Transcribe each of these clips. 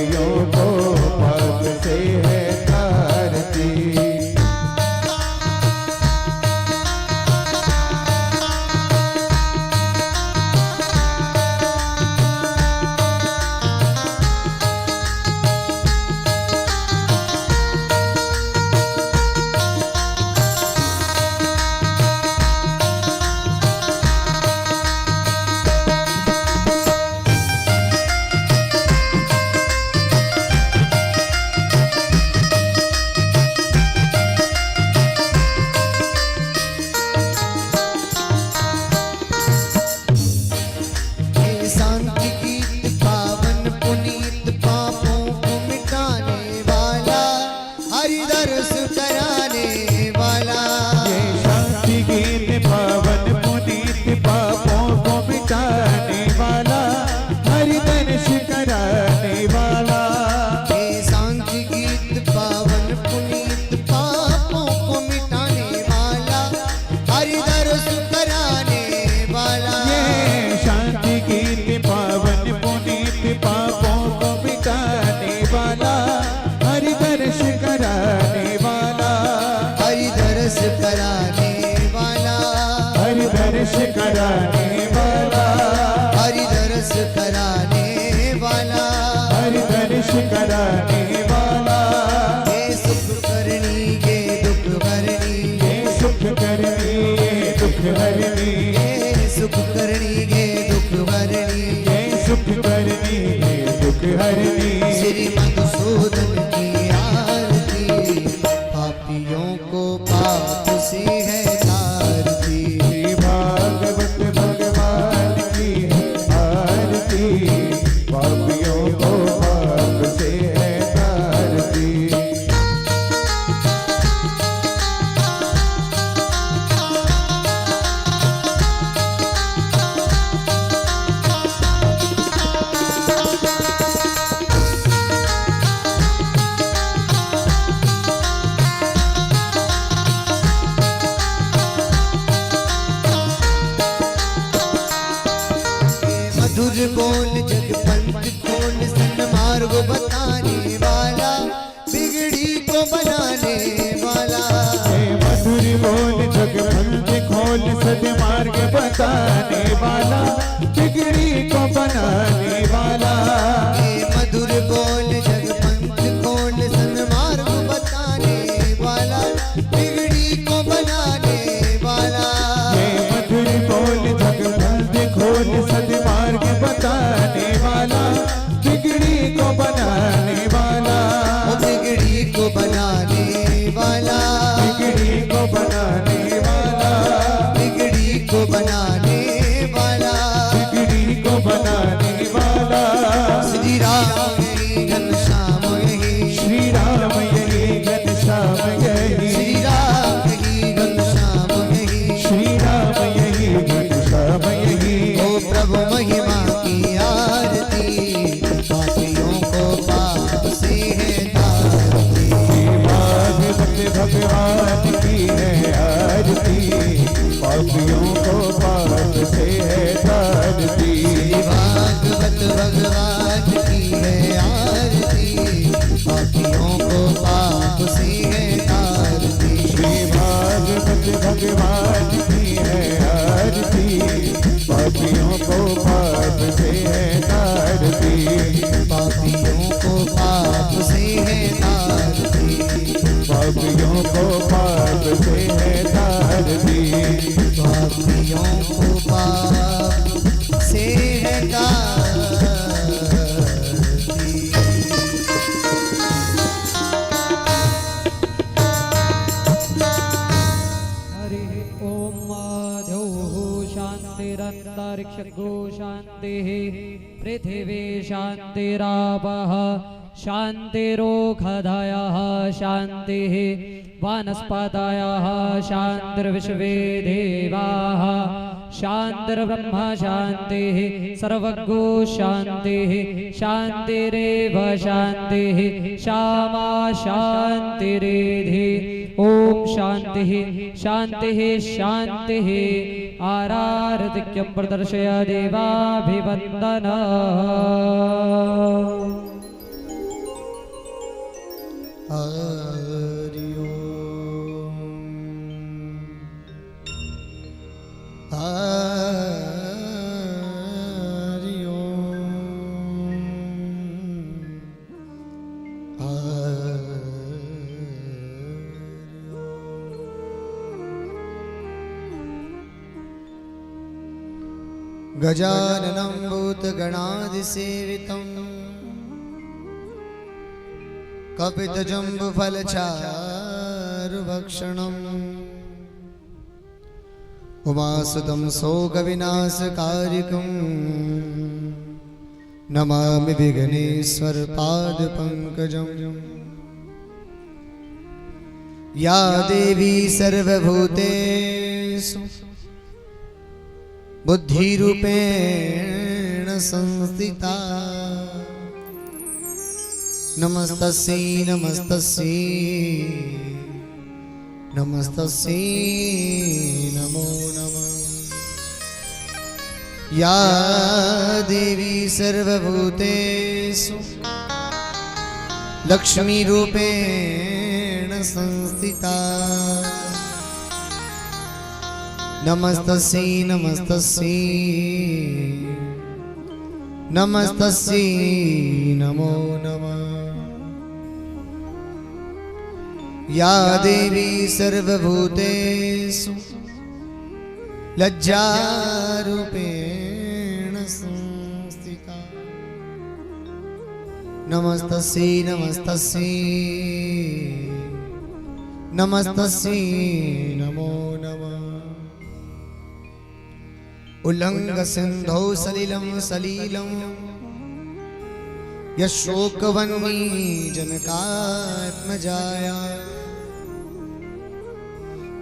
पापियों को पाप से है तारती। कराने वाला, ये सुख करनी ये दुख हरनी, ये सुख करनी ये दुख हरनी, ये सुख करनी ये दुख हरनी, ये सुख करनी ये दुख हरनी। श्री मधुसूदन की आरती पापियों को पाप से है तारती। भागवत भगवान की आरती पापियों को पाप से है तारती। मधुर बोल जग पंथ खोल सन्मार्ग बताने वाला, बिगड़ी को बनाने वाला। मधुर बोल जग पंथ खोल सन्मार्ग बताने वाला, बिगड़ी को बनाने वाला। मधुर बोल जग पंथ खोल सन्मार्ग बताने वाला, बिगड़ी को बनाने वाला। मधुर बोल जग पंथ खोल सन्मार्ग बताने वाला, बिगड़ी को बनाने वाला। बिगड़ी को बनाने वाला, बिगड़ी को बनाने वाला, बिगड़ी को बनाने वाला, बिगड़ी को बनाने वाला। श्री राम यही घनश्याम यही, श्री राम यही घनश्याम यही, श्री राम यही घनश्याम यही, श्री राम यही घनश्याम यही। ओ प्रभु महिमा की आरती पापियों को पाप से है तारती। भागवत भगवान की है आरती पापियों को पाप से है तारती। भागवत भगवान की है आरती पापियों को पाप से है तारती। भागवत भगवान की है आरती पापियों को पाप से है तारती। पापियों को पाप से है तारती, पापियों को पाप से है तारती, पापियों को पाप से है तारती। हरि ओम माधो शांतिरंतरिक्षगो शांतिः पृथिवी शांतिरापः शांतिरोषधयः शांतिः वनस्पतयः शांतिर्विश्वे देवाः शांतिर्ब्रह्म शांतिः सर्वज्ञो शांतिः शांतिरेव शांतिः श्यामा शांतिरेधि। ओम शांतिः शांतिः शांतिः। आराधक्यं प्रदर्शय देवाभिवन्दन। हरि ओम हरि ओम गजाननं भूतगणादिसेवितं कपितजम्बुफलचारुभक्षणम् उमासुतं शोकविनाशकारिकं नमामि विघ्नेश्वरपादपङ्कजं। या देवी सर्वभूतेषु बुद्धिरूपेण संस्थिता नमस्तस्यै नमस्तस्यै नमस्तस्यै नमो नमः। या देवी सर्वभूतेषु लक्ष्मीरूपेण संस्थिता नमस्तस्यै नमस्तस्यै नमस्तस्यै नमो नमः। या देवी सर्वभूतेषु लज्जारूपेण संस्थिता नमस्तस्यै नमस्तस्यै नमस्तस्यै नमो नमः। उल्लंघ सिंधौ सलिलं सलीलं यशोकवह्नि जनकात्मजाया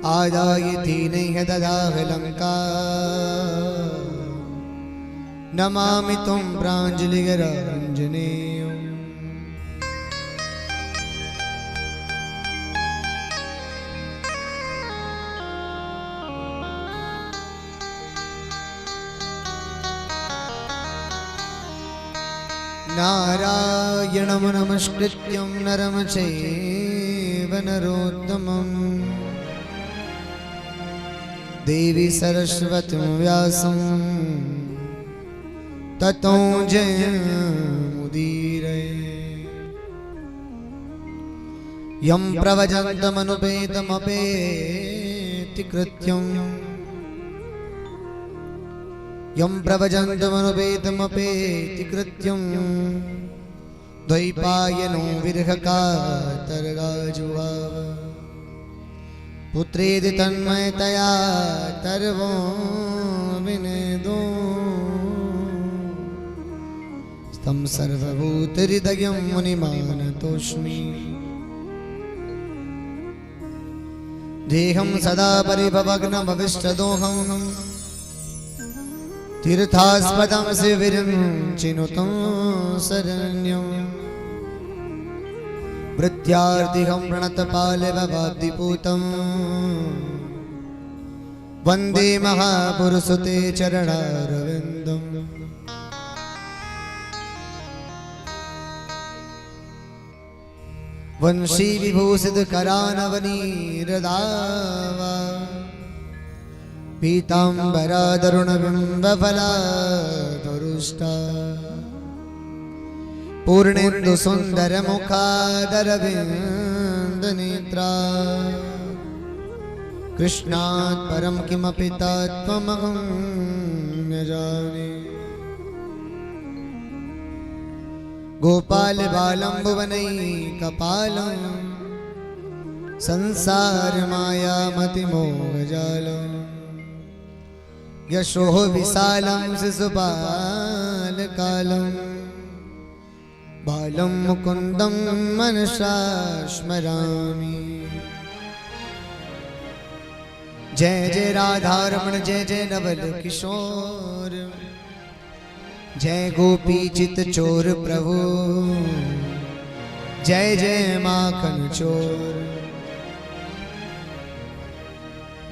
आदाय दीनैः ददाह लंका नमामि त्वं प्राञ्जलिगराञ्जनेयम्। नारायणं नमस्कृत्यं नरं चैव नरोत्तमम् देवी सरस्वतीं व्यासं ततो जयमुदीरये। यं प्रवचन्तमनुपेतमपेति कृत्यम् यं प्रवचन्तमनुपेतमपेति कृत्यम् द्वैपायनो विरहकातर्गाजुहाव पुत्रेति तन्मयतया तर्वो विनेदो तं सर्वभूतहृदयं मुनिमानतोऽस्मि। देहं सदा परिभवग्नमविष्टदोहम् तीर्थास्पदं शिविरं चिनुतं शरण्यं वृत्यार्तिहं प्रणतपालववाब्धिपूतं वन्दे महापुरुषते चरणारविन्दम्। वंशी विभूषितकरानवनीरदावा पीताम्बरादरुणबिम्बफलाधरुष्टा पूर्णेन्दुसुन्दरमुखादरविन्दनेत्रा कृष्णात् परं किमपि तत्त्वमहं न जाने। गोपालबालं भुवनैकपालं संसारमायामतिमोहजालम् यशोः विशालं शिशुपालकालं बालं मुकुन्दं मनसा स्मरामि। जय जय राधारमण जय जय नवल किशोर जय गोपी चित चोर प्रभु जय जय माखन चोर।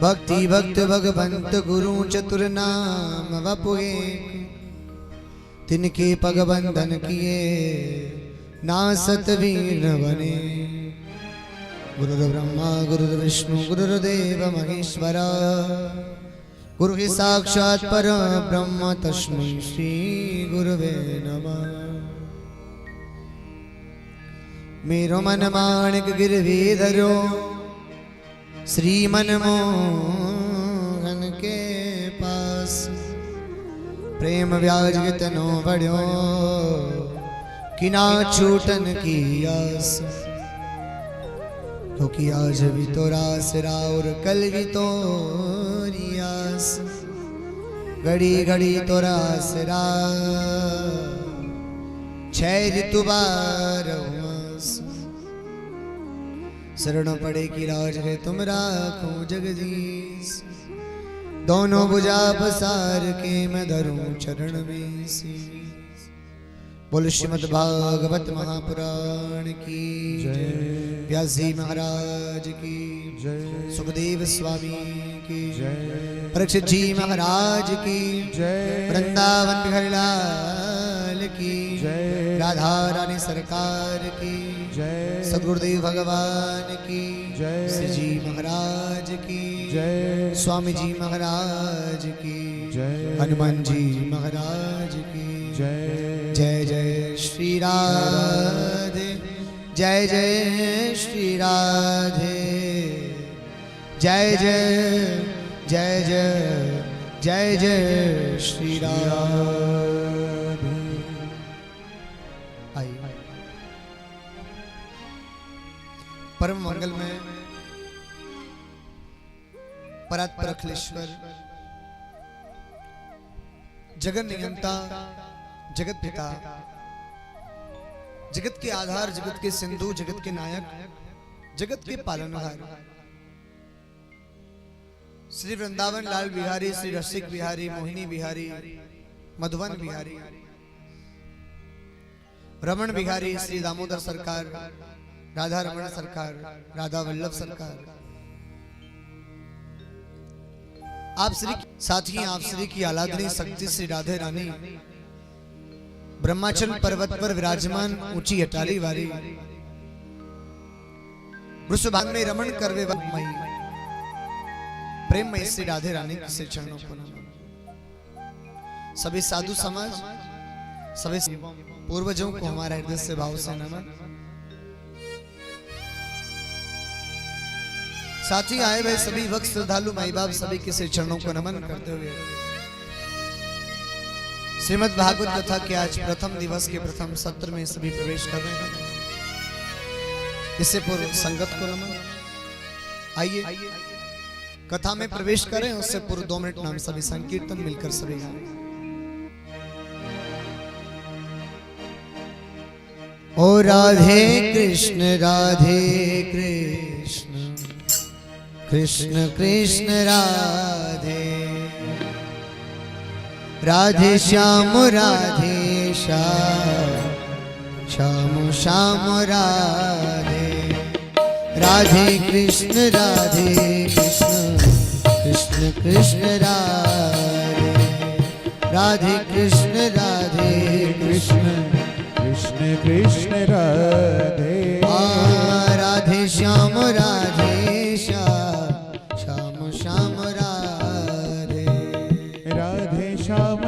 भक्ति भक्त भगवंत गुरु चतुर नाम वपुए तिनके पग बंधन किए नासत वीर बने। गुरुर्ब्रह्मा गुरुर्विष्णु गुरुर्देव महेश्वर गुरु ही साक्षात् परब्रह्म तस्मै श्री गुरुवे नमः। मेरो मन माणिक गिरवी धरो श्री मनमोहन के पास प्रेम व्याज कितनो बढ़ो कि ना छूटन की आस। क्योंकि आज भी तो रास और कल भी तो रियास घड़ी घड़ी तो रास छह ऋतु बारस शरण पड़े की राज है तुम राखो जगदीश। दोनों भुजा पसार के मैं धरूं चरण में शीश। बोल श्रीमद् भागवत महापुराण की जय, व्यास जी महाराज की जय, सुखदेव स्वामी की जय, परीक्षित जी महाराज की जय, वृंदावन बिहारी लाल की जय, राधा रानी सरकार की जय, सदगुरुदेव भगवान की जय, श्री जी महाराज की जय, स्वामी जी महाराज की जय, हनुमान जी महाराज की जय। जय जय श्री राधे जय जय श्री राधे जय जय जय जय जय जय श्री राधे। आइए परम मंगल में परात्पर अखिलेश्वर जगन नियंता जगत पिता जगत के आधार जगत के सिंधु जगत के नायक जगत के पालनहार श्री वृंदावन लाल बिहारी श्री रसिक बिहारी मोहिनी बिहारी मधुवन बिहारी रमण बिहारी श्री दामोदर सरकार राधा रमण सरकार राधा वल्लभ सरकार आप श्री साथ ही आप श्री की आलादनी शक्ति श्री राधे रानी ब्रह्माचल पर्वत पर विराजमान ऊंची अटारी वाली वृषभान में रमण करवे मई प्रेम मई श्री राधे रानी के चरणों को नमन। सभी साधु समाज सभी पूर्वजों को हमारा हृदय से भाव से नमन। साथ ही आए हुए सभी भक्त श्रद्धालु माई बाप सभी के चरणों को नमन करते हुए श्रीमद् भागवत कथा के आज प्रथम दिवस के प्रथम सत्र में सभी प्रवेश कर रहे हैं। इससे पूर्व संगत को नमन। आइए कथा में प्रवेश करें उससे पूर्व 2 मिनट नाम सभी संकीर्तन मिलकर सभी गाएं। ओ राधे कृष्ण कृष्ण कृष्ण राधे राधे श्याम श्याम श्याम राधे राधे कृष्ण कृष्ण कृष्ण राधे राधे कृष्ण कृष्ण कृष्ण राधे राधे श्याम श्याम श्याम राधे राधे श्याम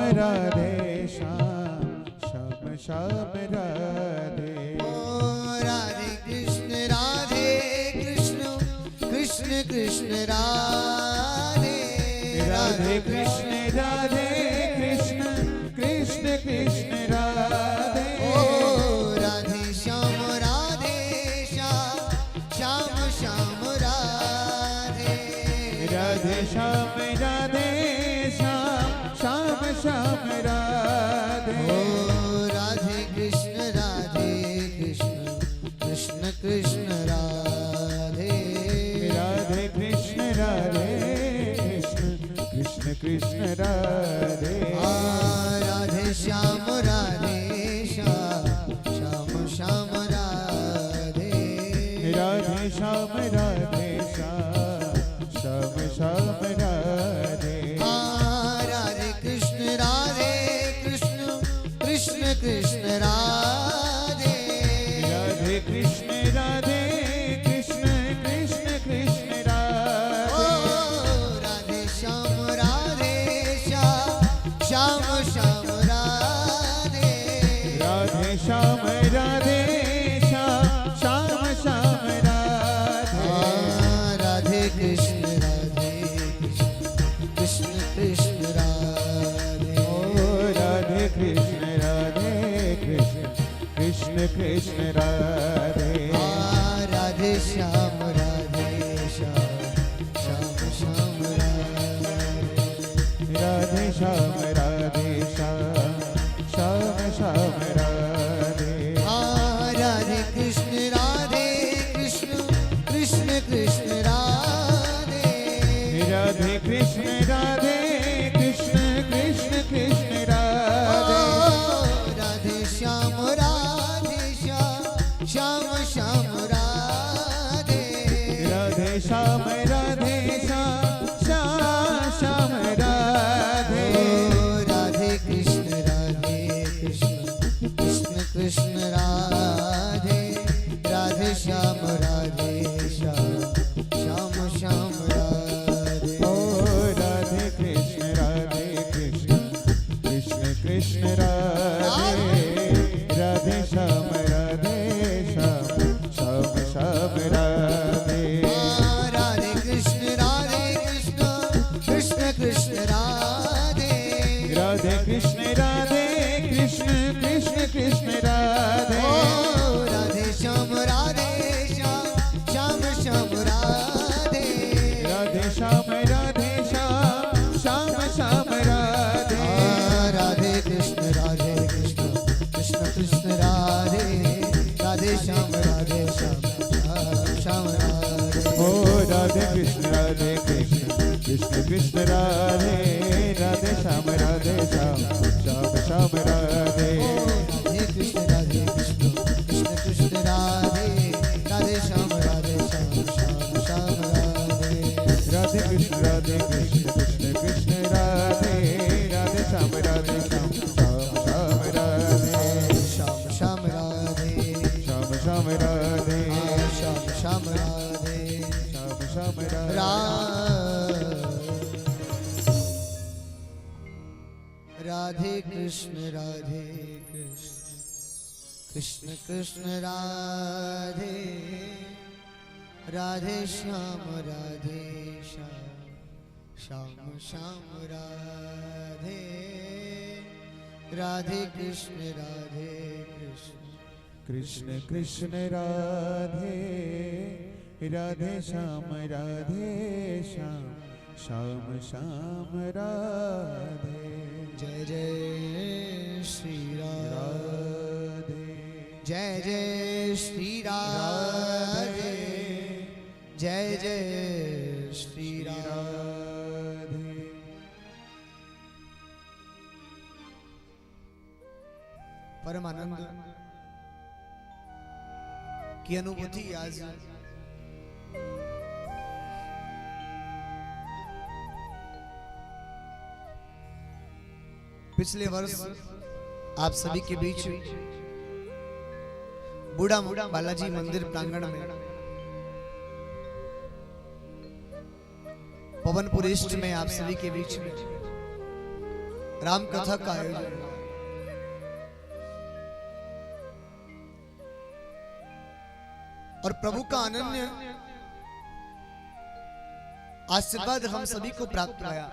श्याम राधे राधे कृष्ण कृष्ण कृष्ण राधे राधे कृष्ण कृष्ण कृष्ण राधे राधे श्याम श्याम श्याम राधे राधे श्याम श्याम श्याम राधे राधे कृष्ण कृष्ण कृष्ण राधे राधे कृष्ण कृष्ण राधे राधे श्याम श्याम श्याम राधे राधे श्याम श्याम श्याम राधे राधे कृष्ण कृष्ण कृष्ण राधे राधे कृष्ण कृष्ण राधे राधे श्याम श्याम श्याम राधे श्याम राधे श्याम श्याम श्याम राधे राधे कृष्ण कृष्ण कृष्ण कृष्ण राधे राधे कृष्ण कृष्ण कृष्ण कृष्ण राधे राधे श्याम श्याम श्याम राधे राधे श्याम श्याम श्याम राधे राधे कृष्ण कृष्ण कृष्ण राधे राधे श्याम श्याम श्याम राधे ओ राधे कृष्ण कृष्ण कृष्ण राधे राधे श्याम श्याम श्याम राधे राधे कृष्ण कृष्ण कृष्ण राधे राधे कृष्ण कृष्ण कृष्ण राधे ओ राधे श्याम श्याम श्याम राधे राधे श्याम श्याम श्याम राधे राधे कृष्ण कृष्ण कृष्ण राधे राधे श्याम श्याम राधे ओ राधे कृष्ण कृष्ण कृष्ण राधे राधे श्याम श्याम श्याम राधे राधे कृष्ण कृष्ण कृष्ण राधे राधे श्याम श्याम राधे राधे कृष्ण कृष्ण कृष्ण राधे राधे श्याम श्याम श्याम राधे श्याम श्याम राधे श्याम श्याम राधे श्याम श्याम राधे श्याम श्याम राधे राधे कृष्ण कृष्ण कृष्ण राधे राधे श्याम श्याम श्याम राधे राधे कृष्ण कृष्ण कृष्ण राधे राधे श्याम श्याम श्याम श्याम राधे जय जय श्री राधे जय जय श्री राधे जय जय श्री राधे परमानंद की अनुभूति आज पिछले वर्ष आप सभी के बीच बूढ़ा बालाजी मंदिर प्रांगण में पवनपुर ईस्ट में आप सभी के बीच में राम कथा का आयोजन हुआ। और प्रभु का अनन्य आशीर्वाद हम सभी को प्राप्त हुआ।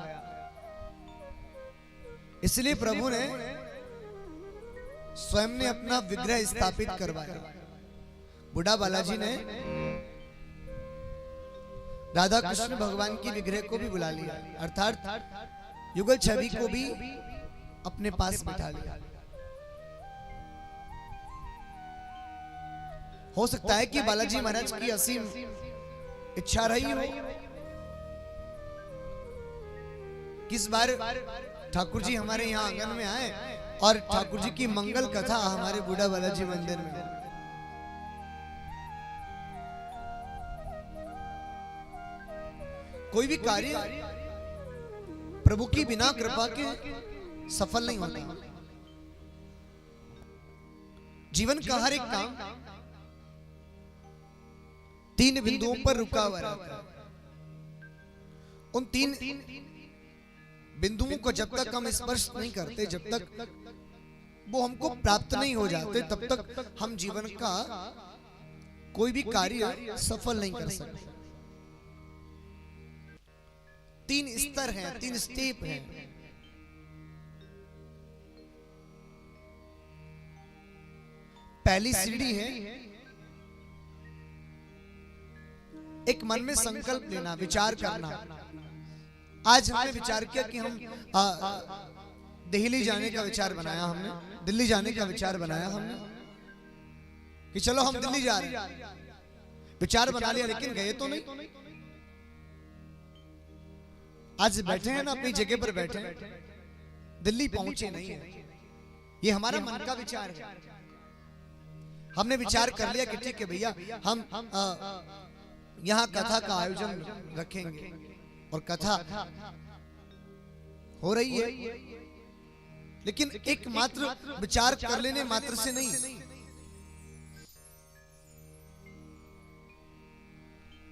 इसलिए प्रभु ने स्वयं ने अपना विग्रह स्थापित करवाया। बूढ़ा बालाजी ने राधा कृष्ण भगवान की विग्रह को भी बुला लिया, अर्थात युगल छवि को भी अपने पास बिठा लिया। हो सकता है कि बालाजी महाराज की असीम इच्छा रही हो किस बार ठाकुर जी हमारे यहाँ आंगन में आए और ठाकुर जी की मंगल कथा हमारे बूढ़ा बालाजी मंदिर में। कोई भी कार्य प्रभु की बिना कृपा के सफल नहीं होता। जीवन का हर एक काम तीन बिंदुओं पर रुका हुआ रहता है। उन तीन बिंदुओं को जब तक हम स्पर्श नहीं करते, जब तक वो हमको प्राप्त नहीं हो जाते, तब तक हम जीवन का कोई भी कार्य सफल नहीं कर सकते। तीन स्तर हैं, तीन स्टेप हैं। पहली सीढ़ी है एक मन में संकल्प लेना, विचार करना। आज हमने विचार किया कि हम दिल्ली जाने का विचार बनाया, हमने दिल्ली जाने का विचार बनाया हमने कि चलो हम दिल्ली जा रहे हैं, विचार बना लिया, लेकिन गए तो नहीं। आज बैठे हैं ना, अपनी जगह पर बैठे हैं, दिल्ली पहुंचे नहीं है। ये हमारा मन का विचार है। हमने विचार कर लिया कि ठीक है भैया, हम यहाँ कथा का आयोजन रखेंगे और कथा हो रही है, लेकिन एक मात्र विचार कर लेने मात्र से नहीं।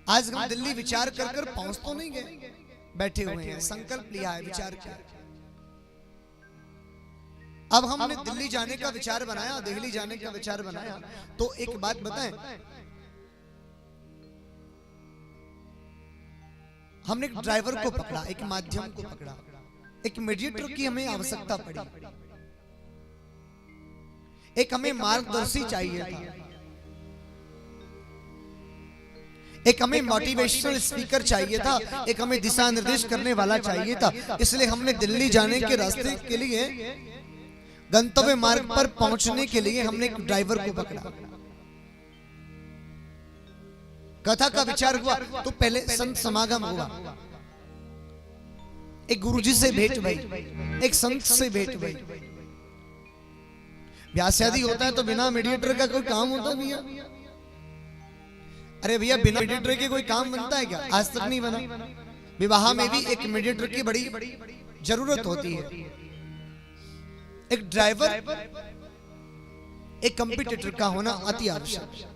आज हम दिल्ली विचार कर कर पहुंच तो नहीं गए, बैठे हुए हैं, संकल्प लिया है, विचार किया। अब हमने दिल्ली जाने का विचार बनाया, दिल्ली जाने का विचार बनाया, तो एक बात बताएं, हमने एक ड्राइवर को पकड़ा, एक माध्यम को पकड़ा, एक मीडिएटर की हमें आवश्यकता पड़ी, एक हमें मार्गदर्शी चाहिए था, एक हमें मोटिवेशनल स्पीकर चाहिए था, एक हमें दिशा निर्देश करने वाला चाहिए था। इसलिए हमने दिल्ली जाने के रास्ते के लिए, गंतव्य मार्ग पर पहुंचने के लिए हमने एक ड्राइवर को पकड़ा। कथा का विचार हुआ तो पहले संत समागम हुआ, एक गुरुजी से भेंट हुई, एक संत से भेंट हुई। ब्याह शादी होता है तो बिना मीडिएटर का कोई काम होता भैया? अरे भैया, बिना मीडिएटर के कोई काम बनता है क्या? आज तक नहीं बना। विवाह में भी एक मीडिएटर की बड़ी जरूरत होती है। एक ड्राइवर, एक कंपटीटर का होना अति आवश्यक है।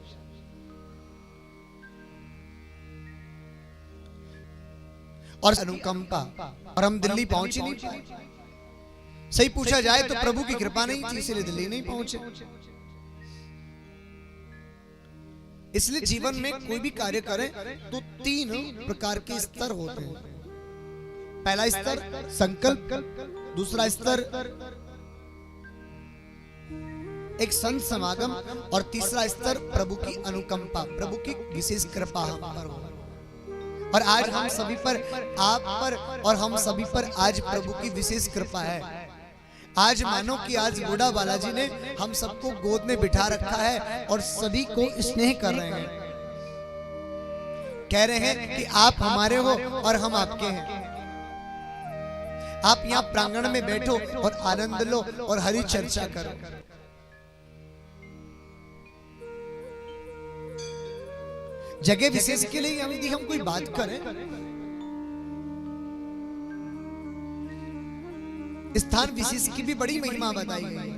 और अनुकंपा, और हम दिल्ली पहुंचे नहीं पाए। सही पूछा जाए तो प्रभु की कृपा नहीं थी, इसलिए दिल्ली नहीं पहुंचे। इसलिए जीवन में कोई भी कार्य करें तो 3 प्रकार के स्तर होते हैं। पहला स्तर संकल्प, दूसरा स्तर एक संत समागम, और तीसरा स्तर प्रभु की अनुकंपा, प्रभु की विशेष कृपा हम पर हो। और आज हम सभी पर, आप पर और हम सभी पर आज प्रभु की विशेष कृपा है। आज मानो कि आज बूढ़ा बालाजी ने हम सबको गोद में बिठा रखा है और सभी को स्नेह कर रहे हैं, कह रहे हैं कि आप हमारे हो और हम आपके हैं। आप यहाँ प्रांगण में बैठो और आनंद लो और हरि चर्चा करो। जगह विशेष के लिए यदि हम कोई बात करें, स्थान विशेष की भी बड़ी महिमा बताई गई।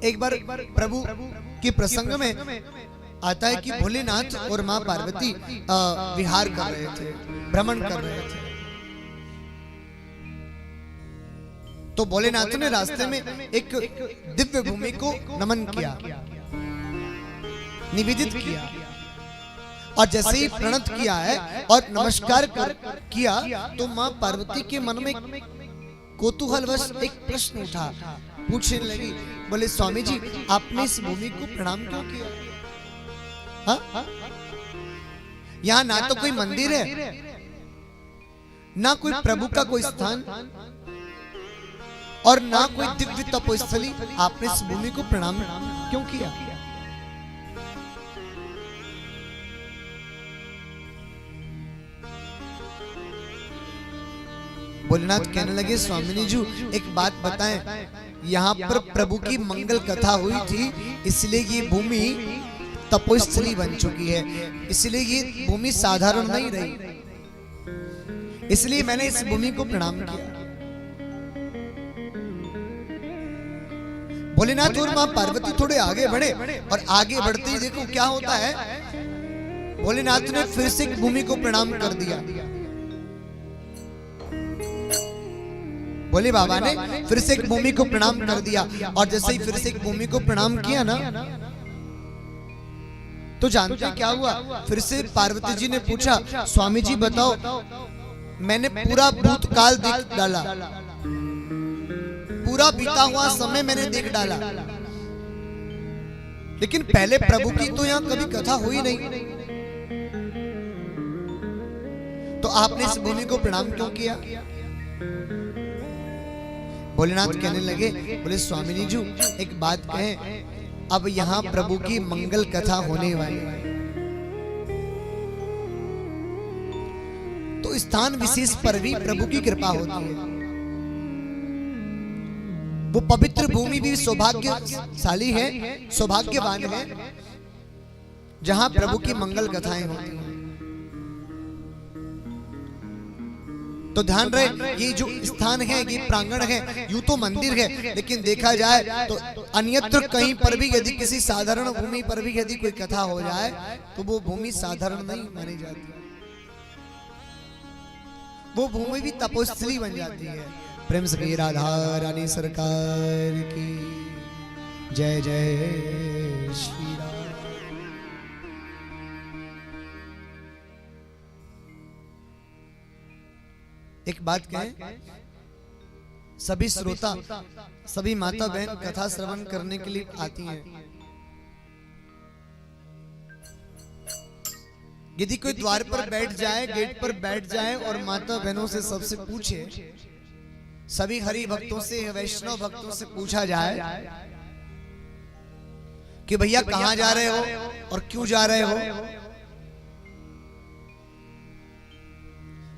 एक बार प्रभु के प्रसंग में आता है कि भोलेनाथ और मां पार्वती विहार कर रहे थे, भ्रमण कर रहे थे। तो भोलेनाथ ने रास्ते में एक दिव्य भूमि को नमन किया, निवेदित किया, और जैसे ही प्रणत किया है और नमस्कार किया तो मां पार्वती के मन में कौतूहलवश एक प्रश्न उठा। पूछने लगी, बोले स्वामी जी, आपने इस भूमि को प्रणाम क्यों किया? हाँ? यहाँ ना तो कोई मंदिर है, ना कोई प्रभु का कोई स्थान, और ना कोई दिव्य तपोस्थली, आपने इस भूमि को प्रणाम क्यों किया? भोलेनाथ कहने लगे, स्वामिनी जी एक बात बताएं, यहाँ पर प्रभु की मंगल कथा हुई थी, इसलिए ये भूमि तपोस्थली बन चुकी है, इसलिए ये भूमि साधारण नहीं रही, इसलिए मैंने इस भूमि को प्रणाम किया। भोलेनाथ और मां पार्वती थोड़े आगे बढ़े, और आगे बढ़ते ही देखो क्या होता है, भोलेनाथ ने फिर से भूमि को प्रणाम कर दिया। भोले बाबा ने फिर से एक भूमि को प्रणाम कर दिया, और जैसे ही फिर से एक भूमि को प्रणाम किया ना, तो जानते क्या हुआ? फिर से पार्वती जी ने पूछा, स्वामी जी बताओ, मैंने पूरा भूतकाल देख डाला, पूरा बीता हुआ समय मैंने देख डाला, लेकिन पहले प्रभु की तो यहाँ कभी कथा हुई नहीं, तो आपने इस भूमि को प्रणाम क्यों किया? भोलेनाथ कहने लगे, बोले स्वामिनी जी एक बात कहें, अब यहाँ प्रभु की मंगल कथा होने वाली है, तो स्थान विशेष पर भी प्रभु की कृपा होती है। वो पवित्र भूमि भी सौभाग्यशाली है, सौभाग्यवान है, जहां प्रभु की मंगल कथाएं होती हैं। तो ध्यान रहे, ये जो स्थान है, ये प्रांगण है, यूं तो मंदिर है, लेकिन देखा जाए तो अन्यत्र कहीं पर भी यदि किसी साधारण भूमि पर भी यदि कोई कथा हो जाए तो वो भूमि साधारण नहीं मानी जाती, वो भूमि भी तपोस्थली बन जाती है। प्रेम से राधा रानी सरकार की जय जय श्री राम। एक बात कहें, सभी श्रोता, सभी माता बहन कथा श्रवण करने के लिए आती हैं। यदि कोई द्वार पर बैठ जाए, गेट पर बैठ जाए और माता बहनों से सबसे पूछे, सभी हरि भक्तों से, वैष्णव भक्तों से पूछा जाए कि भैया कहां जा रहे हो और क्यों जा रहे हो,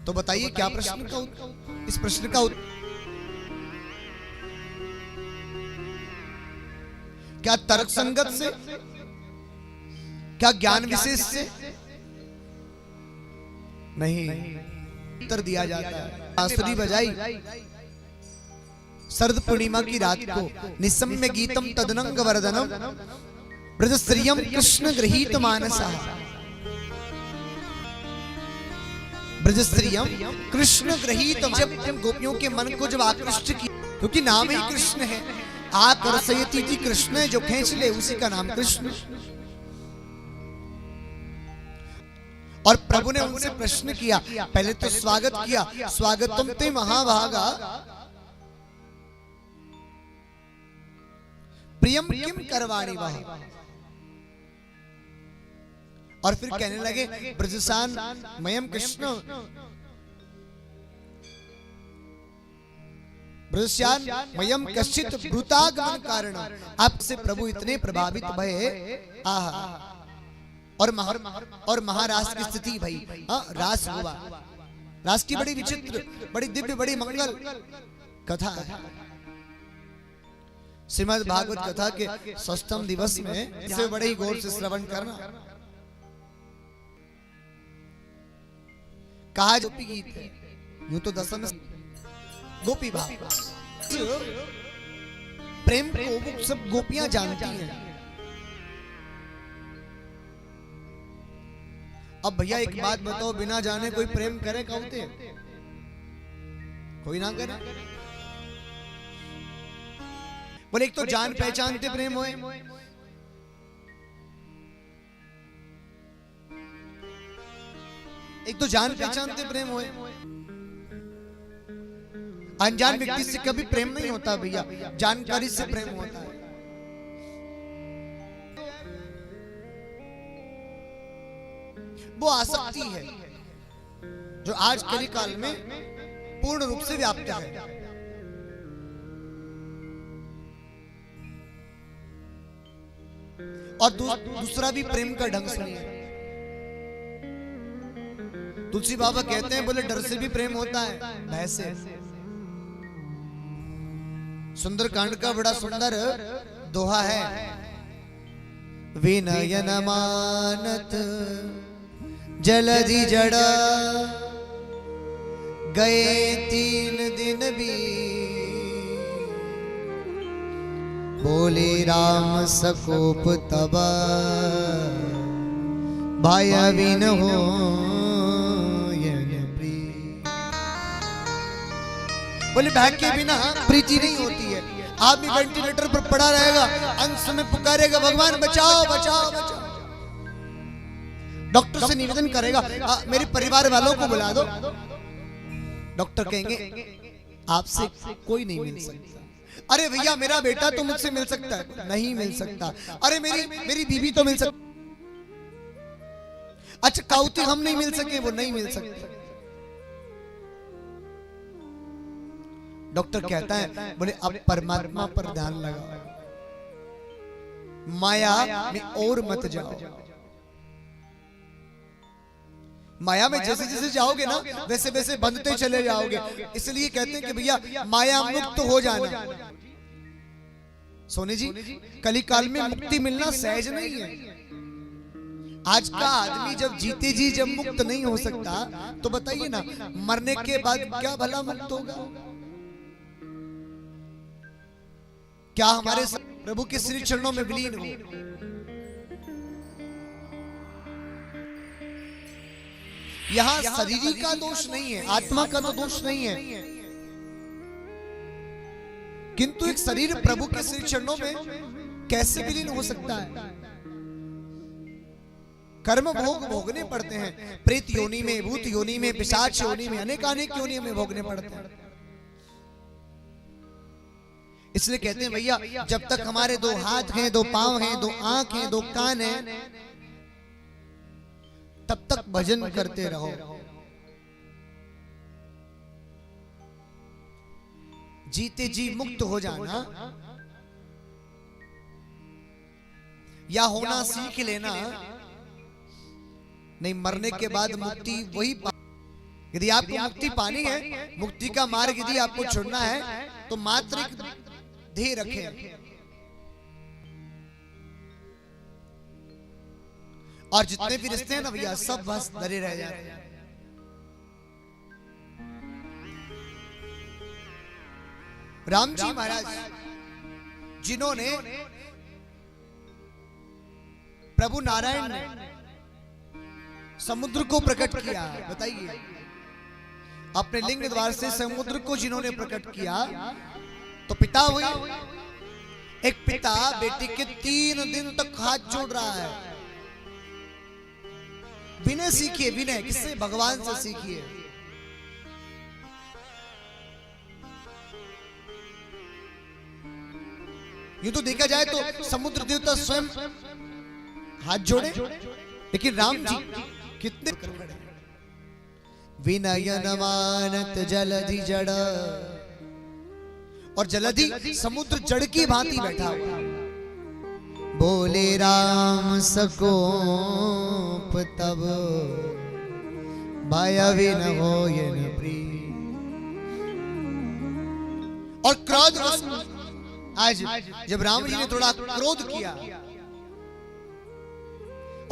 तो बताइए क्या प्रश्न का उत्तर, इस प्रश्न का उत्तर क्या तर्क संगत से, क्या ज्ञान विशेष से नहीं उत्तर दिया जाता है। बांसुरी बजाई शरद पूर्णिमा की रात को, निसम्य गीतम तदनंग वर्धनम ब्रजश्रियम कृष्ण गृहीत मानसा, ब्रजश्रियम कृष्ण गृहीत, जब गोपियों के मन को जब आकृष्ट किया, क्योंकि नाम ही कृष्ण है, आकर्षयति जी कृष्ण, जो खींच ले उसी का नाम कृष्ण। और प्रभु ने उनसे प्रश्न किया, पहले तो स्वागत किया, स्वागतम ते महाभागा प्रियम किम करवाणी वह, और फिर कहने लगे ब्रजसान मयम कृष्ण, ब्रजसान मयम कश्चित भूतागमन कारण, आपसे प्रभु इतने प्रभावित भये, आहा, और महाराज की स्थिति भई, रास हुआ। रास की बड़ी विचित्र, बड़ी दिव्य, बड़ी मंगल कथा है। श्रीमद् भागवत कथा के षष्ठम दिवस में इसे बड़े ही गौर से श्रवण करना। कहा गोपी गीत है, यूं तो दसम गोपी भाव, प्रेम को सब गोपियां जानती हैं। अब भैया एक बात बताओ, बिना जाने कोई प्रेम करे कहते? कोई ना करे। बोले एक तो जान पहचानते प्रेम होए, एक तो जान पहचानते प्रेम होए, अनजान व्यक्ति से कभी प्रेम नहीं होता भैया, जानकारी से प्रेम होता है। वो आसक्ति है जो आज कलिकाल में पूर्ण रूप से व्याप्त है। और दूसरा भी प्रेम का ढंग सुनिए। तुलसी बाबा कहते हैं, बोले डर से भी प्रेम होता है, भय से। सुंदर कांड का बड़ा सुंदर दोहा है, विनयन मानत जलधि जड़ा, गए 3 दिन भी, बोले राम सकोप तब, भय विन हो बोले भय के बिना प्रीति नहीं होती है। आदमी वेंटिलेटर पर पड़ा रहेगा, अंत में पुकारेगा भगवान बचाओ बचाओ बचाओ, डॉक्टर से निवेदन करेगा मेरे परिवार वालों को बुला दो, डॉक्टर कहेंगे आपसे कोई नहीं मिल सकता, अरे भैया मेरा बेटा तो मुझसे मिल सकता है, नहीं मिल सकता। अरे मेरी बीवी तो मिल सकती। अच्छा काउती हम नहीं मिल सके, वो नहीं मिल सकते। डॉक्टर कहता है बोले अब परमात्मा पर ध्यान लगाओ, माया में और मत जाओ। माया में जैसे जैसे जाओगे ना वैसे वैसे बंधते चले जाओगे। इसलिए कहते हैं कि भैया माया मुक्त हो जाना। सोनी जी कली काल में मुक्ति मिलना सहज नहीं है। आज का आदमी जब जीते जी जब मुक्त नहीं हो सकता तो बताइए ना मरने के बाद क्या भला मुक्त होगा? क्या हमारे प्रभु के श्री चरणों में विलीन हो। यहां शरीर का दोष नहीं है, आत्मा का तो दोष नहीं है, किंतु एक शरीर प्रभु के श्री चरणों में कैसे विलीन हो सकता है? कर्म भोग भोगने पड़ते हैं। प्रेत योनि में, भूत योनि में, पिशाच योनि में, अनेक योनि में भोगने पड़ते हैं। इसलिए कहते हैं भैया जब तक हमारे दो हाथ हैं, दो पांव हैं, दो आंख हैं, दो कान हैं, तब तक भजन करते रहो। जीते जी मुक्त हो जाना या होना सीख लेना, नहीं मरने के बाद मुक्ति वही यदि आपको मुक्ति पानी है, मुक्ति का मार्ग यदि आपको छोड़ना है तो मात्र एक ध्येय रखें और जितने भी रिश्ते हैं ना भैया सब बस डरे रह जाते हैं। राम जी महाराज जिन्होंने प्रभु नारायण ने समुद्र को प्रकट किया, बताइए अपने लिंग द्वार से समुद्र को जिन्होंने प्रकट किया तो पिता हुए। एक पिता बेटी के 3 दिन तक हाथ जोड़ रहा है। विनय सीखिए, विनय किससे? भगवान से सीखिए। यूं तो देखा जाए तो समुद्र देवता स्वयं हाथ जोड़े, लेकिन राम जी कितने विनयन मानत जलधि जड़, और जलधि समुद्र जड़ की भांति बैठा हुआ। बोले राम सकोप तब भय विन होयन प्रिय। और क्रोध आज जब राम जी ने थोड़ा क्रोध किया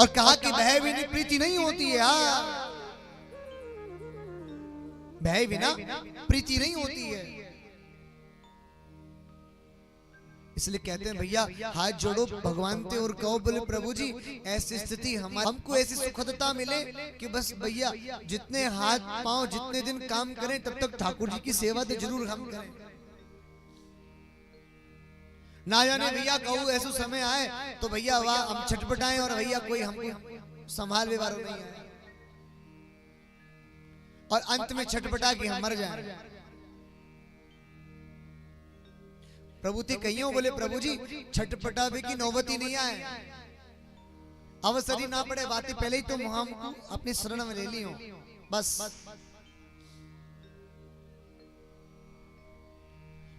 और कहा कि भय बिना प्रीति नहीं होती है, भय बिना प्रीति नहीं होती है। इसलिए कहते हैं भैया हाथ जोड़ो भगवान ते और कहो बोले प्रभु जी ऐसी स्थिति हमको ऐसी सुखदता मिले कि बस भैया जितने हाथ पांव जितने दिन काम करें तब तक ठाकुर जी की सेवा तो जरूर हम करें। ना जाने भैया कहूँ ऐसा समय आए तो भैया वाह हम छटपटाएं और भैया कोई हमको संभाल व्यवहार नहीं है और अंत में छटपटा के हम मर जाए। प्रभु ते कहियो बोले प्रभु जी छटपटावे की नौबत ही नहीं आए, अवसर ही ना पड़े, बातें पहले ही तो हम अपनी शरण में ले ली हो बस।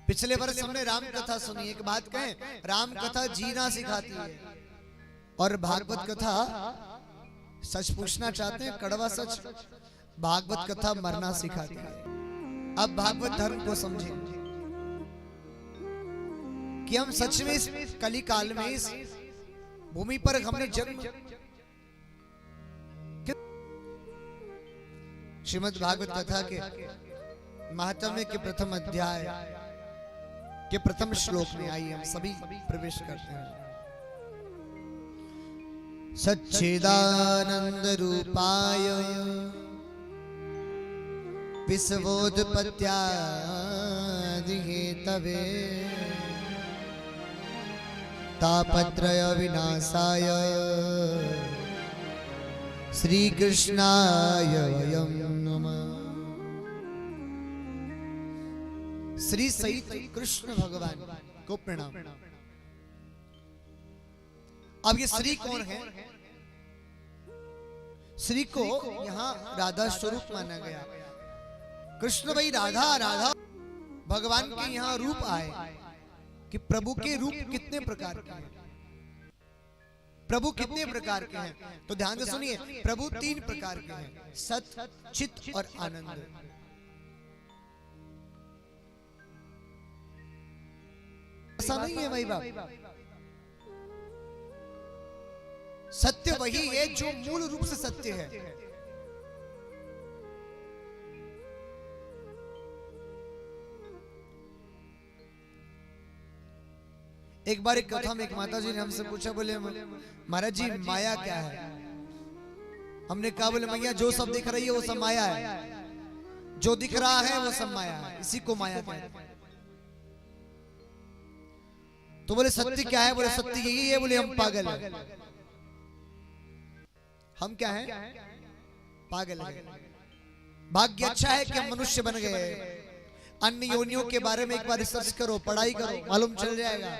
पिछले वर्ष हमने राम कथा सुनी। एक बात कहें, राम कथा जीना सिखाती है और भागवत कथा सच पूछना चाहते हैं कड़वा सच, भागवत कथा मरना सिखाती है। अब भागवत धर्म को समझें कि हम सच में इस कली काल में इस भूमि पर हमने जन्म। श्रीमद् भागवत कथा के महात्म्य के प्रथम अध्याय के प्रथम श्लोक में आइए हम सभी प्रवेश करते हैं। सच्चिदानंद रूपाय विश्वोत्पत्त्यादि हेतवे तापत्रय विनाशाय श्री कृष्णाय वयं नमः। श्री सहित कृष्ण भगवान को प्रणाम। अब ये श्री कौन है? श्री को यहाँ राधा स्वरूप माना गया। कृष्ण भाई राधा राधा भगवान के यहाँ रूप आए कि प्रभु के रूप कितने प्रकार के हैं, प्रभु कितने प्रकार के हैं। तो ध्यान से सुनिए, प्रभु 3 प्रकार के हैं, सत, चित और आनंद। ऐसा नहीं है भाई बाप, सत्य वही है जो मूल रूप से सत्य है। एक बार एक कथा में एक माता जी ने हमसे पूछा, बोले महाराज जी माया क्या है? हमने कहा, बोले मैया जो सब दिख रही है वो सब माया है, जो दिख रहा है वो सब माया है, इसी को माया कहते हैं। तो बोले सत्य क्या है? बोले सत्य यही है, बोले हम पागल हैं। हम क्या हैं? पागल हैं। भाग्य अच्छा है कि हम मनुष्य बन गए। अन्य योनियों के बारे में एक बार रिसर्च करो, पढ़ाई करो, मालूम चल जाएगा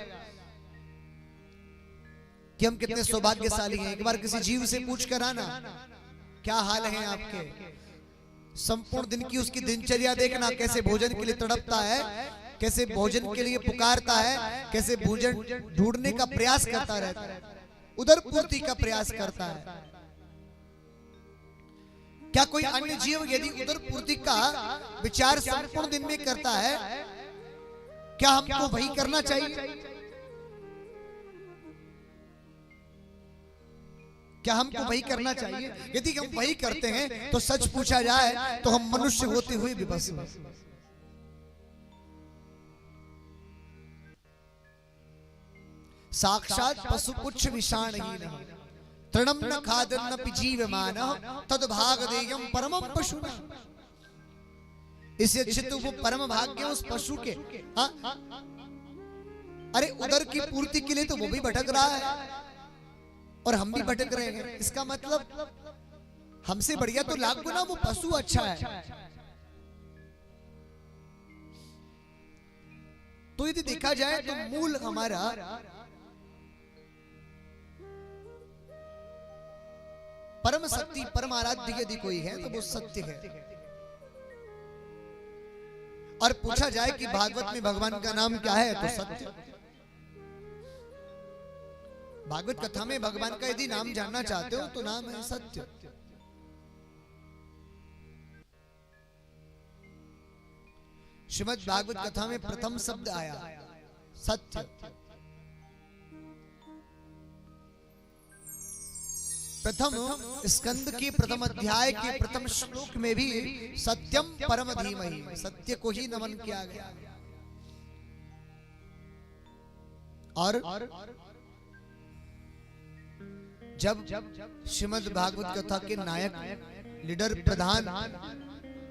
कि हम कितने सौभाग्यशाली हैं। एक बार किसी जीव से पूछ कर आना क्या हाल है आपके, संपूर्ण दिन की उसकी दिनचर्या देखना, कैसे भोजन के लिए तड़पता है, कैसे भोजन के लिए पुकारता है, कैसे भोजन ढूंढने का प्रयास करता रहता है, उदर पूर्ति का प्रयास करता है। क्या कोई अन्य जीव यदि उदर पूर्ति का विचार संपूर्ण दिन में करता है, क्या हमको वही करना चाहिए? क्या हमको वही करना चाहिए? यदि हम वही करते हैं तो सच पूछा जाए तो हम मनुष्य होते हुए भी बस साक्षात पशु पुच्छ विषाणहीन तृणम न खादन्न पि जीवमानः तद भागधेयं परमं पशुना। इससे अच्छे तो वो परम भाग्य उस पशु के। अरे उदर की पूर्ति के लिए तो वो भी भटक रहा है और हम भी भटक रहे हैं। इसका मतलब हमसे बढ़िया तो लाख गुना वो पशु अच्छा है। तो यदि देखा जाए तो मूल हमारा परम शक्ति परम आराध्य यदि कोई है तो वो सत्य है। और पूछा जाए कि भागवत में भगवान का नाम क्या है तो सत्य। भागवत कथा में भगवान का यदि नाम जानना चाहते हो तो नाम है सत्य। श्रीमद् भागवत कथा में प्रथम शब्द आया सत्य। प्रथम स्कंद के प्रथम अध्याय के प्रथम श्लोक में भी सत्यम परम धीमहि, सत्य को ही नमन किया गया। और जब श्रीमद् भागवत कथा के नायक लीडर प्रधान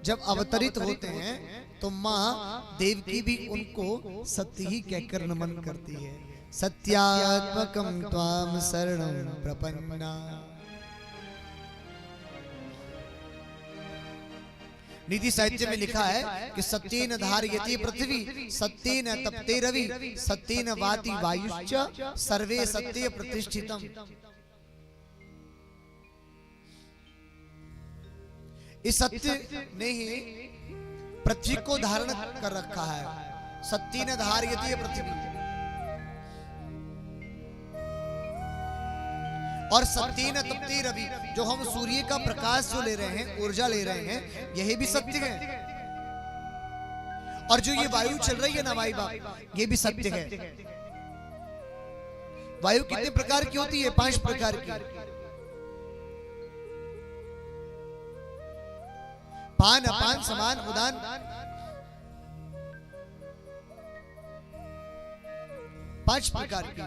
जब अवतरित होते हैं तो माँ देवकी भी उनको सत्य ही कहकर नमन करती है। सत्यात्मकं त्वाम शरणं प्रपन्ना। नीति साहित्य में लिखा है कि सत्येन धारयति पृथ्वी सत्येन तप्ते रवि सत्येन वाति वायुश्च सर्वे सत्ये प्रतिष्ठितम्। इस सत्य ने ही पृथ्वी को धारण कर रखा है। सत्येन धारयति पृथ्वी और सत्येन तप्ते रवि, जो हम सूर्य का प्रकाश जो ले रहे हैं, ऊर्जा ले रहे हैं, यही भी सत्य है। और जो ये वायु चल रही है ना भाई बाप, ये भी सत्य है। वायु कितने प्रकार की होती है? 5 प्रकार की। पान अपान समान उदान। पांच प्रकार की।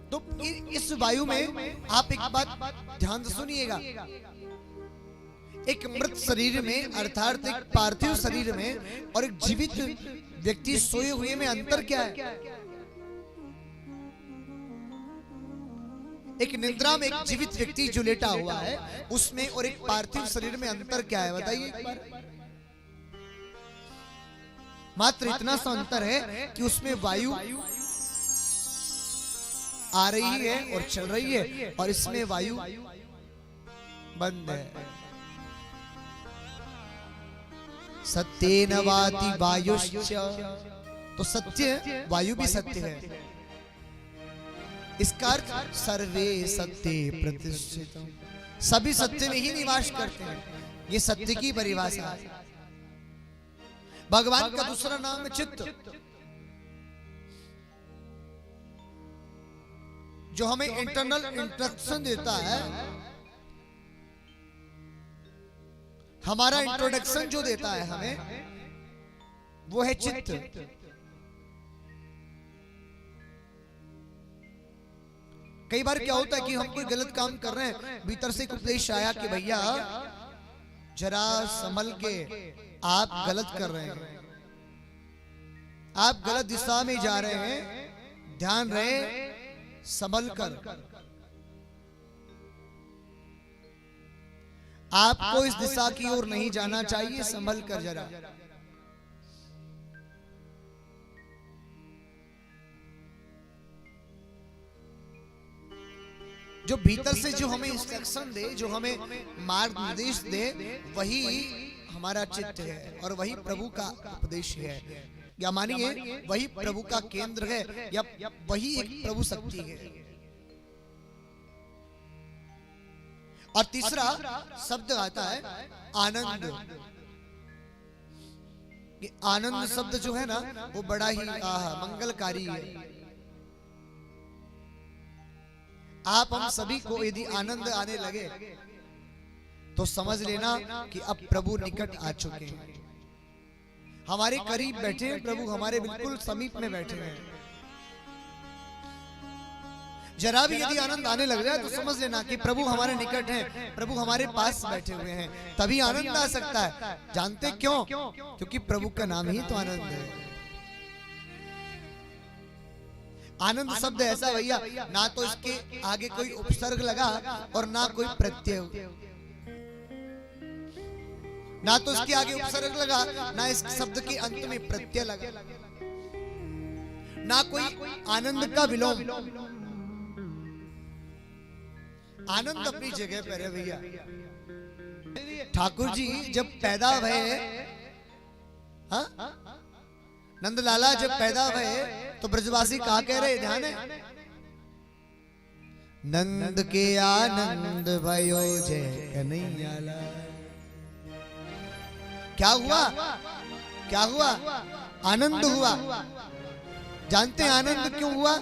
तो इस वायु में आप एक बात ध्यान से सुनिएगा, एक मृत शरीर में अर्थात एक पार्थिव शरीर में और एक जीवित व्यक्ति सोए हुए में अंतर क्या है? एक निद्रा में एक जीवित व्यक्ति जो लेटा हुआ है उसमें और एक पार्थिव शरीर में अंतर क्या है बताइए एक बार। मात्र इतना सा अंतर है कि उसमें वायु आ रही है और चल रही है और इसमें वायु बंद है। सत्येन वाति वायुश्च, तो सत्य वायु भी सत्य है। इसका अर्थ सर्वे सत्ये प्रतिष्ठितम्, सभी सत्य में ही निवास करते हैं, ये सत्य की परिभाषा है। भगवान का दूसरा नाम है चित्त, जो हमें इंटरनल इंस्ट्रक्शन देता है, हमारा इंट्रोडक्शन जो देता है हमें, वो है चित्त। कई बार क्या होता है कि हम कोई गलत काम कर रहे हैं, भीतर से एक उपदेश आया कि भैया जरा संभल के, आप गलत कर रहे हैं, आप गलत दिशा में जा रहे हैं, ध्यान रहे, संभल कर। आपको इस दिशा की ओर नहीं जाना चाहिए, संभल कर जरा। जो भीतर से जो हमें इंस्ट्रक्शन दे, जो हमें मार्ग निर्देश दे, वही हमारा चित्त है और वही प्रभु का उपदेश है, या मानिए वही प्रभु का केंद्र है, या वही एक प्रभु शक्ति है। और तीसरा शब्द आता है आनंद। ये आनंद शब्द जो है ना, वो बड़ा ही मंगलकारी है। आप हम सभी को यदि आनंद आने लगे तो समझ लेना कि अब प्रभु निकट आ चुके हैं, हमारे करीब बैठे हैं प्रभु, हमारे बिल्कुल समीप में बैठे हैं। जरा भी यदि आनंद आने लग जाए तो समझ लेना कि प्रभु हमारे निकट हैं, प्रभु हमारे पास बैठे हुए हैं, तभी आनंद आ सकता है। जानते क्यों? क्योंकि प्रभु का नाम ही तो आनंद है। आनंद शब्द ऐसा भैया, ना तो इसके आगे कोई उपसर्ग लगा और ना कोई प्रत्यय, ना तो इसके आगे उपसर्ग लगा, ना इस शब्द के अंत में प्रत्यय लगा, ना कोई आनंद का विलोम। आनंद अपनी जगह पर है भैया। ठाकुर जी जब पैदा भये, नंदलाला जब पैदा भये तो ब्रजवासी कहा कह रहे, ध्यान है, नंद के आनंद भयो जय कन्हैया लाल। क्या हुआ? क्या हुआ? आनंद हुआ। जानते हैं आनंद क्यों हुआ?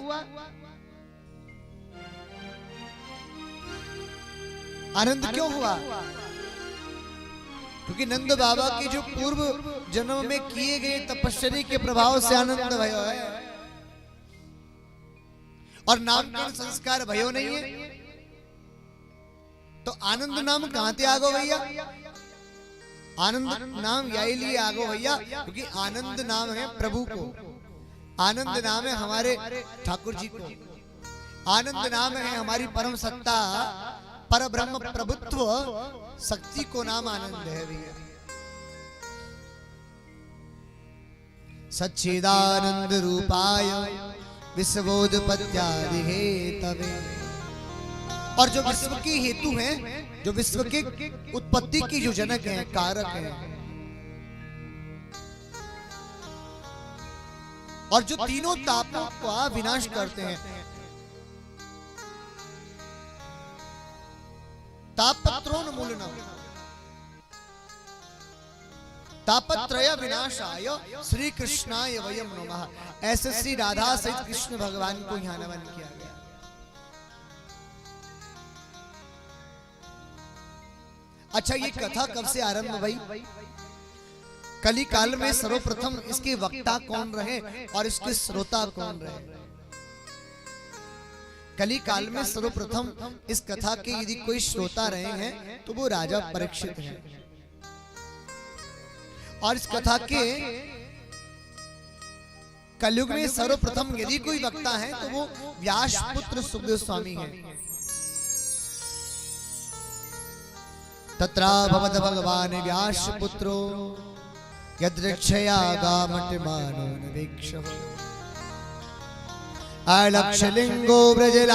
आनंद क्यों हुआ? क्योंकि नंद बाबा के जो पूर्व जन्म में किए गए तपस्या के प्रभाव से आनंद भयो है, और नामकरण संस्कार भयो नहीं है, तो आनंद नाम कहां से आगो भैया? आनंद नाम यही लिए आगो भैया क्योंकि आनंद नाम है प्रभु को, आनंद नाम है हमारे ठाकुर जी को, आनंद नाम है हमारी परम सत्ता पर ब्रह्म प्रभुत्व शक्ति को नाम आनंद है भैया। सच्चिदानंद रूपाय विश्वोत्पत्त्यादि हेतवे। और जो विश्व के हेतु हैं, जो विश्व के उत्पत्ति की जो जनक हैं, कारक हैं, और जो तीनों तापों का विनाश करते हैं, तापत्रोन्मूलनम, तापत्रय विनाशाय श्री कृष्णाय वयम नमः। ऐसे श्री राधा सहित कृष्ण भगवान को यहाँ नमन किया गया। अच्छा, ये कथा कब से आरंभ हुई? कली काल में सर्वप्रथम इसके वक्ता कौन रहे और इसके श्रोता कौन रहे? कली काल में सर्वप्रथम इस कथा के यदि कोई श्रोता रहे हैं तो वो राजा परीक्षित हैं, और इस कथा के कलयुग में सर्वप्रथम यदि कोई वक्ता है तो वो व्यास पुत्र सुखदेव स्वामी हैं। तत्राभवत भगवान व्यास पुत्रो यद्रक्षया गामटिमानो नवीक्षः अलक्षलिंगो व्रजलावतुष्टौ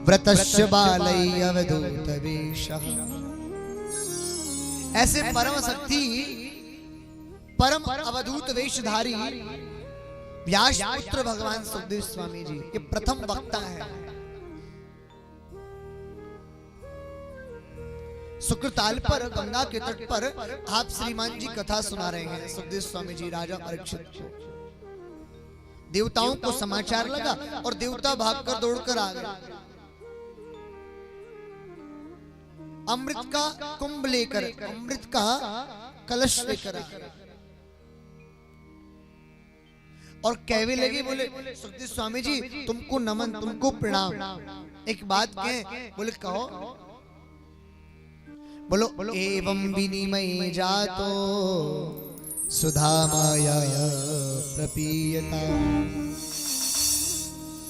व्रतस्य बालै अवधूत वेशः। ऐसे परम शक्ति परम अवधूत वेशधारी व्यास पुत्र भगवान सुखदेव स्वामी जी ये प्रथम वक्ता है। शुक्रताल पर गंगा के तट पर आप श्रीमान जी कथा सुना रहे हैं। सुखदेव स्वामी जी राजा परीक्षित को देवताओं को समाचार लगा और देवता भागकर दौड़कर आ गए। अमृत का कुंभ लेकर अमृत का कलश लेकर आ गए और कहने लगे, बोले सुखदेव स्वामी जी तुमको नमन, तुमको प्रणाम। एक बात कहें? बोले कहो। बोलो एवं विनिमय जातो सुधा माया प्रपीयता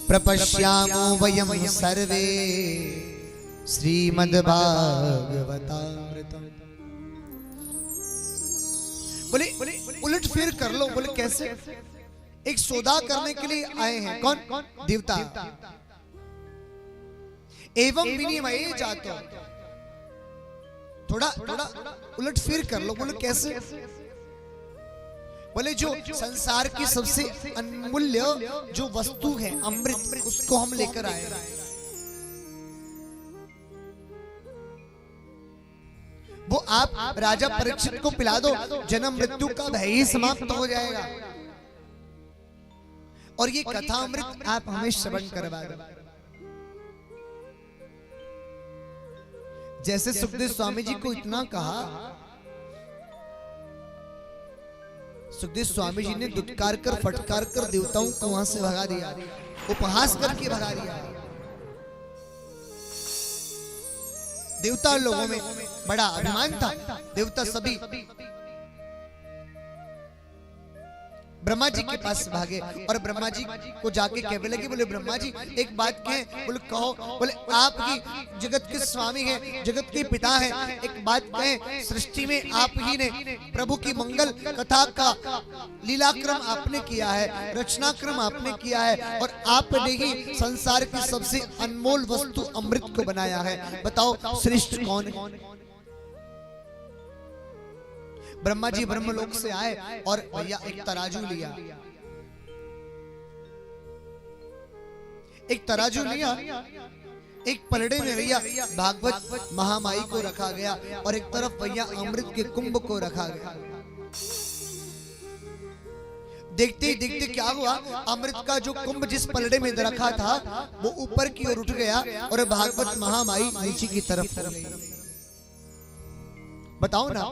प्रपश्यामो वयं सर्वे श्रीमद्भागवतामृतम्। बोले उलट फिर कर लो। बोले कैसे? एक सौदा करने के लिए आए हैं। कौन? देवता। एवं विनिमय जातो, थोड़ा उलट फिर कर लो। बोले कैसे? बोले जो संसार की सबसे अनमूल्य जो वस्तु है अमृत, उसको हम लेकर आए। वो आप राजा परीक्षित को पिला दो, जन्म मृत्यु का भय ही समाप्त हो जाएगा। और ये कथा अमृत आप हमें श्रवण करवा दो। जैसे सुखदेव स्वामी जी को इतना कहा, सुखदेव स्वामी जी ने दुत्कार कर फटकार कर देवताओं को वहां से भगा दिया, उपहास करके भगा दिया। देवता लोगों में बड़ा अभिमान था। देवता सभी ब्रह्मा जी के पास भागे और ब्रह्मा जी को जाके कहने लगे, बोले ब्रह्मा जी एक बात कहें? बोले कहो। बोले आप ही जगत के स्वामी हैं, जगत के पिता हैं, एक बात कहें? सृष्टि में आप ही ने प्रभु की मंगल कथा का लीलाक्रम आपने किया है, रचनाक्रम आपने किया है और आपने ही संसार की सबसे अनमोल वस्तु अमृत को बनाया है। बताओ श्रेष्ठ कौन है? ब्रह्मा जी ब्रह्मलोक से आए और भैया एक तराजू लिया, एक तराजू लिया, एक पलड़े में भैया भागवत महामाई को रखा गया और एक तरफ भैया अमृत के कुंभ को रखा गया। देखते ही देखते क्या हुआ, अमृत का जो कुंभ जिस पलड़े में रखा था वो ऊपर की ओर उठ गया और भागवत महामाई नीचे की तरफ हो गई। बताओ ना,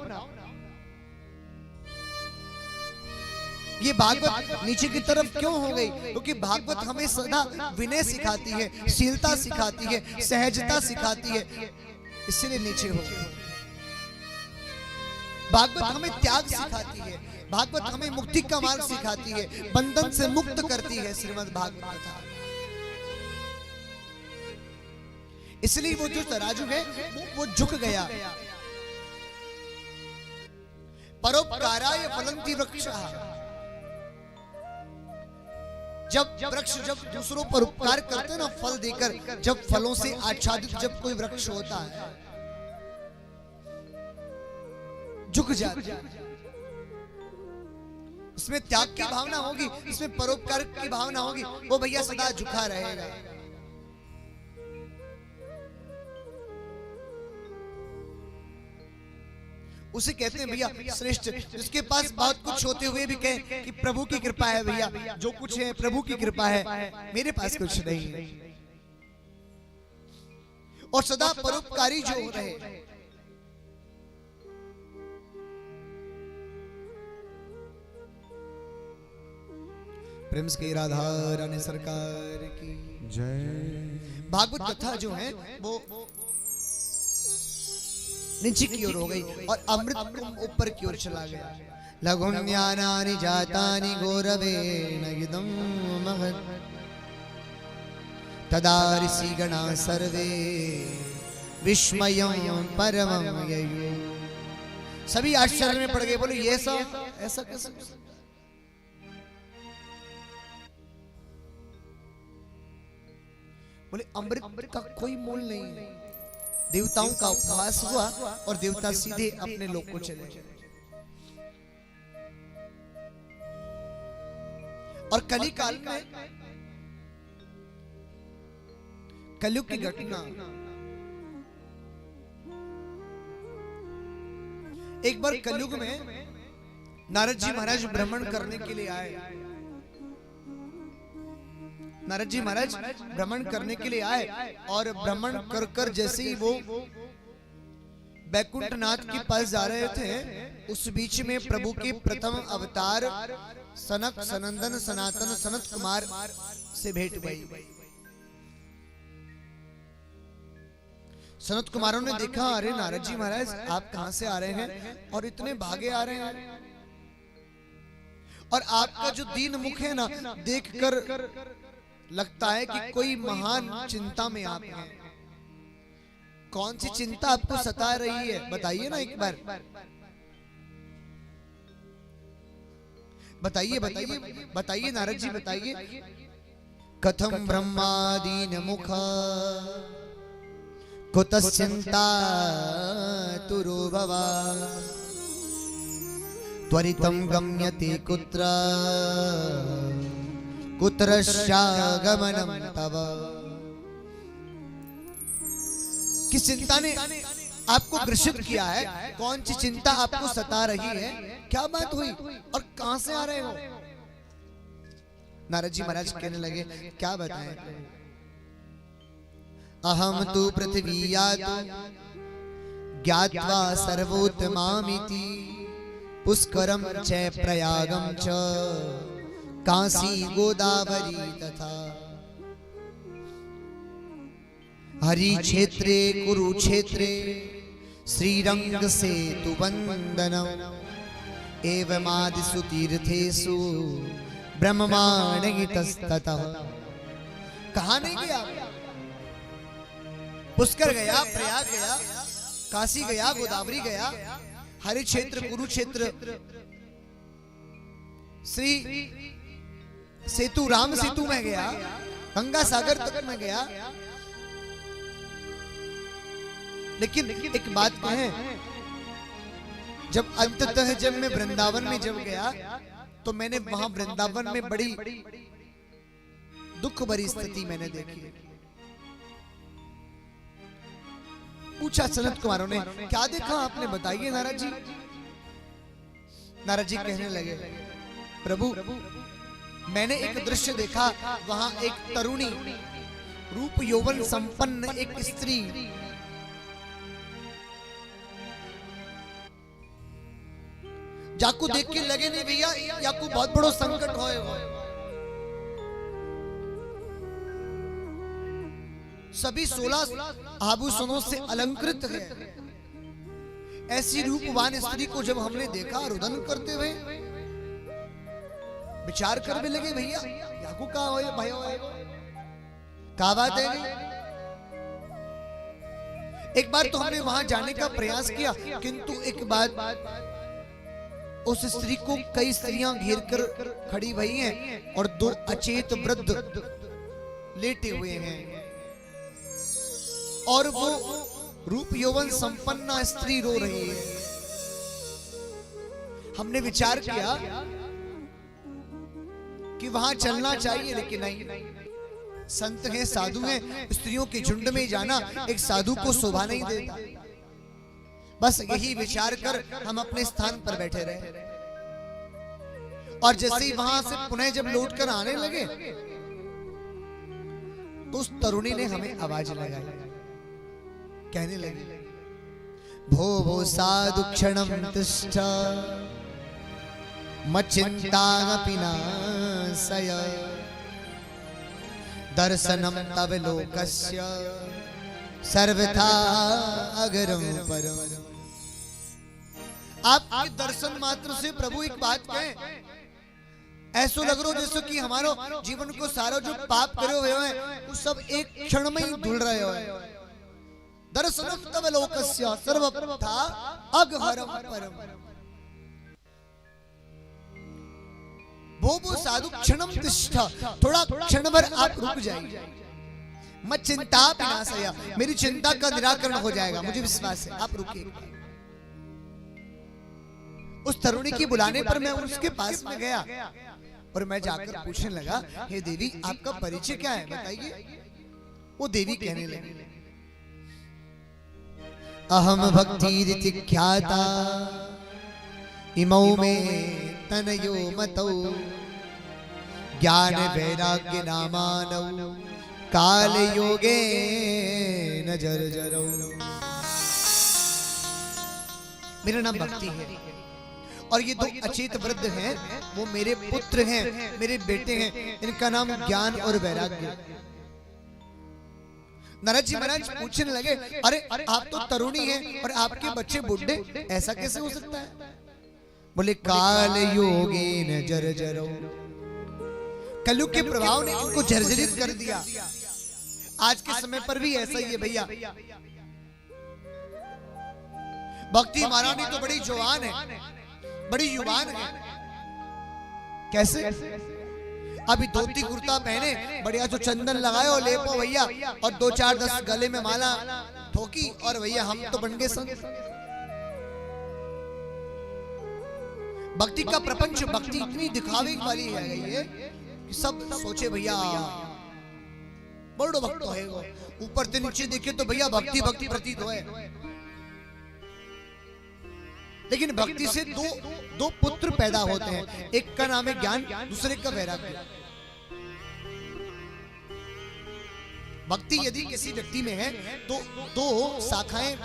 ये भागवत नीचे की तरफ क्यों हो गई? क्योंकि भागवत हमें सदा विनय सिखाती है, शीलता सिखाती है, सहजता सिखाती है, इसलिए नीचे हो गई। भागवत हमें त्याग सिखाती है, भागवत हमें मुक्ति का मार्ग सिखाती है, बंधन से मुक्त करती है श्रीमद् भागवत कथा। इसलिए वो जो तराजू है वो झुक गया। परोपकाराय फलन्ति वृक्षाः, जब वृक्ष जब दूसरों पर उपकार करते ना फल देकर, जब फलों से आच्छादित जब कोई वृक्ष होता है झुक जाता है। उसमें त्याग की भावना होगी, इसमें परोपकार की भावना होगी, वो भैया सदा झुका रहेगा। उसे कहते हैं भैया श्रेष्ठ, जिसके पास बहुत कुछ होते हुए भी कहे कि प्रभु की कृपा है। भैया जो कुछ है प्रभु की कृपा है, मेरे पास कुछ नहीं है। और सदा परोपकारी जो हो रहे। प्रेम से राधा रानी सरकार की जय। भागवत कथा जो है वो नीचे की ओर हो गई और अमृत कुंभ ऊपर की ओर चला गया। लघुन्यानानि जातानि गौरवेण इदं महत् तदा ऋषिगणा सर्वे विस्मयं परमं ययुः। सभी आश्चर्य में पड़ गए, बोले ये ऐसा कैसे? बोले अमृत का कोई मोल नहीं है। देवताओं का उपवास हुआ और देवता सीधे अपने लोक को चले गए। और कली काल में कलयुग की घटना, एक बार कलयुग में नारद जी महाराज भ्रमण करने के लिए आए। नारद जी महाराज भ्रमण करने के लिए आए और भ्रमण कर कर जैसे ही वो बैकुंठनाथ के पास जा रहे थे, उस बीच में प्रभु के प्रथम अवतार सनक सनंदन सनातन सनत कुमार से भेंट हुई। सनत कुमारों ने देखा, अरे नारद जी महाराज आप कहां से आ रहे हैं और इतने भागे आ रहे हैं, और आपका जो दीन मुख है ना, देखकर लगता है कि कोई महान चिंता में आप हैं। कौन सी चिंता आपको सता रही है, बताइए ना एक बार, बताइए बताइए बताइए नारद जी बताइए। कथम ब्रह्मादीन मुख कुतश्चिंता तुरो भवा त्वरितं गम्यते कुत्र कुत्रश्चागमनं तव। किस चिंता ने आपको ग्रसित किया है? कौन सी चिंता आपको सता रही है? क्या बात हुई और कहां से आ रहे हो? नारद जी महाराज कहने लगे, क्या बताएं, अहम तु पृथिवीयातो ज्ञात्वा सर्वोत्तमामिति पुष्करम च प्रयागम च काशी गोदावरी तथा हरि क्षेत्रे कुरुक्षेत्रे श्रीरंग सेतु वंदनम एवमादिषु तीर्थेषु ब्रह्मांडतस्ततः। कहां नहीं गया? पुष्कर गया, प्रयाग गया, काशी गया, गोदावरी गया, हरि क्षेत्र कुरुक्षेत्र, श्री सेतु राम सेतु में गया, गंगा सागर तक में गया। लेकिन एक बात कहें, जब अंततः जब मैं वृंदावन में जब गया तो मैंने वहां वृंदावन में बड़ी दुख भरी स्थिति मैंने देखी। पूछा सनत कुमारों ने, क्या देखा आपने, बताइए नारद जी। नारद जी कहने लगे, प्रभु मैंने एक दृश्य देखा, वहां एक तरुणी रूप यौवन संपन्न एक स्त्री जाकू देख के लगे नहीं भैया याकू बहुत बड़ो संकट होएगा। सभी 16 आभूषणों से अलंकृत है। ऐसी रूपवान स्त्री को जब हमने देखा रुदन करते हुए, विचार कर भी लगे भैया याकू का होए भाई होए, क्या बात है। एक बार तो हमने वहां जाने का प्रयास किया, किंतु एक बात, उस स्त्री को कई स्त्रियां घेर कर खड़ी हुई हैं और 2 अचेत वृद्ध लेटे हुए हैं, और वो रूप यौवन संपन्न स्त्री रो रही है। हमने विचार किया कि वहां चलना चाहिए, लेकिन नहीं, संत हैं, साधु हैं, स्त्रियों के झुंड में जाना एक साधु को शोभा नहीं देता। बस यही विचार कर हम अपने स्थान पर बैठे रहे, और जैसे ही वहां से पुनः जब लौट कर आने लगे तो उस तरुणी ने हमें आवाज लगाई, कहने लगी, भो भो साधु क्षणं तिष्ठ मच्चिन्तामपि नाशय दर्शनं तव लोकस्य सर्वथा अगरम परम। आपके दर्शन मात्र से प्रभु एक बात कहें, ऐसो लग रहा जैसे कि हमारो जीवन को सारो जो पाप करे हुए हैं वो सब एक क्षण में ही धुल रहे हो। दर्शनम तव लोकस्य सर्वथा अगहरम परम। वो साधु क्षणम तिष्ठ, थोड़ा क्षण भर आप रुक जाइए। मत चिंता विनाशया, मेरी चिंता का निराकरण हो जाएगा, मुझे विश्वास है। आप रुकिए। उस तरुणी के बुलाने पर मैं उसके पास में गया और मैं जाकर पूछने लगा, हे देवी आपका परिचय क्या है बताइए। वो देवी कहने लगी, अहम भक्ति ख्याता इमौ में तनयो मतौ ज्ञान वैराग्य नामानौ काल योगे न जर्जरौ। मेरा नाम भक्ति है और ये दो अचेत वृद्ध हैं, वो मेरे पुत्र हैं, मेरे बेटे हैं। इनका नाम ज्ञान और वैराग्य। नारद जी महाराज पूछने लगे, अरे आप तो तरुणी हैं और आपके बच्चे बुढ़े, ऐसा कैसे हो सकता है? बोले काल योगे न जर्जरौ, कलयुग के प्रभाव ने इनको जर्जरित कर दिया। आज के समय पर भी ऐसा ही है भैया। भक्ति महारानी तो बड़ी जवान है, बड़ी युवान है। कैसे? अभी धोती कुर्ता पहने, बढ़िया जो चंदन लगाए और लेपो भैया, और 2-4-10 गले में माला ठोकी और भैया हम तो बन गए संत। भक्ति का प्रपंच, भक्ति इतनी दिखावे वाली है कि सब सोचे भैया बड़ो भक्त है वो, ऊपर से नीचे देखे तो भैया भक्ति भक्ति प्रतीत होए। लेकिन भक्ति से दो पुत्र पैदा होते हैं, एक का नाम है ज्ञान, दूसरे का वैराग्य। भक्ति यदि किसी व्यक्ति में है तो दो शाखाएं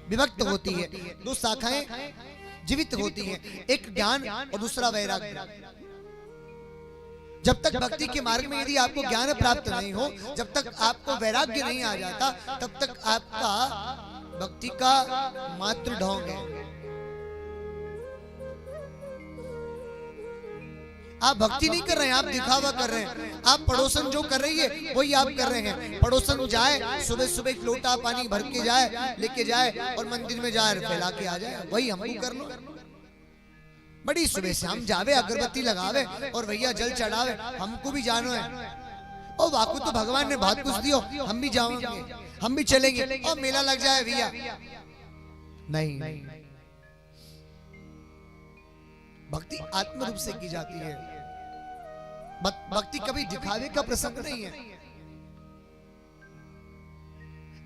विभक्त होती है, दो शाखाएं जीवित होती हैं, एक ज्ञान और दूसरा वैराग्य। जब तक भक्ति के मार्ग में यदि आपको ज्ञान प्राप्त नहीं हो, जब तक आपको वैराग्य नहीं आ जाता, तब तक आपका भक्ति का मात्र ढोंग है। आप भक्ति नहीं कर रहे हैं, आप दिखावा कर रहे हैं। आप पड़ोसन जो कर रही है वही आप कर रहे हैं। पड़ोसन जाए सुबह सुबह एक लोटा पानी भर के जाए, लेके जाए और मंदिर में जाए फैला के आ जाए, वही हमको कर लो। बड़ी सुबह से हम जावे, अगरबत्ती लगावे और भैया जल चढ़ावे, हमको भी जानो है। और वाकु तो भगवान ने बहुत कुछ दियो, हम भी जाएंगे, हम भी चलेंगे और मेला लग जाए भैया। नहीं, भक्ति आत्म रूप से की जाती है। भक्ति कभी दिखावे का प्रसंग नहीं है।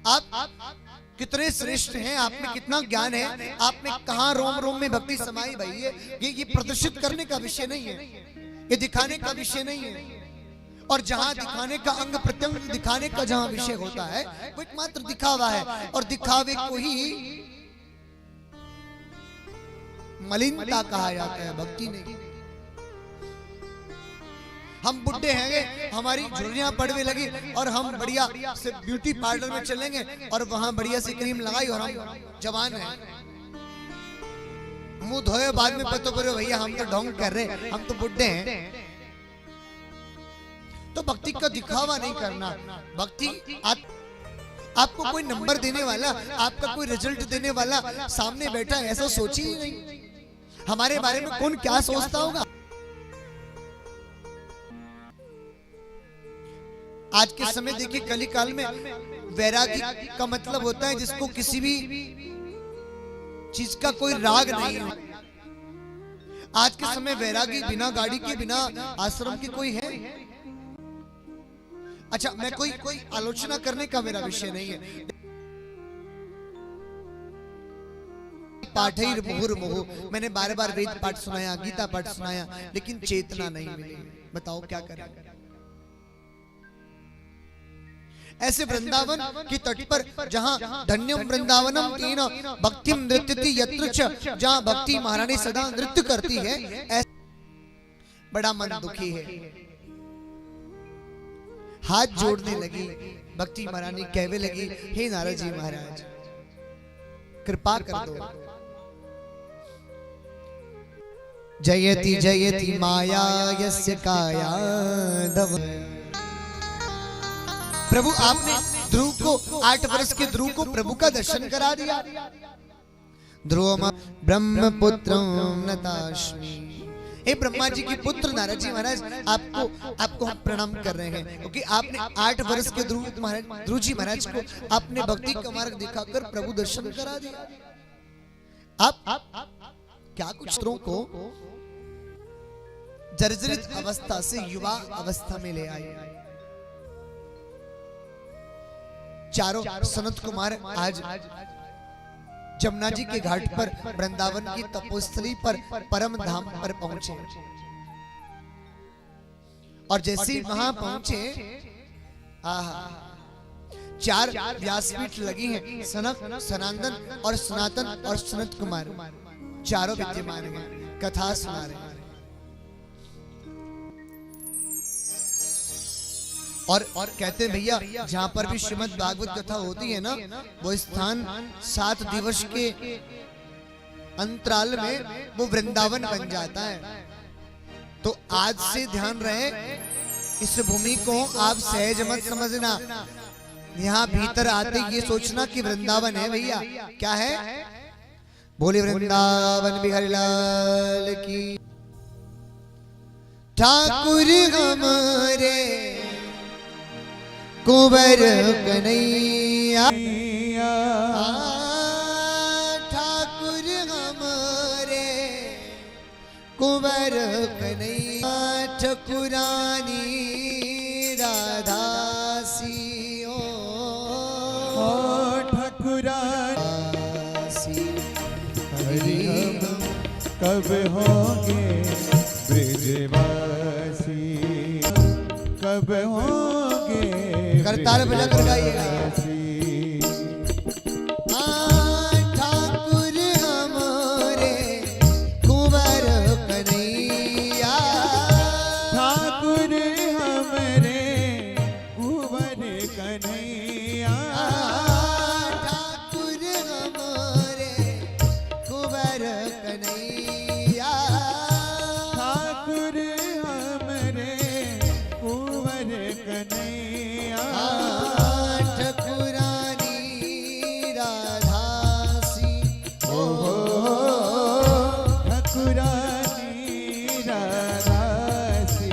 आप कितने श्रेष्ठ हैं, आप में कितना ज्ञान है, आप में कहां रोम रोम में भक्ति समाई भाई है, ये प्रदर्शित करने का विषय नहीं है, ये दिखाने का विषय नहीं है। और जहां दिखाने का अंग प्रत्यंग दिखाने का जहां विषय होता है वो एकमात्र दिखावा है, और दिखावे को ही मलिनता कहा जाता है, भक्ति नहीं। हम बुढ़े हैं, हमारी झुर्रियां पड़ने लगी और हम बढ़िया से ब्यूटी पार्लर में चलेंगे और वहां बढ़िया सी क्रीम लगाई और हम जवान हैं, मुंह धोए बाद में पता पड़े भैया हम तो ढोंग कर रहे, हम तो बुढ़े हैं। तो भक्ति का दिखावा नहीं करना। भक्ति आपको कोई नंबर देने वाला, आपका कोई रिजल्ट देने वाला सामने बैठा है, ऐसा सोची ही नहीं। हमारे बारे में कौन क्या सोचता होगा। आज के समय देखिए कलिकाल में वैरागी का मतलब होता है जिसको किसी भी चीज का कोई राग नहीं है। आज के समय वैरागी बिना गाड़ी के, बिना आश्रम के कोई है? अच्छा, मैं कोई आलोचना करने का मेरा विषय नहीं है। पाठैर मुहुर्मुहुः, मैंने बार बार वेद पाठ सुनाया, गीता पाठ सुनाया, लेकिन चेतना नहीं मिली। बताओ क्या करें। ऐसे वृंदावन की तट पर जहां धन्यम वृंदावनम तेन भक्तिम नृत्यति यत्र च, जहां भक्ति महारानी सदा नृत्य करती है, बड़ा मन दुखी है। हाथ जोड़ने लगी भक्ति महारानी, कहने लगी, हे नारद जी महाराज कृपा कर दो। जयति जयति माया यस्य काया धव। प्रभु आपने ध्रुव को 8 वर्ष के ध्रुव को प्रभु का दर्शन करा दिया। ध्रुवम ब्रह्मपुत्रम नतास्मि। हे ब्रह्मा जी के पुत्र नारद जी महाराज, आपको हम प्रणाम कर रहे हैं क्योंकि आपने 8 वर्ष के ध्रुव जी महाराज को आपने भक्ति का मार्ग दिखाकर प्रभु दर्शन करा दिया। आप क्या कुछ पुत्रों को जर्जरित अवस्था से युवा अवस्था में ले आए। चारों सनत कुमार आज जमुना जी के घाट पर वृंदावन की तपोस्थली पर परम धाम पर पहुंचे और जैसे ही वहां पहुंचे, चार व्यासपीठ लगी हैं, सनक, सनातन और सनातन और सनत कुमार चारों विद्यमान हैं, कथा सुना रहे हैं। और कहते हैं भैया जहां पर भी श्रीमद् भागवत कथा होती है ना, वो स्थान 7 दिवस के अंतराल में वो वृंदावन बन जाता है। तो आज से ध्यान रहे, इस भूमि को आप सहज मत समझना। यहाँ भीतर आते ये सोचना कि वृंदावन है। भैया क्या है? बोले वृंदावन बिहारी लाल की। ठाकुर हमारे कुंवर कन्हैया, ठाकुर हमारे कुंवर कन्हैया, ठकुरानी राधासी ओ ठकुरानी। हरि हम कब होंगे ब्रिजवासी, कब होंगे करताल बजा कर गाइएगा। ठाकुर हमारे कुंवर कन्हैया, ठाकुर हमारे कुंवर कन्हैया, ठाकुर हमारे कुंवर कन्हैया, ठाकुर हमारे कुंवर कन्हैया, ठकुरानी राधासी ओ ठकुरानी राधासी।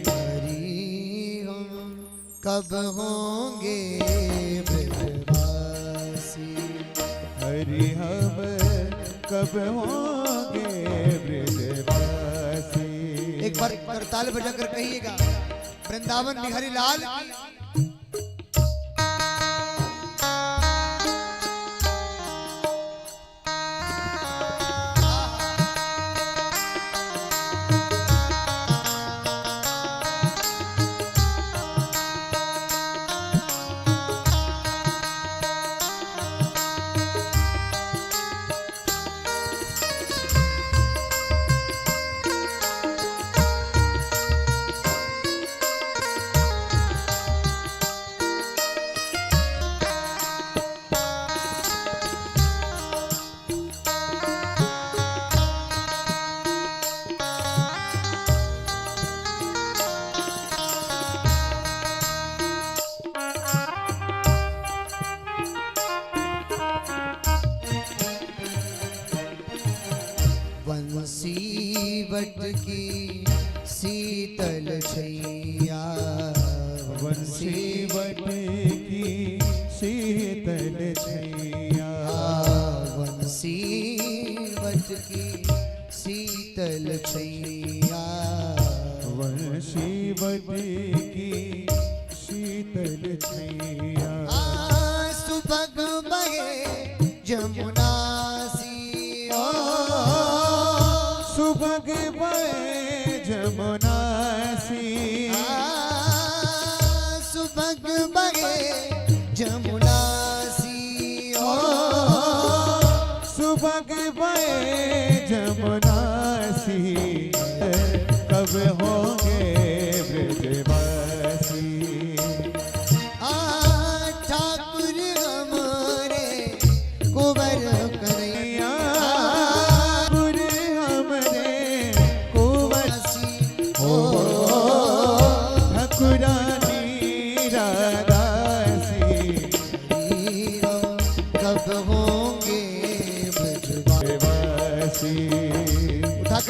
हरि हम कब होंगे ब्रजवासी, हरि हम कब होंगे ब्रजवासी। एक बार करताल बजाकर कहिएगा, वृंदावन बिहारी लाल की। वट की शीतल छैया, बंसी वट की शीतल छैया, बंसी वट की शीतल छैया, बंसी वट की शीतल छैया। सुबह बहे जमुना सी ओ, सुबह बहे जमुना सी, सुबह बहे जमुना सी ओ, सुबह बहे जमुना सी। कब होंगे ब्रजवासी, ठाकुर हमारे कुंवर कन्हैया, ठाकुर हमारे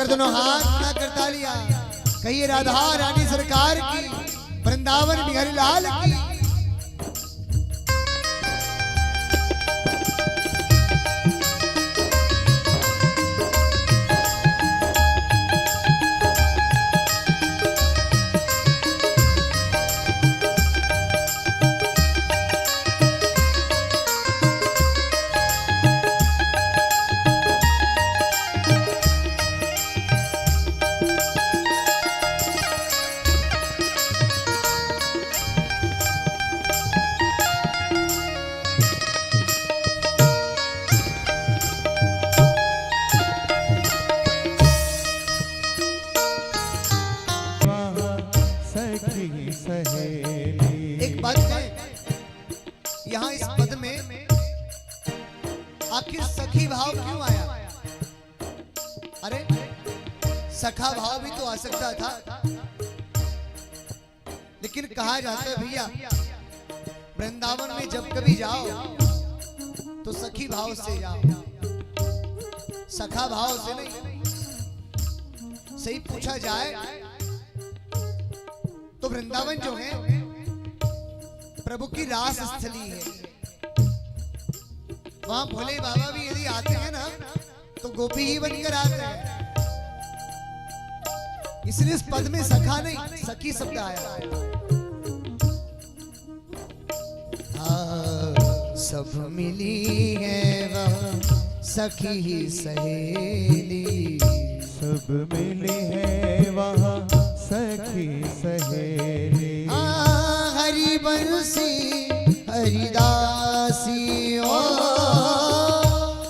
उठाकर दोनों हाथ खड़ा करता लिया, कहिए राधा रानी सरकार की, वृंदावन बिहारी लाल की। एक पद में, यहाँ इस पद में आखिर सखी भाव क्यों आया? अरे सखा भाव भी तो आ सकता था, लेकिन कहा जाता है भैया वृंदावन में जब कभी जाओ तो सखी भाव से जाओ, सखा भाव से नहीं। सही पूछा जाए तो वृंदावन जो है प्रभु की रास स्थली है। वहां भोले बाबा भी यदि आते हैं ना तो गोपी ही बनकर आते हैं, इसलिए इस पद में सखा नहीं सखी शब्द आया। सब मिली है वह सखी ही सहेली, सब मिली है वहाँ सखी सहेली। हरि बंसी हरिदासी ओ,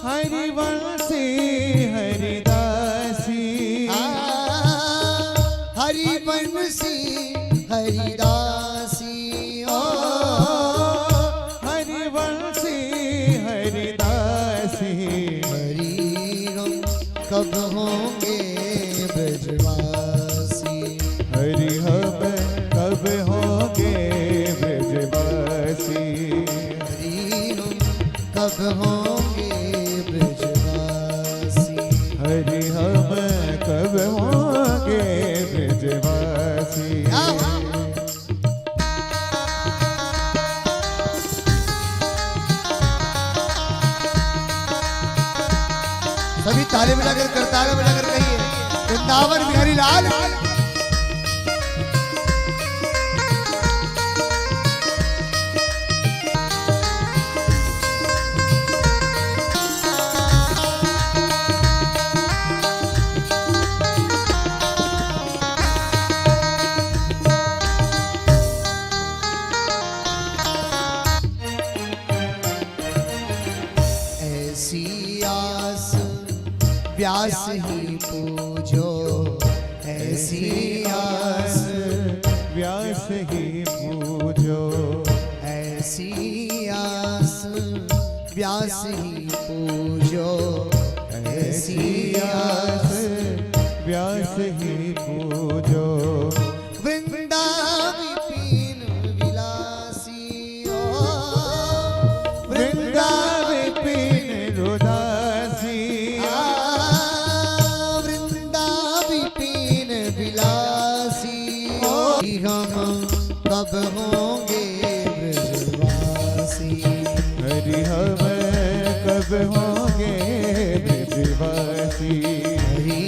हरि बंसी हरिदासी, हरि बंसी हरिदासी ओ, हरि बंसी हरिदासी। हरि हम कब होंगे ब्रजवासी, हरि हम कब होंगे ब्रजवासी, हरि हम कब होंगे ब्रजवासी। हरि हम कब होंगे ब्रजवासी। सभी ताले मिलाकर करताल मिलाकर कहिए वृंदावन बिहारी लाल। ऐसी आस व्यास ही पूजो, ऐसी आस व्यास ही पूजो, ऐसी आस व्यास ही पूजो, ऐसी आस व्यास ही पूजो। वृंदाविपीन विलासी ओ, वृंदाविपीन रुदासी, वृंदाविपीन विलासी ओ, हम कब होंगे ब्रजवासी। हरि हम कब होंगे ब्रजवासी, हरि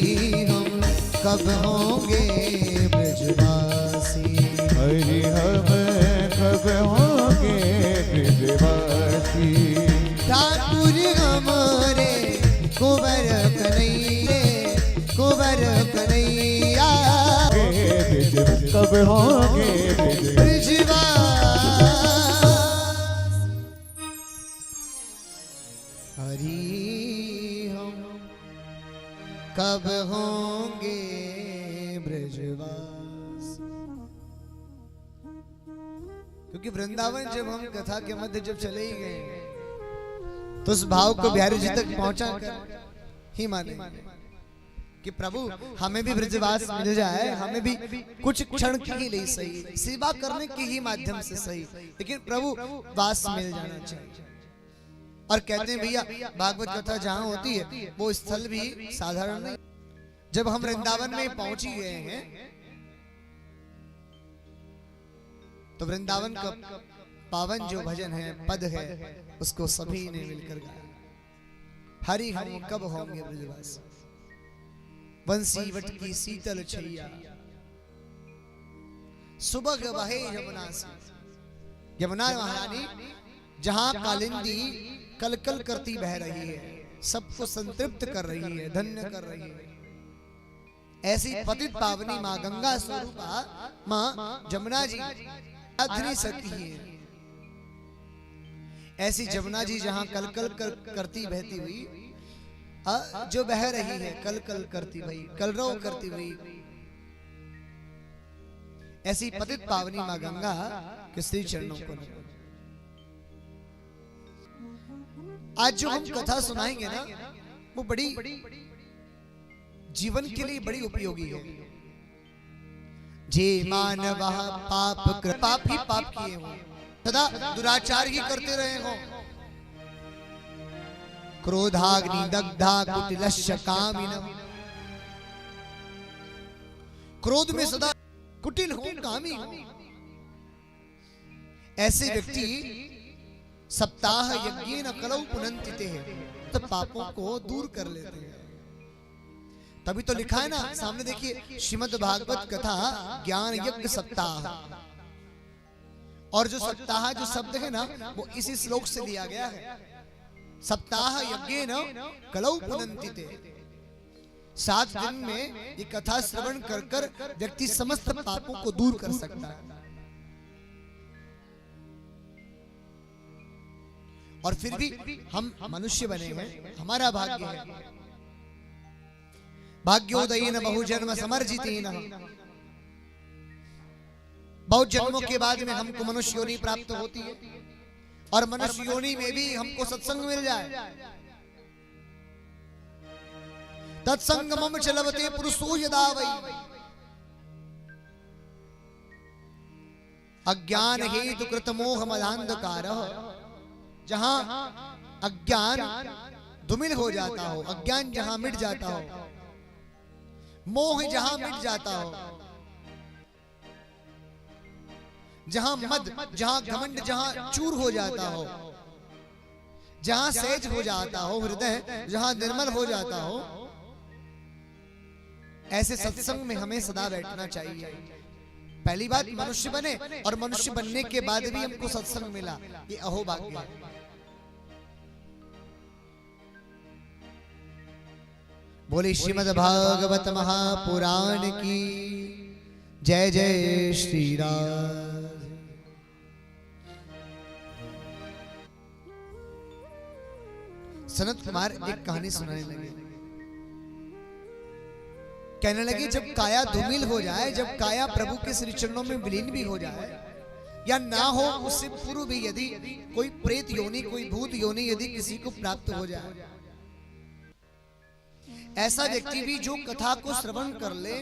हम कब होंगे ब्रजवासी। हरि हम कब होंगे ब्रजवासी। ठाकुर हमारे कुंवर कन्हैया, कुंवर कन्हैया कब होंगे ब्रजवासी। हरि हम कब होंगे ब्रजवासी। क्योंकि वृंदावन जब हम कथा के मध्य जब चले ही गए तो उस भाव को बिहारी जी तक पहुंचा कर ही माने कि प्रभु हमें भी ब्रजवास मिल जाए, हमें भी कुछ क्षण के लिए सही, सेवा करने के ही माध्यम से सही, लेकिन प्रभु वास मिल जाना चाहिए। और कहते हैं भैया भागवत कथा जहाँ होती है वो स्थल भी साधारण नहीं। जब हम वृंदावन में पहुंच ही गए हैं तो वृंदावन का पावन जो भजन है, पद है, उसको सभी ने मिलकर गाया। हरि हम कब होंगे ब्रजवासी, बंसी वट की शीतल छैया, सुबह बहे यमुना से। यमुना महारानी जहां कालिंदी कलकल करती बह रही है, सबको संतृप्त कर रही है, धन्य कर रही है, ऐसी पतित पावनी मां गंगा स्वरूपा मां जमुना जी अधनी सती है। ऐसी जमुना जी जहां कलकल करती बहती हुई, जो बह रही है कलकल करती हुई, कलरव करती हुई, ऐसी पतित पावनी मां गंगा के श्री चरणों को नमन। आज जो हम कथा सुनाएंगे ना, वो बड़ी जीवन के लिए बड़ी उपयोगी है। जे मानव पाप ही पाप किए हो, सदा दुराचार ही करते रहे हो, क्रोधाग्नि दग्धा कुटिलस्य कामिनः, क्रोध में सदा कुटिल हो, कामी हो, ऐसे व्यक्ति सप्ताह यज्ञेन कलौ पुनन्ति ते, तो पापों को दूर कर लेते हैं। तभी तो लिखा है ना, सामने देखिए, श्रीमद् भागवत कथा ज्ञान यज्ञ सप्ताह, और जो सप्ताह जो शब्द है ना, वो इसी श्लोक से लिया गया है। सप्ताह यज्ञेन कलौ पुनन्ति ते, 7 दिन में ये कथा श्रवण कर कर व्यक्ति समस्त पापों को दूर कर सकता है। और फिर भी हम मनुष्य बने हैं, हमारा भाग्य है, भाग्योदयेन बहुजन्म समर्जितेन, बहुत जन्मों के बाद में हमको मनुष्य योनि प्राप्त होती है, और मनुष्य योनि में भी हमको सत्संग मिल जाए। तत्संगमम च लभते पुरुषो यदा वै, अज्ञान हेतु कृत मोह मदांधकारः, जहां अज्ञान धूमिल हो जाता हो, अज्ञान जहां मिट जाता हो, मोह जहां मिट जाता हो, जहां मद, जहां घमंड जहां चूर हो जाता हो, जहां सहज हो जाता हो हृदय, जहां निर्मल हो जाता हो, ऐसे सत्संग में हमें सदा बैठना चाहिए। पहली बात मनुष्य बने, और मनुष्य बनने के बाद भी हमको सत्संग मिला, ये अहोभाग्य है। बोले श्रीमद् भागवत महापुराण की जय जय श्री राम। सनत कुमार एक कहानी सुनाने लगे, कहने लगे जब काया धूमिल हो जाए, जब काया प्रभु के श्री चरणों में विलीन भी हो जाए, या ना हो उससे पूर्व भी यदि कोई प्रेत योनि, कोई भूत योनि यदि किसी को प्राप्त हो जाए, ऐसा व्यक्ति भी जो कथा को श्रवण कर ले,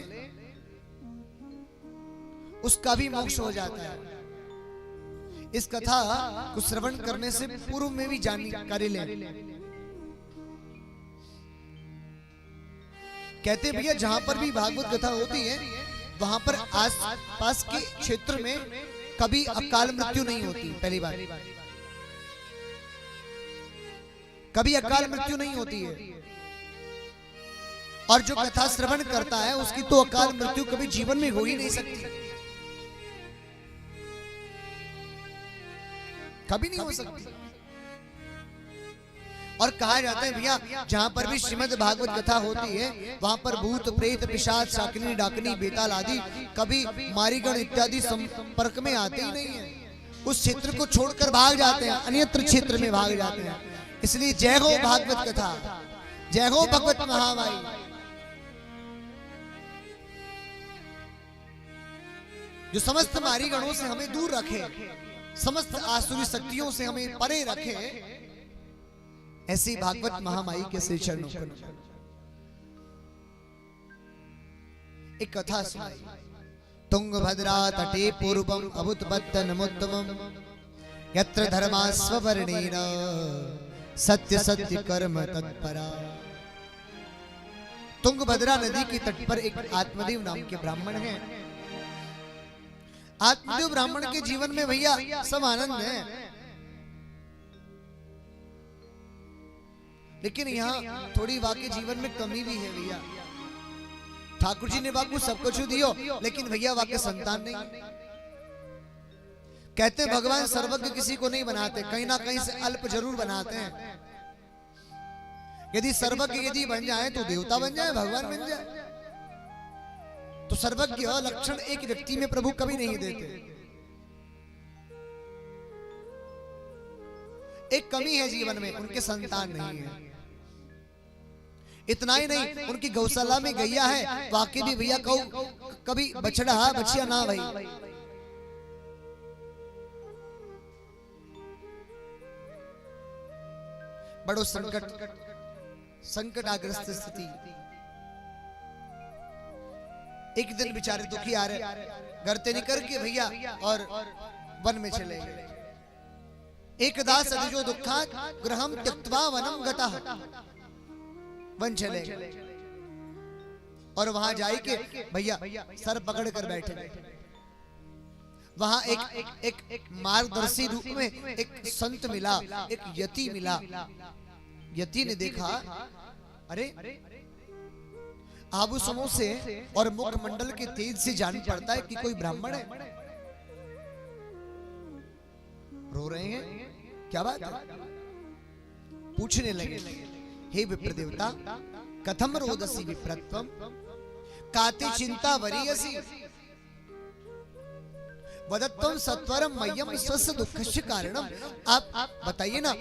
उसका भी मोक्ष हो जाता है। इस कथा को श्रवण करने से पूर्व में भी जानकारी ले। कहते भैया जहां पर भी भागवत कथा होती है, वहां पर आस पास के क्षेत्र में कभी अकाल मृत्यु नहीं होती। पहली बात, कभी अकाल मृत्यु नहीं होती है, और जो कथा श्रवण करता है उसकी तो अकाल मृत्यु कभी जीवन में हो ही नहीं सकती, कभी नहीं हो सकती। और कहा जाता है भैया जहां पर भी श्रीमद् भागवत कथा होती है, वहां पर भूत प्रेत पिशाच शाकिनी डाकिनी बेताल आदि कभी मारीगण इत्यादि संपर्क में आते ही नहीं है। उस क्षेत्र को छोड़कर भाग जाते हैं, अन्यत्र क्षेत्र में भाग जाते हैं। इसलिए जय हो भागवत कथा, जय हो भगवत महामाई। जो समस्त मारीगणों से हमें दूर रखे, समस्त आसुरी शक्तियों से हमें परे रखे, ऐसी भागवत महामाई के श्री चरणों पर एक कथा सुनाई। तुंगभद्रा तटे पूर्वम अभुतबद्धनमुत्तमम यत्र धर्मास्वर्णेन सत्य सत्य कर्म तत्परा। तुंगभद्रा नदी के तट पर एक आत्मदेव नाम के ब्राह्मण हैं। आत्मदेव ब्राह्मण के जीवन में भैया सब आनंद है, लेकिन यहाँ थोड़ी वाकई जीवन में कमी भी है भैया। ठाकुर जी ने बाबू सब कुछ दियो, लेकिन भैया वाकई संतान नहीं। कहते हैं भगवान सर्वज्ञ किसी को नहीं बनाते, कहीं ना कहीं से अल्प जरूर बनाते हैं। यदि सर्वज्ञ यदि बन जाए तो देवता बन जाए, भगवान बन जाए। तो सर्वज्ञ लक्षण एक व्यक्ति में प्रभु कभी नहीं देते। एक कमी है जीवन में, उनके संतान नहीं है। इतना ही नहीं, उनकी गौशाला में गैया है, वाकई भी भैया कभी बछड़ा बछिया ना भाई। बड़ो संकटाग्रस्त स्थिति। एक दिन बेचारे दुखी आ रहे, घर ते निकल के भैया और वन में चले गए। एकदा सदिजो दुखा गृहम त्यक्त्वा वनम गतः, वन चले गए और वहां जाए के भैया सर पकड़ कर बैठे। वहां एक मार्गदर्शी रूप में एक संत मिला, एक यति मिला। यति ने देखा, अरे आभूषणों से और मुखमंडल के तेज से जान पड़ता है कि कोई ब्राह्मण है। रो रहे हैं, क्या बात है? पूछने लगे, हे विप्र देवता, कथम रोदसी विप्रत्वम काते चिंता वरीयसी वदत्तम सत्वरम मह्यम स्वस्य दुःखस्य कारणम। आप बताइए ना,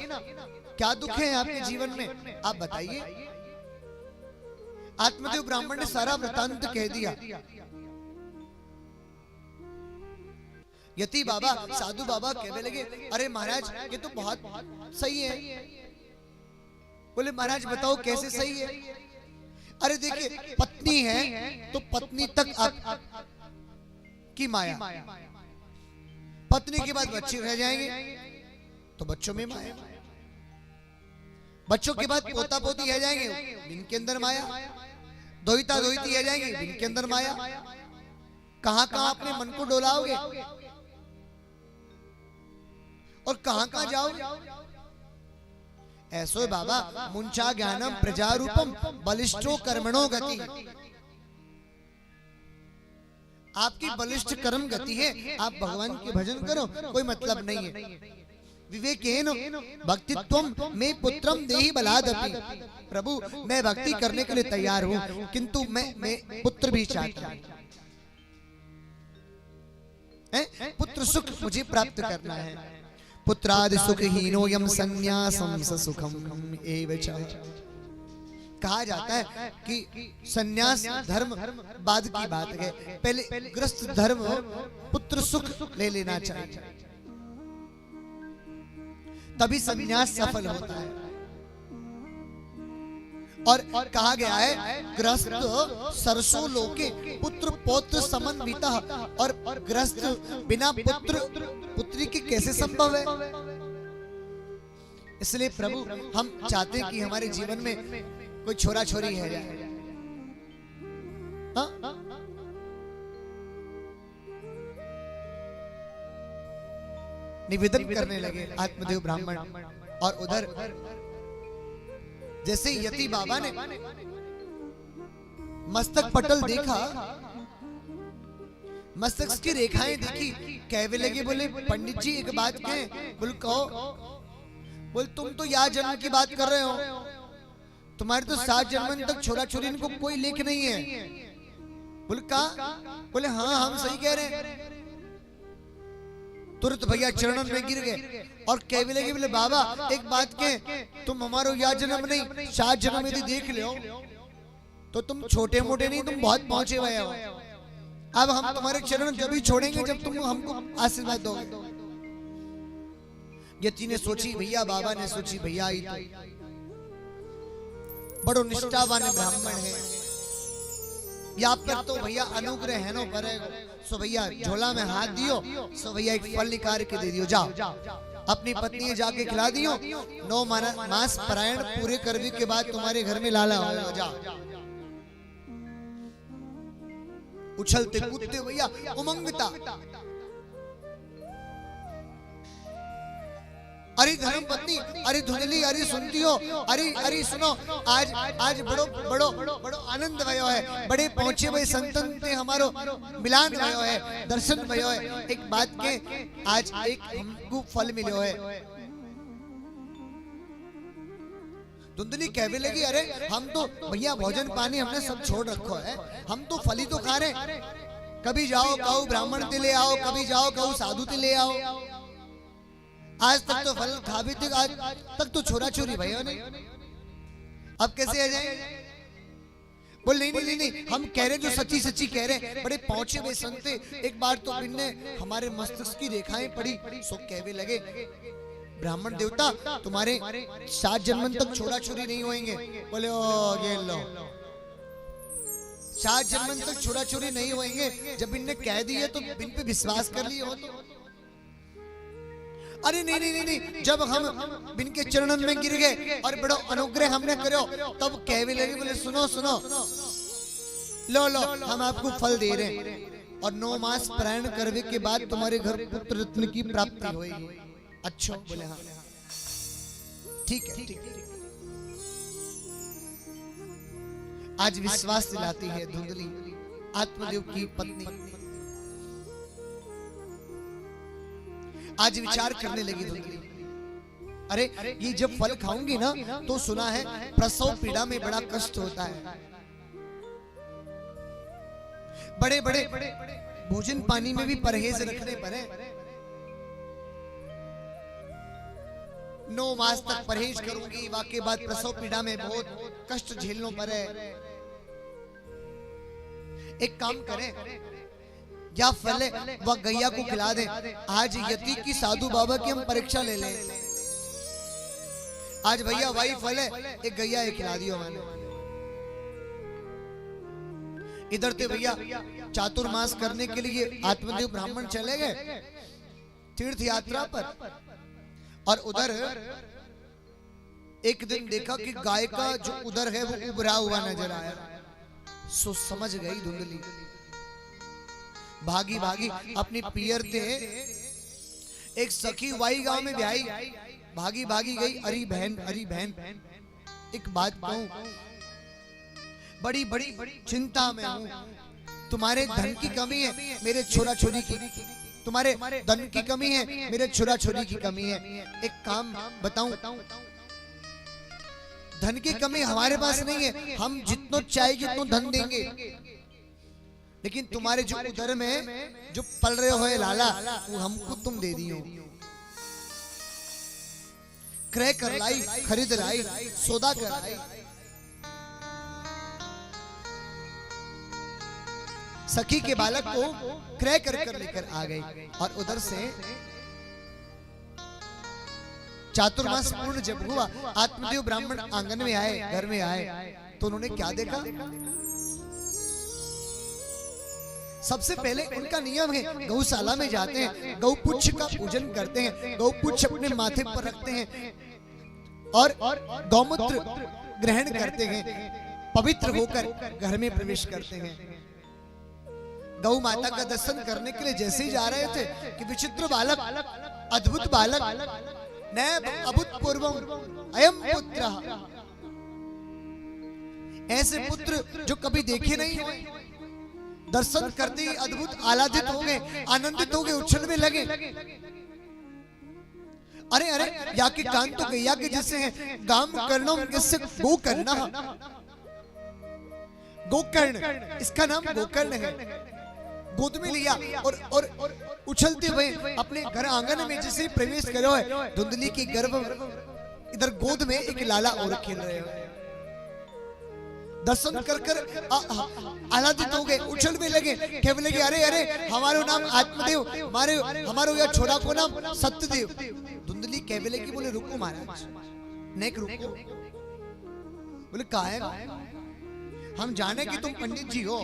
क्या दुख है आपके जीवन में, आप बताइए। आत्मदेव ब्राह्मण ने सारा वृतांत कह दिया। यति बाबा, साधु बाबा कहने लगे, अरे महाराज ये तो बहुत सही है। बोले महाराज बताओ कैसे सही है? अरे देखिए, पत्नी है तो पत्नी तक आप की माया, पत्नी के बाद बच्चे रह जाएंगे तो बच्चों में माया, बच्चों के बाद पोता पोती रह जाएंगे, इनके अंदर माया, दोहिता दोहिती रह जाएंगे, इनके अंदर माया। कहां कहां अपने मन को डोलाओगे और कहां कहां जाओगे? ऐसो बाबा, मुंचा ज्ञानम प्रजारूपम बलिष्ठो कर्मणो गति। आपकी बलिष्ठ कर्म गति है, आप भगवान के भजन करो, कोई मतलब नहीं है। विवेकेन भक्तित्वम में पुत्रम देहि बलादपि। प्रभु मैं भक्ति करने के लिए तैयार हूं, किंतु मैं पुत्र भी चाहता हूं। पुत्र सुख मुझे प्राप्त करना है। पुत्रादि सुख हीनोयम संन्यासम सुखम एव च। कहा जाता है कि संन्यास धर्म बाद की बात है, पहले गृहस्थ धर्म पुत्र सुख ले लेना चाहिए, तभी संन्यास सफल होता है। और कहा गया है, गृहस्थ सरसों लोके पुत्र पौत्र समन्विता। और गृहस्थ बिना पुत्र पुत्री के कैसे संभव है? इसलिए प्रभु हम चाहते हैं कि हमारे जीवन में कोई छोरा छोरी है जाए। निवेदन करने लगे आत्मदेव ब्राह्मण। और उधर जैसे यति बाबा ने मस्तक पटल देखा, मस्तक की रेखाएं देखी, कहने लगे, बोले पंडित जी एक बात कहें? बोल कहो। बोल तुम तो या जन्म की बात कर रहे हो, तुम्हारे तो 7 जन्म तक छोरा छोरी इनको कोई लेख नहीं है। बोल कहा? बोले हाँ हम सही कह रहे हैं। तुरंत भैया चरणन में गिर गए और कहने लगे, बोले बाबा एक बात कहें, तुम हमारो या जन्म नहीं 7 जन्म यदि देख लो तो तुम छोटे मोटे नहीं, तुम बहुत पहुंचे हुए हो। अब हम तुम्हारे चरण जब भी छोड़ेंगे जब तुम हमको आशीर्वाद दोगे। यति ने सोची, भैया बाबा ने सोची, भैया बड़ो निष्ठावान ब्राह्मण है, या पर तो भैया अनुग्रह है नो पर। सो भैया झोला में हाथ दियो, सो भैया एक फल निकाल के दे दियो, जाओ अपनी पत्नी जाके खिला दियो। 9 मास परायण पूरे करने के बाद तुम्हारे घर में लाला होगा, जाओ। उछलते कूदते भैया उमंगता। अरे धर्म पत्नी, अरे धुंधली, अरे सुनती हो, अरे अरे सुनो, आज आज बड़ो बड़ो बड़ो आनंद भयो है, बड़े पहुंचे हुए संतन ते हमारो मिलान भयो है, दर्शन भयो है। एक बात के आज एक हमको फल मिलो है। धुंधली कहने लगी, अरे हम तो भैया भोजन पानी हमने सब छोड़ रखो है, हम तो फल ही तो खा रहे। कभी जाओ कहू ब्राह्मण ते ले आओ, कभी जाओ कहू साधु ते ले आओ। आज तक तो फल खा भी थे, आज तक तो छोरा छोरी भैया नहीं, अब कैसे आ जाए? बोल नहीं नहीं नहीं, हम कह रहे जो सच्ची सच्ची कह रहे, बड़े पहुंचे हुए संते। एक बार तो इनने हमारे मस्तिष्क की रेखाएं पड़ी, सो कहवे लगे, ब्राह्मण देवता तुम्हारे 7 जन्म तक छोरा छोरी नहीं होंगे। बोले ओ ये लो, 7 जन्म तक छोरा छोरी नहीं होंगे। जब इनने कह दिए तो इन पे विश्वास कर लिए हो तो? अरे नहीं नहीं नहीं, जब हम इनके चरणन में गिर गए और बड़ो अनुग्रह हमने करो, तब कहवे लगे, बोले सुनो सुनो, लो लो हम आपको फल दे रहे हैं और 9 मास प्रायण करने के बाद तुम्हारे घर पुत्र रत्न की प्राप्ति होगी। अच्छा, बोले हाँ ठीक है ठीक है। आज विश्वास दिलाती है धुंधली, आत्मदेव की पत्नी। आज विचार करने लगी धुंधली, अरे ये जब फल खाऊंगी ना तो सुना है प्रसव पीड़ा में बड़ा कष्ट होता है, बड़े बड़े भोजन पानी में भी परहेज रखने पड़े। 9 मास तक परहेज करूंगी, वाके बाद प्रसव पीड़ा में बहुत कष्ट झेलना पड़े। एक काम करें, या फले वह गैया को खिला दें। आज यति की साधु बाबा की हम परीक्षा ले लें। आज भैया वही फल है, एक गैया एक खिला दियो मैंने। इधर ते भैया चातुर्मास करने के लिए आत्मदेव ब्राह्मण चले गए तीर्थ यात्रा पर, और उधर एक दिन देखा कि गाय का जो उधर है वो उभरा हुआ नजर आया। सो समझ गई धुंधली, भागी भागी अपनी पियर ते एक सखी वाई गांव में ब्याई, भागी भागी गई। अरे बहन एक बात कहूं, बड़ी बड़ी चिंता में हूं। तुम्हारे धन की कमी है, मेरे छोरा छोरी की, तुम्हारे धन की कमी है, मेरे छोरा छोरी की कमी है। एक काम बताऊं, धन की कमी हमारे पास नहीं है, हम जितना चाहिए उतना धन देंगे, लेकिन तुम्हारे जो उधर में जो पल रहे हो लाला, वो हमको तुम दे दियो। क्रय कर लाई, खरीद लाई, सौदा कर लाई। सखी के बालक को क्रय कर लेकर आ गई, और उधर से चातुर्मास पूर्ण जब हुआ, आत्मदेव ब्राह्मण आंगन में आए, घर में आए, तो उन्होंने क्या देखा? सबसे पहले उनका नियम है, गौशाला में जाते हैं, गौपुच्छ का पूजन करते हैं, गौपुच्छ अपने माथे पर रखते हैं और गौमूत्र ग्रहण करते हैं, पवित्र होकर घर में प्रवेश करते हैं। गौ माता का दर्शन करने के लिए जैसे ही जा रहे थे कि विचित्र बालक, अद्भुत बालक, नैव अभूतपूर्वम अयम पुत्र, ऐसे पुत्र जो कभी देखे नहीं हुए, दर्शन करते ही अद्भुत आह्लादित हो गए, आनंदित हो गए, उछलने लगे। अरे अरे या के कान तो गैया के जैसे हैं, गाम कर्णों जैसे गोकर्ण, गोकर्ण इसका नाम गोकर्ण है। गोद में लिया और उछलते हुए अपने घर आंगन में जैसे प्रवेश करो है, धुंधली की गर्भ इधर गोद में एक लाला और खेल रहे हो। दर्शन कर आह्लादित हो गए, उछलने लगे, कहने लगे, अरे अरे हमारो नाम आत्मदेव, हमारो यह छोरा को नाम सत्यदेव। धुंधली कहने लगी, बोले रुको महाराज, नेक रुको। बोले कहा है? हम जाने कि तुम पंडित जी हो,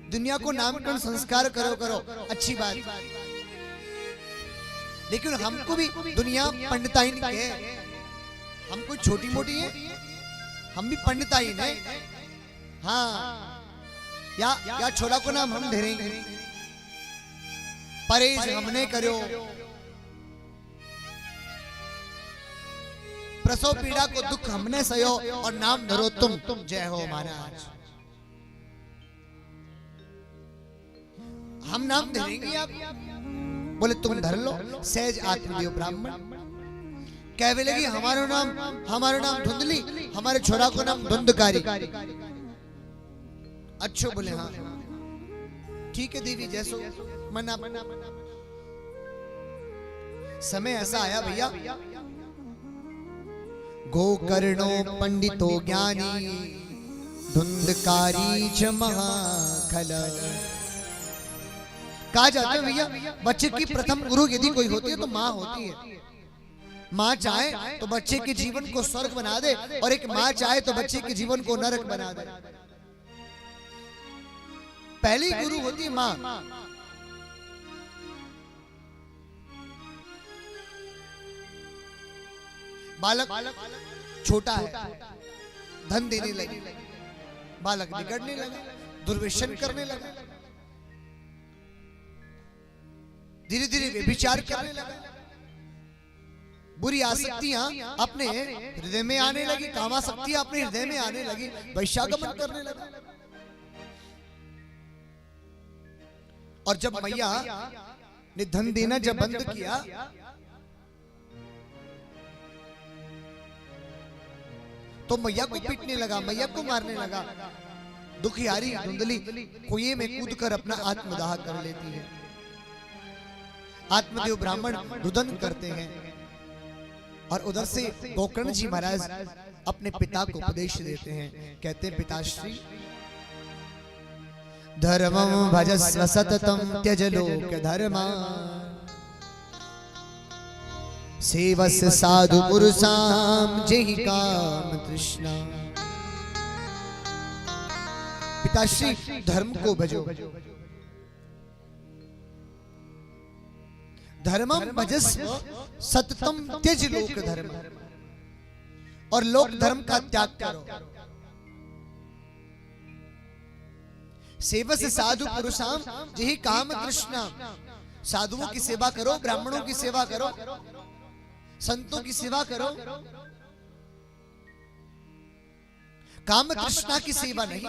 दुनिया को नामकरण संस्कार करो, अच्छी बात, लेकिन हमको भी दुनिया पंडिताइन है, हम कोई छोटी मोटी है, हम भी पंडिताइन है। हाँ, या छोरा को नाम हम धरेंगे, परहेज हमने करो, प्रसव पीड़ा को दुख हमने सयो और नाम धरो तुम। जय हो महाराज। हम नाम धरेंगे आप, बोले तुम धर लो। सहज आत्मदेव ब्राह्मण कहवे लगी हमारा नाम धुंधली, हमारे छोरा को नाम धुंधकारी। अच्छो बोले हाँ ठीक है देवी जैसो मना। समय ऐसा आया भैया, गोकर्णो पंडितो ज्ञानी धुंधकारी च महाखल। कहा जाता है भैया बच्चे की प्रथम गुरु यदि कोई होती है तो माँ होती है। माँ चाहे तो बच्चे के जीवन को स्वर्ग बना दे और एक माँ चाहे तो बच्चे के जीवन को नरक बना दे। पहली गुरु होती है माँ। बालक छोटा है, धन देने लगे, बालक बिगड़ने लगा, दुर्व्यसन करने लगा, धीरे धीरे व्यभिचार करने लगा, बुरी आसक्तियां अपने हृदय में आने लगी, कामासक्तियां अपने हृदय में आने लगी, वैश्यागमन करने लगा। और जब मैया ने धन देना जब बंद किया तो मैया को पीटने लगा, मैया को मारने लगा। दुखियारी धुंधली कुएं में कूदकर अपना आत्मदाह कर लेती है। आत्मदेव ब्राह्मण रुदन करते हैं और उधर से गोकर्ण जी महाराज अपने पिता को उपदेश देते हैं। कहते हैं पिताश्री धर्मं भजस्व सततं त्यज लोक धर्मा सेवस्य साधु पुरुषां जेहि काम तृष्णा। पिताश्री धर्म को भजो, धर्मं भजस्व सततं त्यज लोक धर्म, और लोक धर्म का त्याग करो। सेवस्य साधु पुरुषां जेहि काम तृष्णा, साधुओं की सेवा करो, ब्राह्मणों की सेवा करो, संतों की सेवा करो, काम तृष्णा की सेवा नहीं।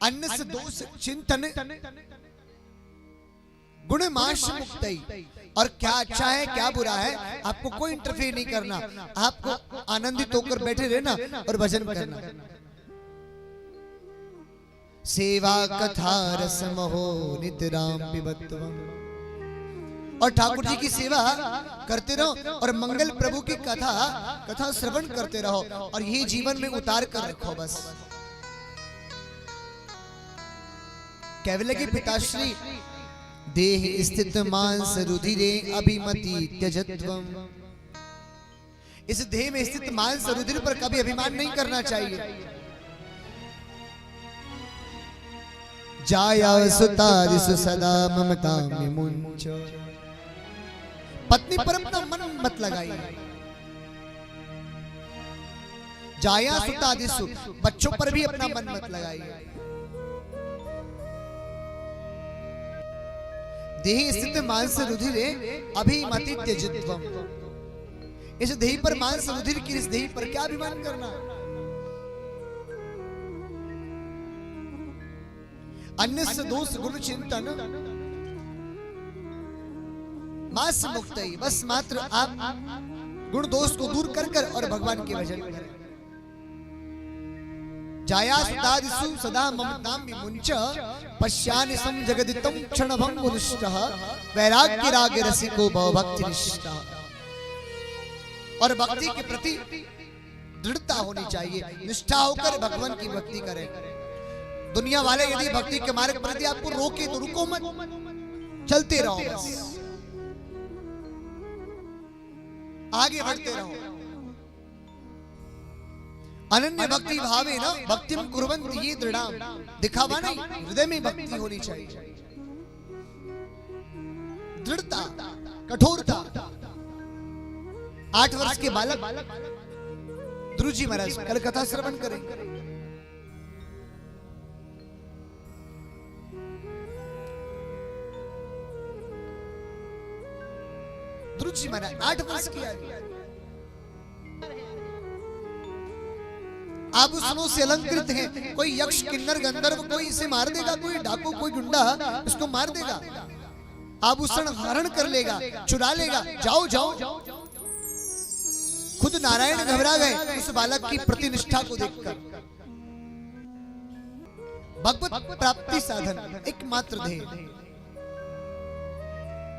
अन्न से दोष चिंतन गुण माश मुक्तई, और क्या अच्छा है क्या बुरा है आपको कोई इंटरफेयर नहीं करना, आपको आनंदित होकर बैठे रहना और भजन करना। सेवा कथा रसमहो नितराम पिबत्वम, और ठाकुर जी की सेवा करते रहो और मंगल प्रभु की कथा श्रवण करते रहो और ये जीवन में उतार कर रखो बस। कहने लगे पिताश्री देह स्थित मांस रुधिरे अभिमति त्यजत्वम, इस देह में स्थित मांस रुधिर पर कभी अभिमान नहीं करना चाहिए। जाया सुतादिषु सदा ममता विमुंच, पत्नी पर अपना मन मत लगाइए। जाया सुतादिषु, बच्चों पर भी अपना मन मत लगाइए। देहि स्थित मांस रुधिरे अभिमति त्यजत्वम, इस देहि पर मांस रुधिर की इस देहि पर क्या अभिमान करना। अन्य से दोष गुण चिंतन मास मुक्तई, बस मात्र आप गुण दोष को दूर कर कर और भगवान के भजन करें। जाया सुतादिषु सदा ममतां विमुंच पश्यानि सम जगदितं क्षणभंगुनिष्ठः वैराग्य राग रसिको भवभक्तिनिष्ठः। और भक्ति के प्रति दृढ़ता होनी चाहिए, निष्ठा होकर भगवान की भक्ति करें। दुनिया वाले यदि भक्ति के मार्ग पर यदि आपको रोके तो रुको मत, चलते रहो बस, आगे बढ़ते रहो। अनन्य भक्ति भावे ना भक्तिम कुर्वन्ति ये दृढ़ाम, दिखावा नहीं, हृदय में भक्ति होनी चाहिए। दृढ़ता, कठोरता। 8 वर्ष के बालक ध्रुव जी महाराज कल कथा श्रवण करें। जी महाराज 8 वर्ष की आयु। आभूषणों से अलंकृत हैं। कोई यक्ष किन्नर गंधर्व कोई इसे मार देगा, कोई डाकू कोई गुंडा इसको मार देगा, आभूषण हरण कर लेगा, चुरा लेगा। जाओ जाओ। खुद नारायण घबरा गए उस बालक की प्रतिनिष्ठा को देखकर। भगवत प्राप्ति साधन एकमात्र ध्येय,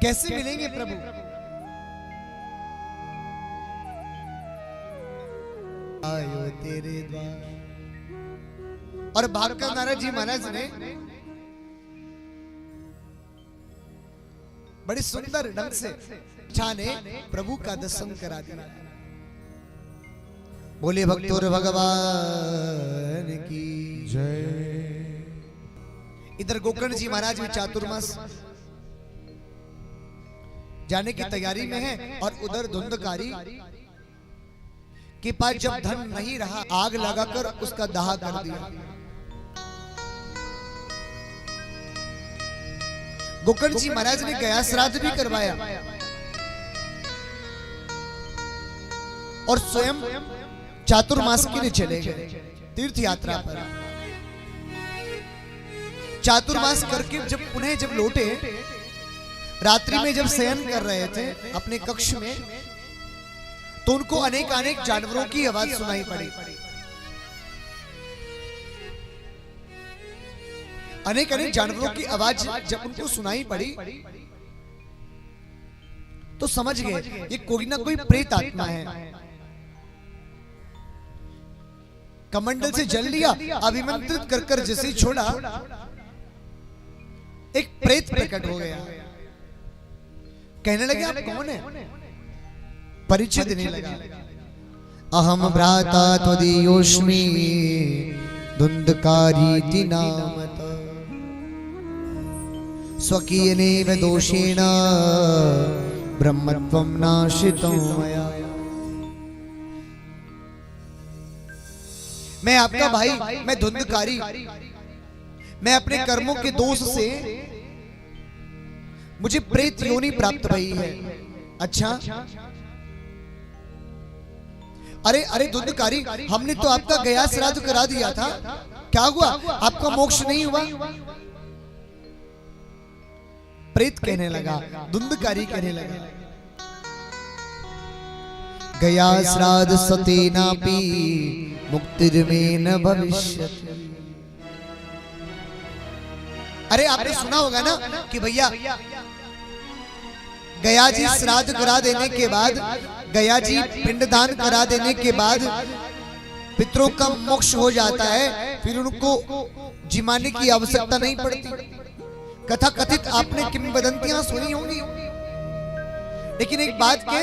कैसे मिलेंगे प्रभु? आयो तेरे द्वार। और भागकर नारद जी महाराज ने बड़ी सुंदर ढंग से छाने प्रभु का दर्शन करा दिया। बोले भक्तों भगवान की जय। इधर गोकर्ण जी महाराज भी चातुर्मास जाने की तैयारी में है और उधर धुंधकारी के पास जब धन नहीं रहा आग लगाकर उसका दाह कर दिया। गोकर्ण जी महाराज ने गया श्राद्ध भी करवाया और स्वयं चातुर्मास के लिए चले गए तीर्थ यात्रा पर। चातुर्मास करके जब लौटे, रात्रि में जब शयन कर रहे थे अपने कक्ष में, तो उनको अनेक जानवरों की आवाज सुनाई पड़ी। अनेक जानवरों की आवाज जब उनको सुनाई पड़ी तो समझ गए ये कोई ना कोई प्रेत आत्मा है। कमंडल से जल लिया, अभिमंत्रित कर जैसे छोड़ा, एक प्रेत प्रकट हो गया। कहने लगे आप कौन है? परिचय देने लगा। अहम भ्राता त्वदीयोऽस्मि धुंधकारीति नामत स्वकीयनेव दोषेण ब्रह्मत्वं नाशितं मया। मैं आपका भाई, मैं धुंधकारी, मैं अपने कर्मों के दोष से मुझे प्रेत योनि प्राप्त हुई है। अच्छा, अरे धुंधकारी, हमने तो आपका गया श्राद्ध करा दिया था, क्या हुआ? आपका मोक्ष नहीं हुआ? प्रेत कहने लगा, धुंधकारी कहने लगा, गया श्राद्ध सतेनापि मुक्तिर्मे न भविष्यति। अरे आपने सुना होगा ना कि भैया गया जी श्राद्ध करा देने के बाद, गया जी पिंडदान करा देने के बाद पितरों का मोक्ष हो जाता है, फिर उनको जिमाने की आवश्यकता नहीं पड़ती। कथा कथित आपने किंवदंतियां सुनी होंगी, लेकिन एक बात के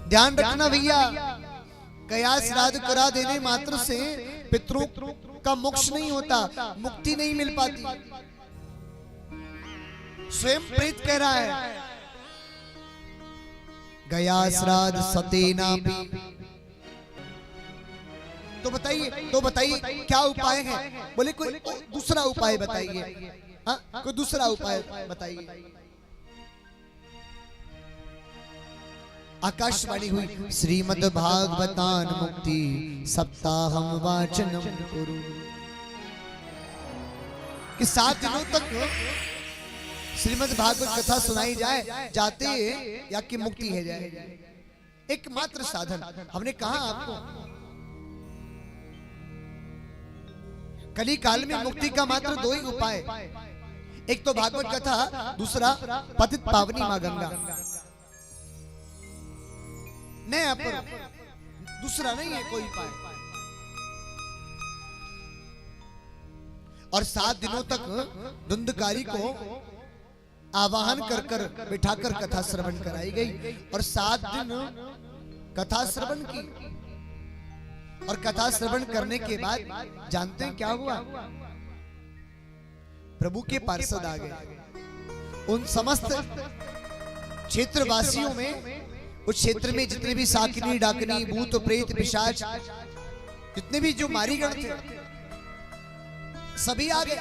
ध्यान रखना भैया, गया श्राद्ध करा देने मात्र से पितरों का मोक्ष नहीं होता, मुक्ति नहीं मिल पाती। स्वयं प्रेत कह रहा है, गया श्राद्ध सतेनापि। तो बताइए क्या उपाय है? बोले कोई दूसरा उपाय बताइए। कोई दूसरा उपाय बताइए। आकाशवाणी हुई, श्रीमद् भागवतान मुक्ति सप्ताहम वाचनम कुरु, कि 7 दिनों तक श्रीमद् भागवत कथा सुनाई जाए, जाते या कि मुक्ति है जाए। एकमात्र साधन हमने कहा आपको, कली काल में मुक्ति का मात्र 2 ही उपाय, एक तो भागवत कथा, दूसरा पतित पावनी मां गंगा। नहीं, दूसरा नहीं है कोई उपाय। और 7 दिनों तक धुंधकारी को आवाहन कर बिठाकर कथा श्रवण कराई गई, और 7 दिन कथा श्रवण की। और कथा श्रवण करने के बाद जानते हैं क्या हुआ? प्रभु के पार्षद आ गए। उन समस्त क्षेत्रवासियों में, उस क्षेत्र में जितने भी साकिनी डाकनी भूत प्रेत पिशाच, जितने भी जो मारीगण थे, सभी आ गए।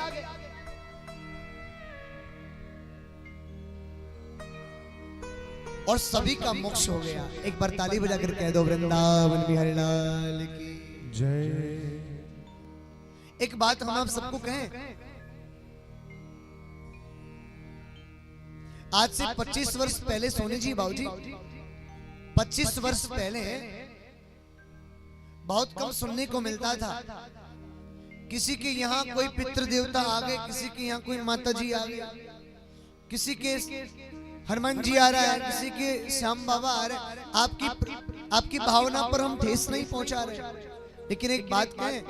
और सभी का मोक्ष हो गया। एक बार ताली बजाकर कह दो वृंदावन बिहारी लाल की जय। एक बात हम आप सबको कहें, आज से 25 वर्ष पहले सोनी जी बाबूजी 25 वर्ष पहले बहुत कम सुनने को मिलता था। किसी के यहाँ कोई पितृ देवता आ गए, किसी के यहाँ कोई माता जी आ गए, किसी के हनुमान जी आ रहा है, किसी के श्याम बाबा आ रहे हैं। आपकी भावना पर हम ठेस नहीं पहुंचा रहे, लेकिन एक बात कहें,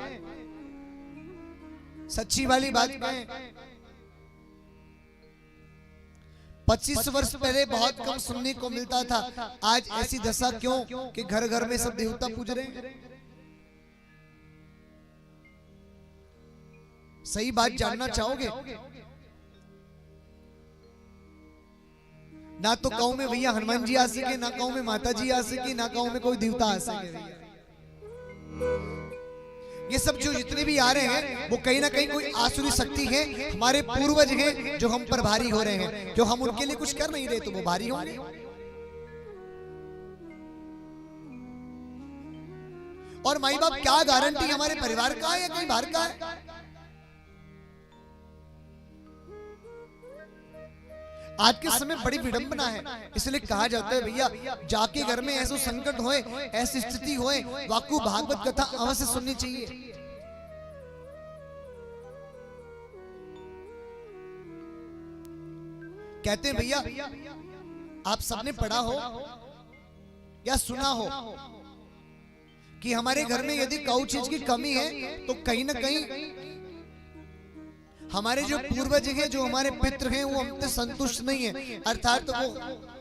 सच्ची वाली बात कहें, 25 वर्ष पहले बहुत कम सुनने को मिलता था। आज ऐसी दशा क्यों कि घर घर में सब देवता पूज रहे हैं? सही बात जानना चाहोगे? ना तो गांव में भैया हनुमान जी आ सके, ना गांव में माता जी आ सके, ना गांव में कोई देवता आ सके। ये सब जो जितने भी आ रहे हैं वो कहीं ना कहीं कोई आसुरी शक्ति है, हमारे पूर्वज हैं जो हम पर भारी हो रहे हैं। जो हम उनके लिए कुछ कर नहीं रहे तो वो भारी होंगे। और माई बाप क्या गारंटी हमारे परिवार का है या कहीं बाहर का है? आज के समय बड़ी विडंबना है, इसलिए कहा जाता है भैया जाके घर में ऐसा संकट होए, ऐसी स्थिति होए, वाकु भागवत कथा अवश्य सुननी चाहिए। कहते हैं भैया आप सबने पढ़ा हो या सुना हो कि हमारे घर में यदि कोई चीज की कमी है तो कहीं ना कहीं हमारे जो पूर्वज हैं, जो हमारे पितृ हैं, वो हमसे संतुष्ट नहीं है, अर्थात तो वो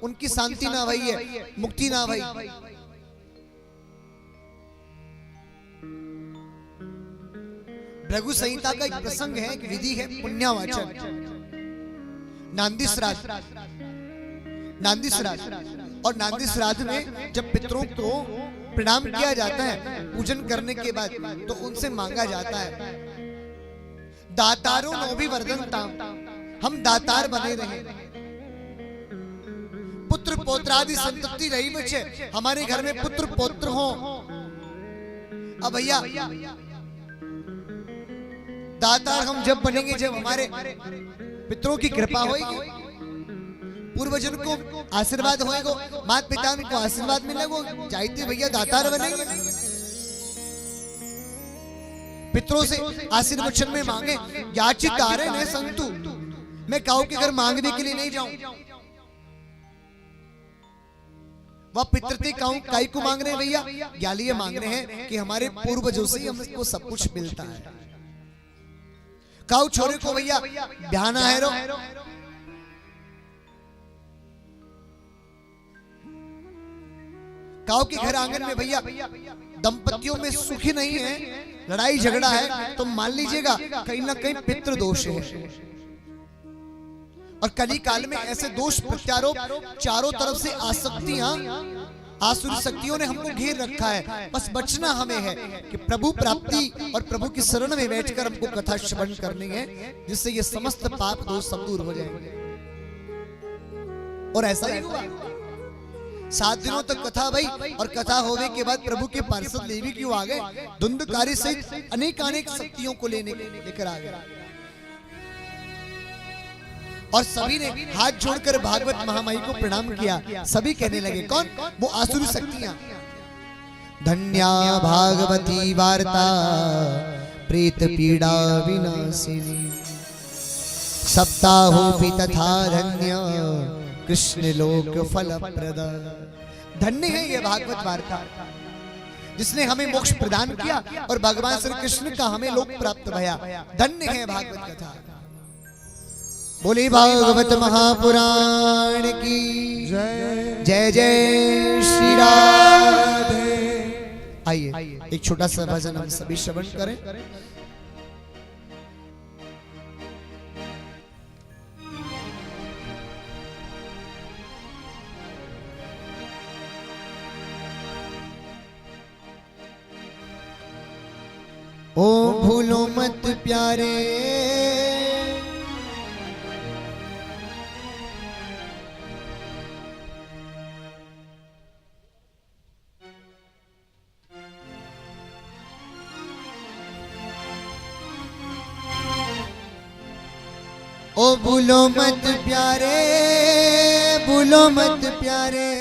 उनकी शांति ना भई है, मुक्ति ना भई। भृगु संहिता का एक प्रसंग है, एक विधि है पुण्यावाचन, नांदी श्राद्ध। नांदी श्राद्ध और नांदी श्राद्ध में जब पितरों को प्रणाम किया जाता है पूजन करने के बाद, तो उनसे मांगा जाता है दातारों नो भी वर्धनताम, हम दातार बने रहे, पुत्र पौत्रादि संतति रही बचे, हमारे घर में पुत्र पौत्र हो। अब भैया दातार हम जब बनेंगे जब हमारे पितरों की कृपा होगी, पूर्वजन को आशीर्वाद होएगा, माता पिता को आशीर्वाद मिलेगा, जाइते भैया दातार बनेंगे। पितरों से आशीर्वचन में मांगे, याचित आ रहे हैं संतु, मैं काऊ के घर मांगने के लिए नहीं जाऊं। वह पितृते काऊ काई को मांग रहे हैं भैया? ज्ञालीय मांग रहे हैं कि हमारे पूर्वजों से हमको सब कुछ मिलता है। काऊ छोरे को भैया ध्यान आए रो, काऊ के घर आंगन में भैया दंपतियों में सुखी नहीं है, लड़ाई झगड़ा है, तो मान लीजिएगा कहीं ना कहीं पितृ दोष है। और कली काल में ऐसे दोष प्रत्यारोप, चारों तरफ से आसक्तियां, आसुरी शक्तियों ने हमको घेर रखा है। बस बचना हमें है कि प्रभु प्राप्ति और प्रभु की शरण में बैठकर हमको कथा श्रवण करनी है, जिससे ये समस्त पाप दोष सब दूर हो जाएंगे। और ऐसा ही हुआ, 7 दिनों तक कथा भई, और कथा होने के बाद प्रभु के पार्षद देवी क्यों आ गए? धुंधकारी सहित अनेक शक्तियों को लेकर आ गए, और सभी ने हाथ जोड़कर भागवत महामाई को प्रणाम किया। सभी कहने लगे, कौन? वो आसुरी शक्तियां। धन्या भागवती वार्ता प्रेत पीड़ा विनाशिनी, सप्ताहोपि तथा धन्य कृष्ण लोक फल प्रदा। धन्य है ये भागवत वार्ता, जिसने हमें मोक्ष प्रदान किया और भगवान श्री कृष्ण का हमें लोक प्राप्त भया। धन्य है भागवत कथा। बोले भागवत महापुराण की जय। जय जय श्री राधे। आइए एक छोटा सा भजन हम सभी श्रवण करें। ओ भूलो मत प्यारे ओ भूलो मत प्यारे, भूलो मत प्यारे,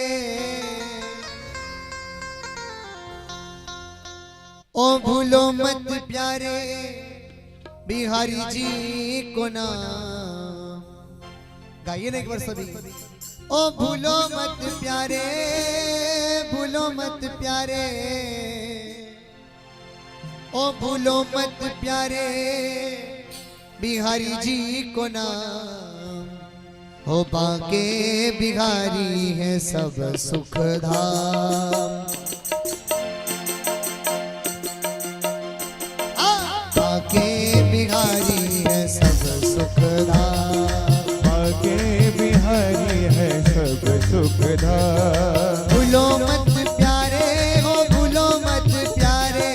ओ भूलो मत प्यारे बिहारी जी को नाम। गाइए ना एक बार सभी। ओ भूलो मत प्यारे, भूलो मत प्यारे, ओ भूलो मत प्यारे बिहारी जी को नाम। हो बाके बिहारी है सब सुख धाम। बाके बिहारी है सब सुख धाम। बाके बिहारी है सब सुख धाम। भूलो मत प्यारे, हो भूलो मत प्यारे,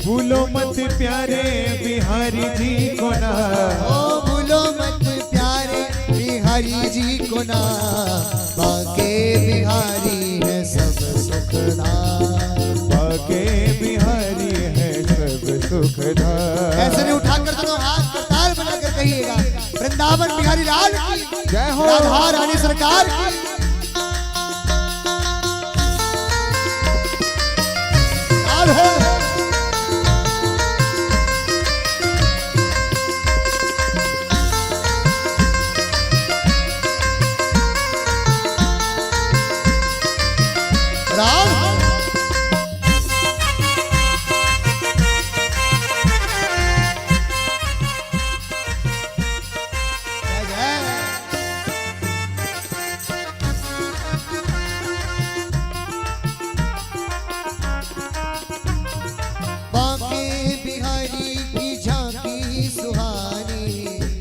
भूलो मत प्यारे बिहारी जी को नाम। ओ भूलो मत प्यारे बिहारी जी को नाम। बाके बिहारी है सब सुख धाम। बाके बिहारी है सब सुख धाम। ऐसे नहीं उठाकर दोनों हाथ करताल बनाकर कहिएगा, वृंदावन बिहारी लाल की जय हो। राधा रानी सरकार की लाल हो। राम बाके बिहारी की झांकी सुहानी।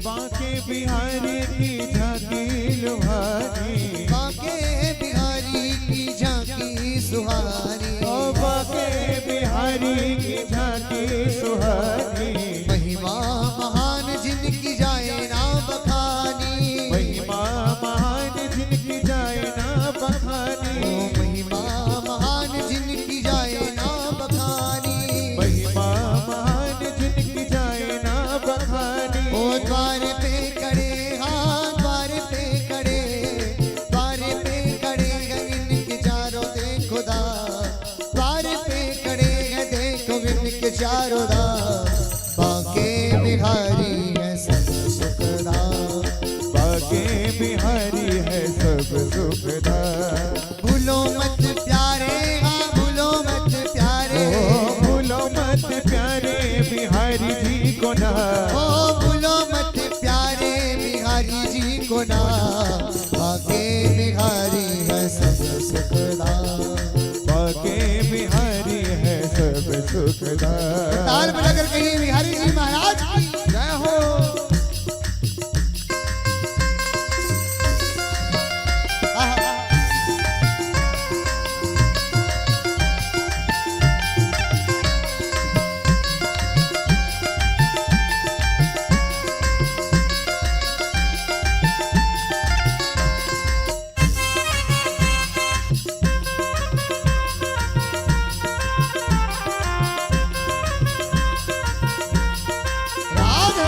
बाके बिहारी की झांकी लुहानी। बाके बिहारी की झांकी सुहानी। ओ बाके बिहारी की झांकी सुहानी। महिमा महान जिनकी जाए ना बखानी। महिमा महान जिनकी जाए ना बखानी। ओ महिमा महान जिनकी जाए ना बखानी। महिमा महान जिनकी जाए ना बखानी। ओ द्वार पे खड़े, हाँ द्वार पे खड़े, द्वार पे खड़े हैं इनके चारों देखो दाम। द्वार पे खड़े हैं देखो इनके चारों दाम। बाके बिहारी है सब सुख धाम। बाके बिहारी है सब सुख धाम। भूलो मत प्यारे, हाँ भूलो मत प्यारे, ओ भूलो मत प्यारे बिहारी जी को नाम। ओ भूलो मत प्यारे बिहारी जी को नाम। बाके बिहारी है सब सुख धाम। बाके बिहारी है सब सुख धाम। ताल बजाकर कहिए बिहारी जी महाराज की जय हो। आहा। राधे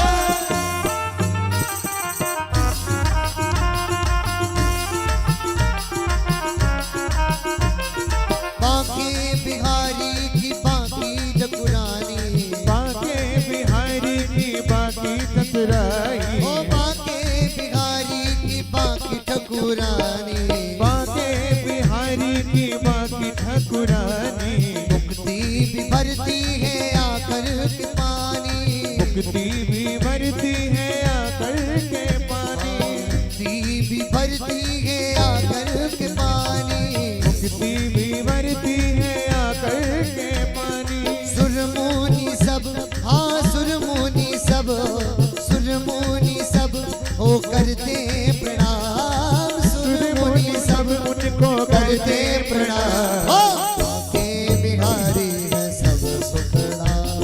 बाके बिहारी की बाकी जपुरानी। बाके बिहारी की बाकी ठकुराई। ओ बाके बिहारी की बाकी ठकुरानी। बाके बिहारी की बाकी ठकुरानी। मुक्ति भी भरती है आकर के पानी। मुक्ति भी भरती है आकर के पानी। मुक्ति भी भरती है आकर के पानी। मुक्ति भी भरती है आकर के पानी। सुरमुनि सब, हाँ सुरमुनि सब, सुरमुनि सब हो करते प्रणाम। सुरमुनि सब उनको करते प्रणाम। हो बाके बिहारी है सब सुख धाम।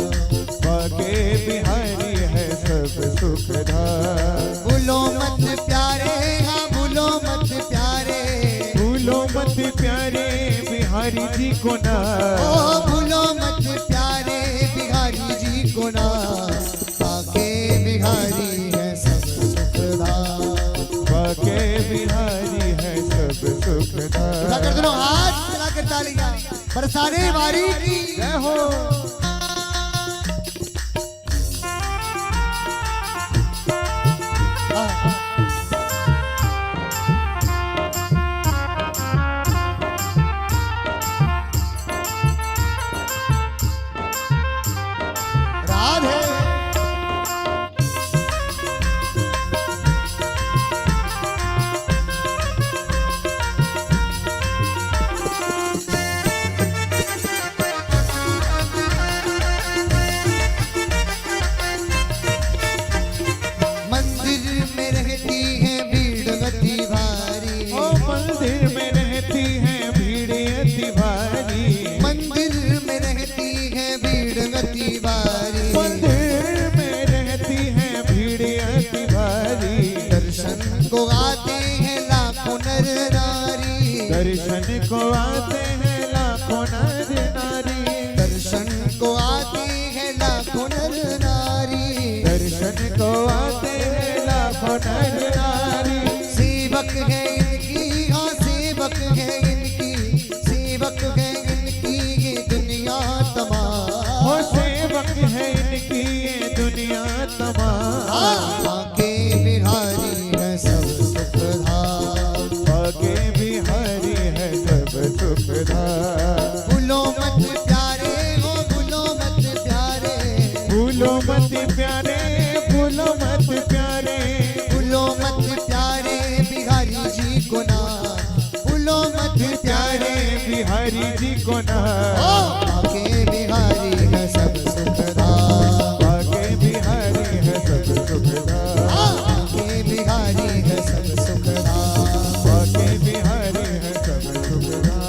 बाके बिहारी है सब सुख धाम। भूलो मत प्यारे, हाँ भूलो मत प्यारे, भूलो मत प्यारे बिहारी जी को नाम। ओ भूलो मत प्यारे बिहारी जी को नाम। बाके बिहारी है सब सुख बरसाने वारी की जय हो। दर्शन को आते हैं लाखों नर नारी, दर्शन को आते हैं लाखों नर नारी, दर्शन को आते हैं लाखों नर नारी। सेवक है इनकी, हाँ सेवक है इनकी, सेवक है इनकी ये दुनिया तमाम। हो सेवक है इनकी ये दुनिया तमाम। बाके बिहारी है सब सुखधाम, बाके बिहारी है सब सुखधाम। भूलो मत प्यारे हो, भूलो मत प्यारे, भूलो मत प्यारे, भूलो मत प्यारे, भूलो मत प्यारे बिहारी जी को ना, भूलो मत प्यारे बिहारी जी को ना। बाके बिहारी है सब सुखधाम, बाके बिहारी है सब सुखधाम। बाके बिहारी है सब सुखधाम, बाके बिहारी है सब सुखधाम।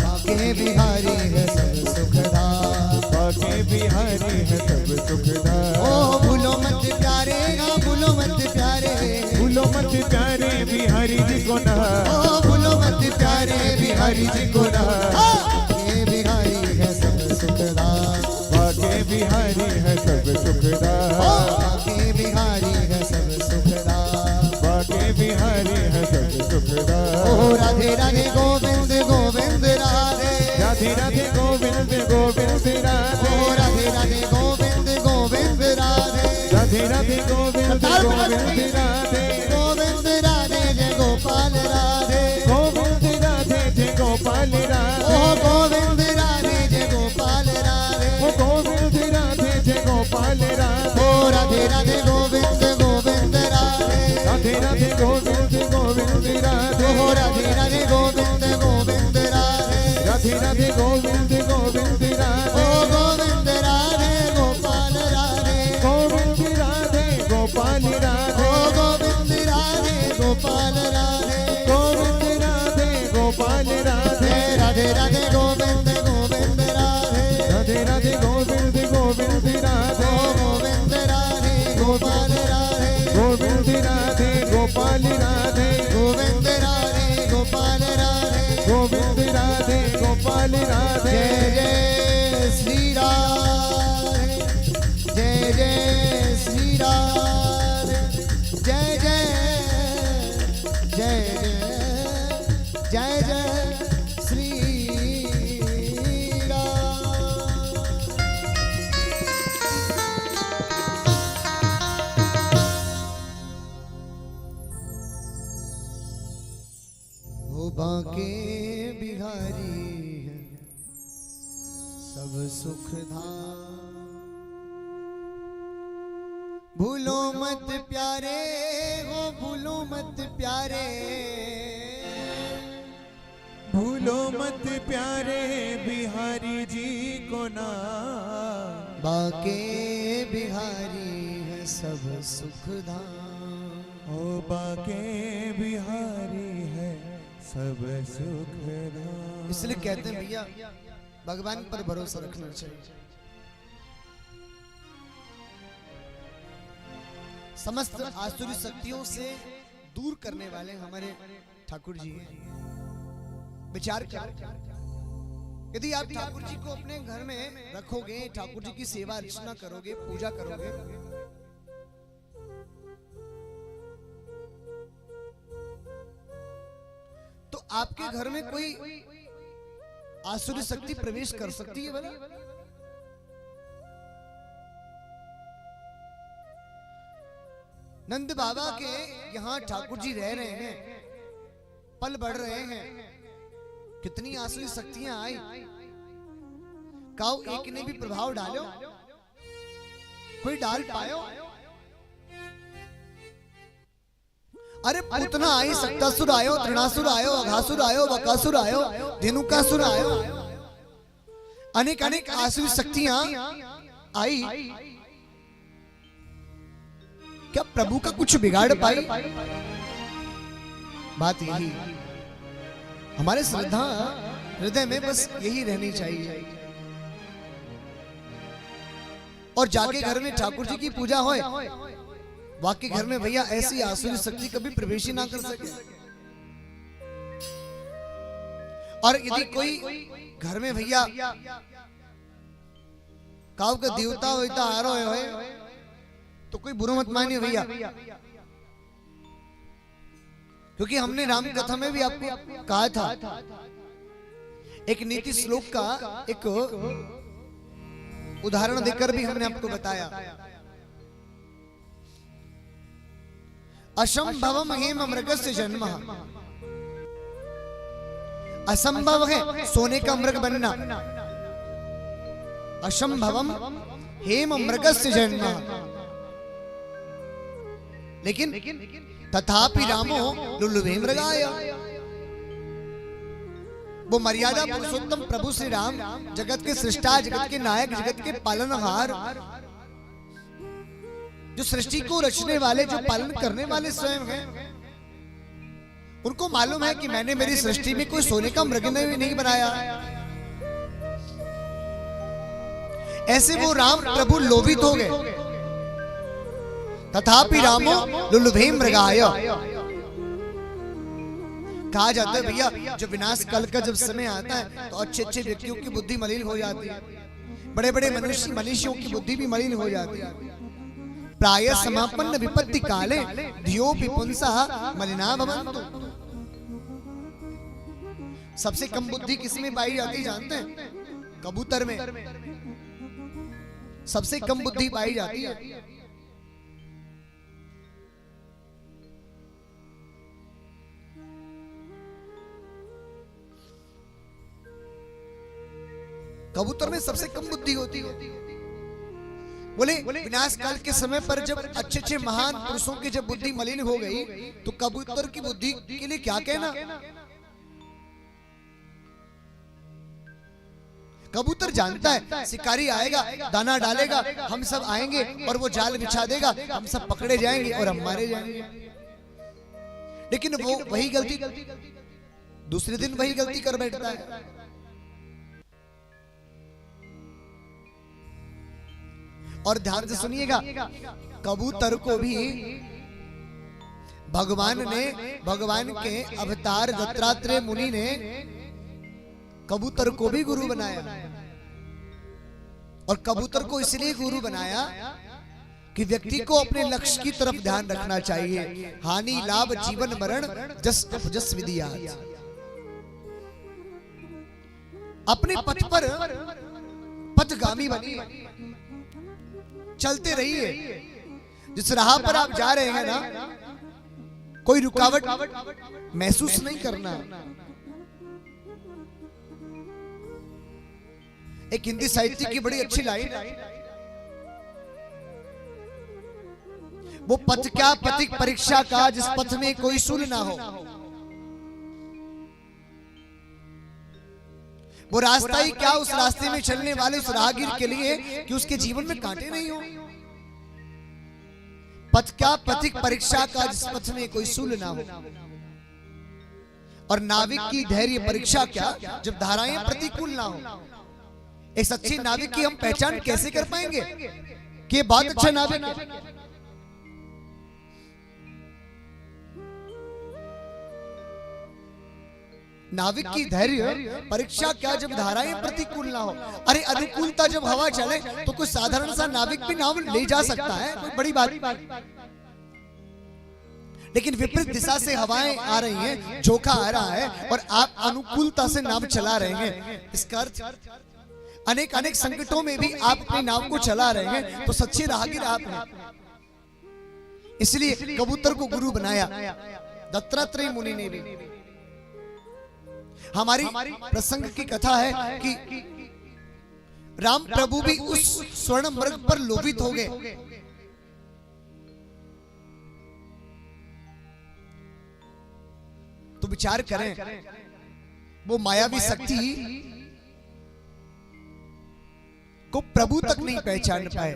बाके बिहारी है सब सुखधाम। बाके बिहारी है सब सुखधाम। ओ भूलो मत प्यारे, हाँ भूलो मत प्यारे, भूलो मत प्यारे बिहारी जी को ना। ओ भूलो मत प्यारे बिहारी जी को ना। बाके बिहारी है सब सुखधाम, बाके बिहारी है सब सुखधाम। बाके बिहारी है सब सुखधाम। बाके बिहारी है सब सुखधाम। ओ राधे राधे गोविंद गोविंद राधे, राधे राधे गोविंद गोविंद राधे। ओ राधे राधे गोविंद गोविंद राधे, राधे राधे गोविंद गोविंद राधे। गोविंद राधे जय गोपाल राधे, गोविंद राधे जय गोपाल राधे। ओ गोविंद राधे जय गोपाल राधे, ओ गोविंद राधे जय गोपाल राधे। ओ राधे राधे गोविंद गोविंद राधे, राधे राधे गोविंद गोविंद राधे। ओ राधे राधे गोविंद गोविंद राधे, राधे राधे गोविंद गोविंद राधे। ओ गोविंद राधे गोपाल राधे, गोविंद राधे गोपाल राधे। ओ गोविंद राधे गोपाल राधे, गोविंद राधे गोपाल राधे। राधे राधे गोविंद गोविंद राधे, राधे राधे गोविंद गोविंद राधे। ओ गोविंद राधे गोपाल राधे, गोविंद राधे गोपाल राधे। गोविंद राधे गोपाल राधे, गोविंद राधे गोपाल राधे। जय जय श्री राधे, जय जय श्री राधे, जय जय जय जय जय जय श्री राम। ओ बाके बिहारी है सब सुखधाम, भूलो मत प्यारे हो, भूलो मत प्यारे, भूलो मत प्यारे बिहारी जी को ना। बाके बिहारी है सब सुखधाम। ओ बाके बिहारी है सब सुखधाम। इसलिए कहते हैं भैया भगवान पर भरोसा रखना चाहिए। समस्त आसुरी शक्तियों से दूर करने वाले हमारे ठाकुर जी हैं। विचार करो, यदि आप ठाकुर जी को अपने घर में रखोगे, ठाकुर जी की सेवा अर्चना करोगे, पूजा करोगे, तो आपके घर में कोई आसुरी शक्ति प्रवेश कर सकती है भला? नंद बाबा के यहां ठाकुर जी रह रहे हैं, पल बढ़ रहे हैं, कितनी आसुरी शक्तियां आई। काऊ एक ने भी प्रभाव डालो, कोई डाल पायो? अरे पुतना आई, सक्तासुर आयो, तृणासुर आयो, अघासुर आयो, बकासुर आयो, धेनुकासुर आयो, अनेक अनेक आसुरी शक्तियां आई। क्या प्रभु का कुछ बिगाड़ पाई? बात यही, हमारे श्रद्धा हृदय में बस यही रहनी चाहिए। और जाके घर में ठाकुर जी की पूजा होए, वाकई घर में भैया ऐसी आसुरी शक्ति कभी प्रवेश ही ना कर सके। और यदि कोई घर में भैया काव का देवता होता आ रहा है तो कोई बुरा मत मानिए भैया, क्योंकि हमने राम कथा में भी आपको कहा था, एक नीति श्लोक का एक उदाहरण देकर भी हमने आपको बताया। असंभवम हेम मृगस्य जन्म, असंभव है सोने का मृग बनना, असंभवम हेम मृगस्य जन्म, लेकिन तथापि रामो लुल्लुभे मृगाय। वो मर्यादा पुरुषोत्तम प्रभु श्री राम जगत के सृष्टा, जगत के नायक, जगत के पालनहार, जो सृष्टि को रचने वाले, जो पालन करने वाले स्वयं हैं, उनको मालूम है कि मैंने मेरी सृष्टि में कोई सोने का मृग नहीं बनाया। ऐसे वो राम प्रभु लोभित हो गए। तथापि रामो लुल्लुभे मृगाय। कहा जाता है भैया जब विनाश काल का जब समय आता है तो अच्छे अच्छे व्यक्तियों की बुद्धि मलिन हो जाती है, बड़े बड़े मनुष्यों की बुद्धि भी मलिन हो जाती है। प्राय समापन्न विपत्ति काले धियोपि पुंसः मलिना भवन्तु। सबसे कम बुद्धि किसमें पाई जाती है जानते हैं? कबूतर में सबसे कम बुद्धि पाई जाती है। कबूतर में सबसे कम बुद्धि होती है। बोले विनाश काल के समय पर जब अच्छे अच्छे महान पुरुषों की जब बुद्धि मलिन हो गई तो कबूतर की बुद्धि के लिए क्या कहना। कबूतर जानता है शिकारी आएगा, दाना डालेगा, हम सब आएंगे और वो जाल बिछा देगा, हम सब पकड़े जाएंगे और हम मारे जाएंगे। लेकिन वो वही गलती दूसरे दिन वही गलती कर बैठता है। और ध्यान से सुनिएगा, कबूतर को भी भगवान के अवतार दत्तात्रेय मुनि ने कबूतर को भी गुरु बनाया। और कबूतर को इसलिए गुरु बनाया कि व्यक्ति को अपने लक्ष्य की तरफ ध्यान रखना चाहिए। हानि लाभ जीवन मरण जस अपजस विधियात। अपने पथ पर पथगामी बनिए, चलते रहिए। जिस राह पर आप जा रहे हैं ना, कोई रुकावट महसूस नहीं करना। एक हिंदी साहित्य की बड़ी अच्छी लाइन, वो पथ क्या पथिक परीक्षा का जिस पथ में कोई शूल ना हो। वो रास्ता ही क्या उस रास्ते में चलने वाले उस राहगीर के लिए कि उसके जीवन में कांटे नहीं हो। पथ क्या पथिक परीक्षा का जिस पथ में कोई शूल ना हो। और नाविक की धैर्य परीक्षा क्या जब धाराएं प्रतिकूल ना हो। एक सच्चे नाविक की हम पहचान कैसे कर पाएंगे कि ये बहुत अच्छा नाविक है। नाविक की धैर्य परीक्षा क्या जब धाराएं प्रतिकूल ना हो। अरे अनुकूलता जब हवा चले तो कोई साधारण सा नाविक भी नाव ले जा सकता है, कोई बड़ी बात। लेकिन विपरीत दिशा से हवाएं आ रही हैं, झोंका आ रहा है और आप अनुकूलता से नाव चला रहे हैं। इसका अर्थ अनेक अनेक संकटों में भी आप अपनी नाव को चला रहे हैं, तो सच्चे राहगीर आप हैं। इसलिए कबूतर को गुरु बनाया दत्तात्रेय मुनि ने भी। हमारी प्रसंग की कथा है कि राम प्रभु भी उस स्वर्ण मृग पर लोभित हो गए। तो विचार करें, वो मायावी शक्ति को प्रभु तक नहीं पहचान पाए,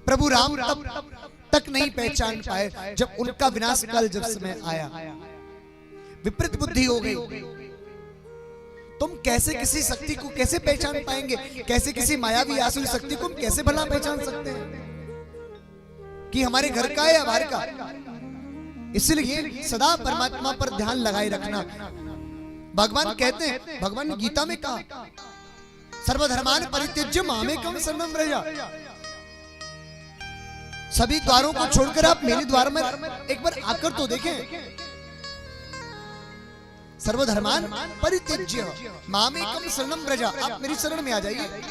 प्रभु राम तक नहीं पहचान पाए। जब उनका विनाश काल जब समय आया, विपरीत बुद्धि हो गई। तुम कैसे किसी शक्ति को कैसे पहचान पाएंगे? कैसे किसी मायावी आसुरी शक्ति को हम कैसे भला पहचान सकते हैं कि हमारे घर का है या बाहर का? इसलिए सदा परमात्मा पर ध्यान लगाए रखना। भगवान कहते हैं, भगवान ने गीता में कहा, सर्वधर्मान परित्यज्य मामेकं शरणं व्रज। सभी द्वारों को छोड़कर आप मेरे द्वार में एक बार आकर तो देखें। सर्वधर्मान परित्यज्य मामेकं शरणं व्रज। आप मेरी शरण में आ जाइए,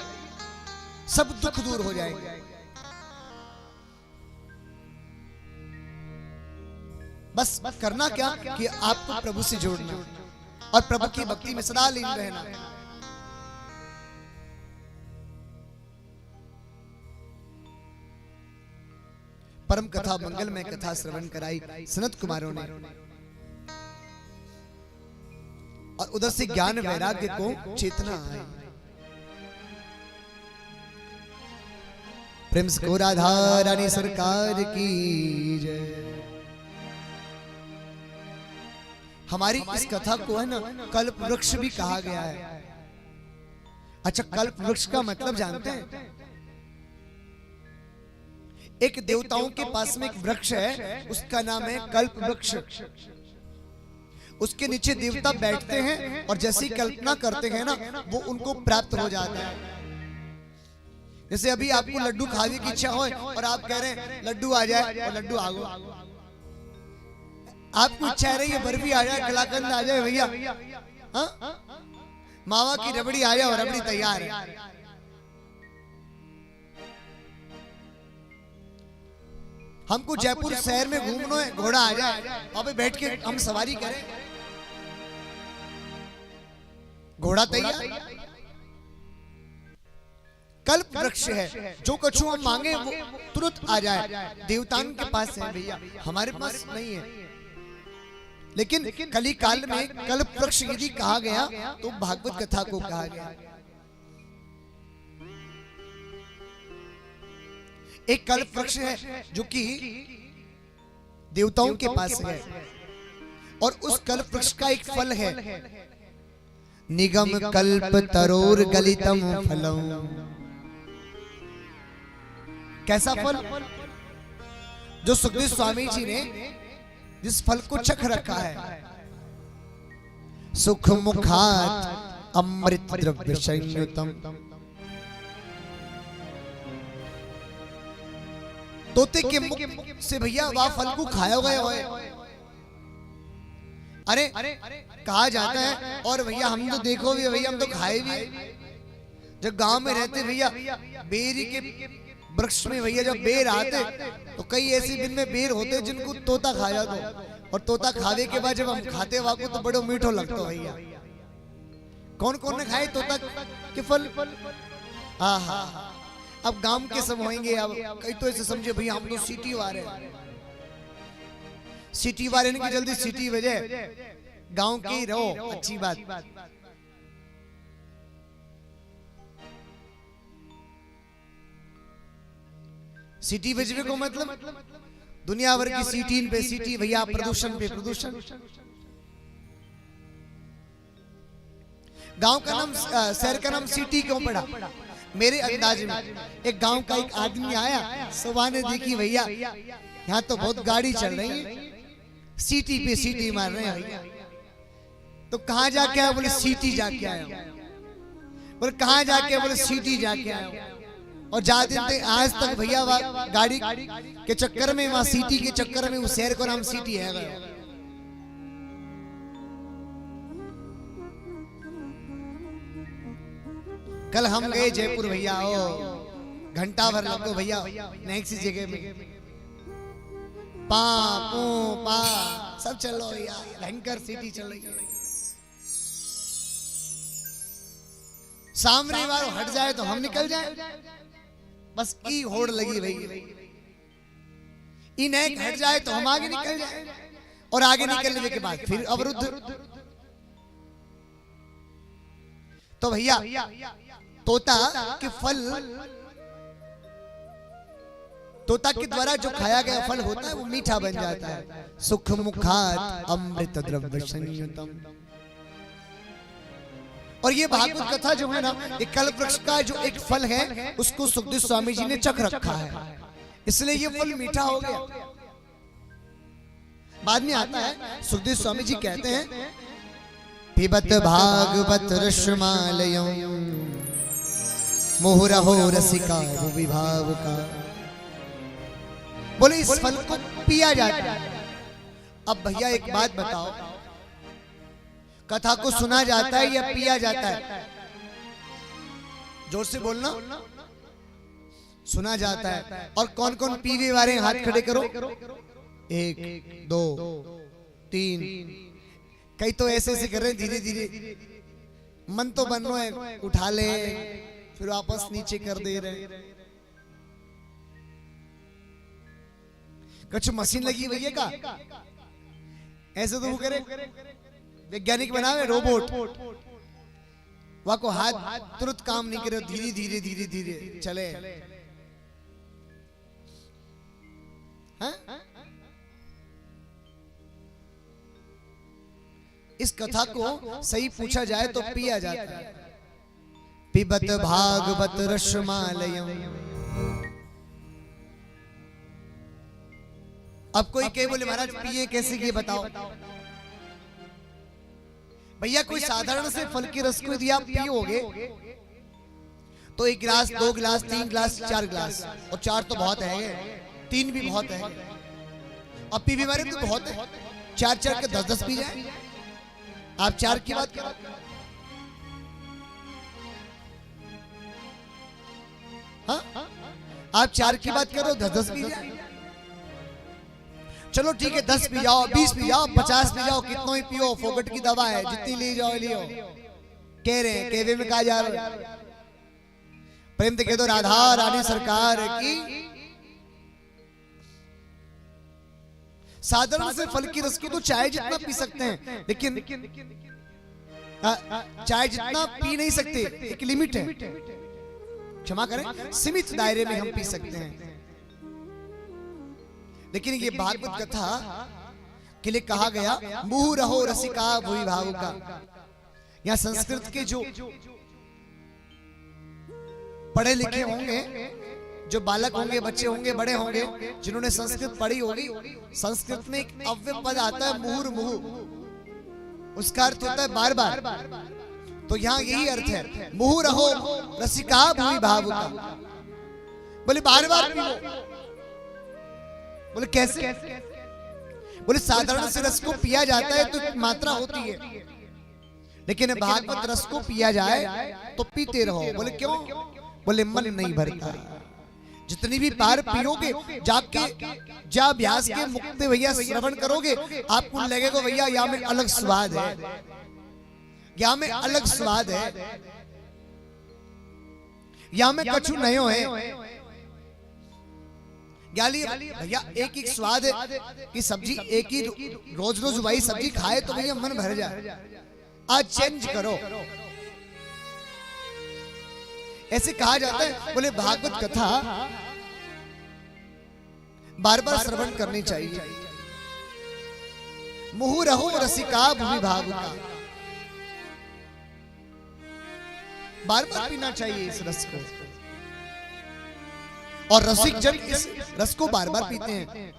सब दुख दूर हो जाएंगे। बस करना क्या कि आपको प्रभु से जोड़ना और प्रभु की भक्ति में सदा लीन रहना। परम कथा मंगलमय कथा श्रवण कराई सनत कुमारों ने, और उधर से ज्ञान वैराग्य को चेतना आई। प्रेम से को राधा रानी सरकार की जय। हमारी इस कथा को है ना कल्प वृक्ष भी कहा गया है। अच्छा, कल्प वृक्ष का मतलब जानते हैं? एक देवताओं के पास में एक वृक्ष है, उसका नाम है कल्प वृक्ष। उसके नीचे देवता बैठते हैं और जैसी कल्पना करते हैं ना, वो उनको प्राप्त हो जाता है। जैसे अभी आपको लड्डू खाने की इच्छा हो और आप कह रहे हैं लड्डू आ जाए, और लड्डू आ गो। आपको इच्छा रही है बर्फी आ जाए, कलाकंद आ जाए भैया, हाँ, मावा की रबड़ी आ जाए और रबड़ी तैयार है। हमको जयपुर शहर में घूमना है, घोड़ा आ जाए, वहां पे बैठ के हम सवारी करें, घोड़ा तैयार। कल्प वृक्ष है, जो कछु हम मांगे वो तुरंत आ जाए। देवताओं के पास है भैया, हमारे पास नहीं है। लेकिन कली काल में कल्प वृक्ष यदि कहा गया तो भागवत कथा को कहा गया। एक कल्प वृक्ष है जो कि देवताओं के पास है, और उस कल्प वृक्ष का एक फल है, निगम कल्प तरोर गलितम फलम। कैसा फल? जो सुखदेव स्वामी जी ने जिस फल को चख रखा है, सुख मुखात अमृत द्रव्य संयुतम। तोते के मुख से भैया वह फल को खाया गया है। अरे कहा जाता है, और भैया हम तो देखो भी भैया, हम तो खाए भी। जब गांव में रहते भैया, बेरी के वृक्ष में भैया जब बेर आते तो कई ऐसे दिन में बेर होते जिनको तोता खा जाता, और तोता खाने के बाद जब हम खाते वाको तो बड़ो मीठो लगता भैया। कौन कौन ने खाए तोता के फल? आहा, अब गांव के सब होंगे। अब कई तो ऐसे समझे भैया हम तो सिटी वाले हैं, सिटी वाले ने कि जल्दी सिटी बजे, गांव के ही रहो, अच्छी बात। सिटी बजवे को मतलब दुनिया भर की सिटी पे सिटी भैया, प्रदूषण पे प्रदूषण। गांव का नाम, शहर का नाम सिटी क्यों पड़ा? मेरे अंदाज में एक गांव का एक आदमी आया, सुबह ने देखी भैया यहाँ तो बहुत गाड़ी चल रही है, सिटी पे सिटी मार रहे हैं भैया। तो कहाँ जाके आया? बोले सिटी जाके आया। बोले कहाँ जाके? बोले सिटी जाके आया। और जाते थे आज तक भैया गाड़ी के चक्कर में, वहां सिटी के चक्कर में, उस शहर को नाम सिटी है गया। कल हम गए जयपुर भैया, ओ घंटा भर लगो भैया नेक्स्ट जगह में, पा पू पा सब चल रहा है यार, भयंकर सिटी चल रही है। सामने वाला हट जाए तो हम निकल जाए, बस ई होड़ लगी भाई। इन्हें हट जाए तो हम आगे निकल जाए, और आगे निकलने के बाद फिर अवरुद्ध। तो भैया तोता के फल, तोता के द्वारा जो खाया गया फल होता है वो मीठा बन जाता है। सुख मुखात अमृत द्रव्य संयुतम। और ये भागवत कथा जो है ना, ये कल्प वृक्ष का जो एक फल है उसको सुखदेव स्वामी जी ने चख रखा है, इसलिए ये फल मीठा हो गया। बाद में आता है सुखदेव स्वामी जी कहते हैं, पिबत भागवत रसमालयं मुहुरहो रसिका विभाव का। बोले इस फल को पिया जाता है। अब भैया एक बात बताओ, कथा को सुना जाता है या पिया जाता है? जोर से बोलना। सुना जाता है। और कौन कौन पीने वाले हाथ खड़े करो। 1 2 3। कई तो ऐसे ऐसे कर रहे हैं धीरे धीरे, मन तो बन रहा है उठा ले फिर वापस नीचे कर दे रहे। कुछ मशीन लगी हुई है का? ऐसे तो वो करे वैज्ञानिक बनावे रोबोट, वहां को हाथ तुरंत काम नहीं करे, धीरे धीरे धीरे धीरे चले। हाँ? इस कथा को सही पूछा जाए तो पिया जाता है। पिबत भागवत रसमालयं। अब कोई कहे बोले महाराज पिए कैसे, ये बताओ। भैया कोई साधारण से फल के रस को यदि आप पियोगे तो 1 गिलास 2 गिलास 3 गिलास 4 गिलास, और 4 तो बहुत है, 3 भी बहुत है, अब पी भी मारे तो बहुत है, 4 के 10 पी जाए। आप 4 की बात करो, हाँ आप 4 की बात करो, 10 पी जाए। चलो ठीक है 10 पी जाओ, 20 पी जाओ, 50 पी जाओ, कितना ही पियो, फोकट की दवा है, जितनी ले जाओ लियो। कह रहे हैं कहवे में कहा जा रहा है, प्रेम तो कह दो राधा रानी सरकार की। साधारण से फल की रस को तो चाय जितना पी सकते हैं, लेकिन चाय जितना पी नहीं सकते, एक लिमिट है, क्षमा करें, सीमित दायरे में हम पी सकते हैं। लेकिन ये भागवत कथा के लिए कहा गया मुहु रहो रसिका भूमि भाव का। यहाँ संस्कृत के जो पढ़े लिखे होंगे, जो बालक होंगे, बच्चे होंगे, बड़े होंगे, जिन्होंने संस्कृत पढ़ी होगी, संस्कृत में एक अव्यय पद आता है मुहुर मुहु, उसका अर्थ होता है बार बार। तो यहाँ यही अर्थ है मुहु रहो रसिका भूमि भाव का। बोले बार बार पियो। बोले कैसे? बोले साधारण से रस को पिया जाता है तो मात्रा होती है, लेकिन भागवत रस को पिया जाए तो पीते रहो। बोले क्यों? बोले मन नहीं भरता। जितनी भी बार पियोगे, जाके जा अभ्यास के मुक्ति भैया श्रवण करोगे, आपको लगेगा भैया यहाँ में अलग स्वाद है, यहाँ में अलग स्वाद है, यहाँ में कछु नयो है। भैया एक एक स्वाद की सब्जी, एक ही रोज रोज वही सब्जी खाए तो भैया मन भर जाए। आज चेंज करो। ऐसे कहा जाता है। बोले भागवत कथा बार बार श्रवण करनी चाहिए। मुहु रहो रसिका भूमि भाव का। बार बार पीना चाहिए इस रस को, और रसिक जन इस रस को बार बार पीते हैं।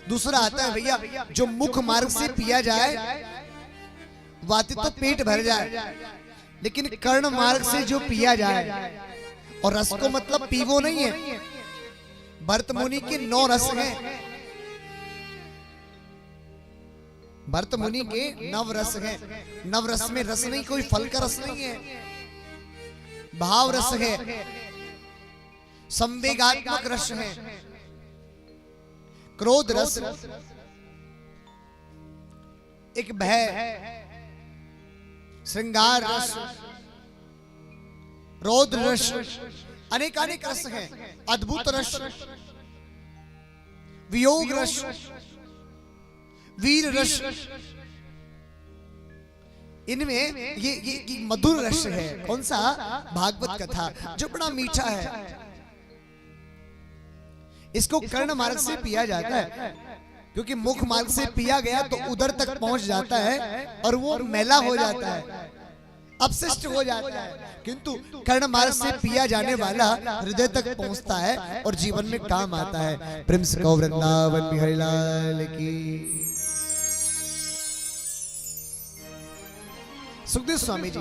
दूसरा आता है भैया जो मुख मार्ग से पिया जाए वाति तो पेट भर जाए, लेकिन कर्ण मार्ग से जो पिया जाए और रस को मतलब पीवो नहीं है, भरत मुनि के 9 रस हैं। भरत मुनि के 9 रस हैं। 9 रस में रस नहीं, कोई फल का रस नहीं है, भाव रस है, संवेगात्मक रस है, क्रोध रस, एक भय, श्रृंगार रस, रौद्र रस, अनेकानेक रस हैं, अद्भुत रस, वियोग रस, वीर रस। इनमें ये मधुर रस है। कौन सा? भागवत कथा, जो बड़ा मीठा है। इसको कर्ण मार्ग से पिया जाता है, क्योंकि मुख मार्ग से पिया गया तो उधर तक पहुंच जाता है और वो मैला हो जाता है, अपशिष्ट हो जाता है। किंतु कर्ण मार्ग से पिया जाने वाला हृदय तक पहुंचता है और जीवन में काम आता है। प्रेम से कहो वृंदावन बिहारी लाल की। सुखदेव स्वामी जी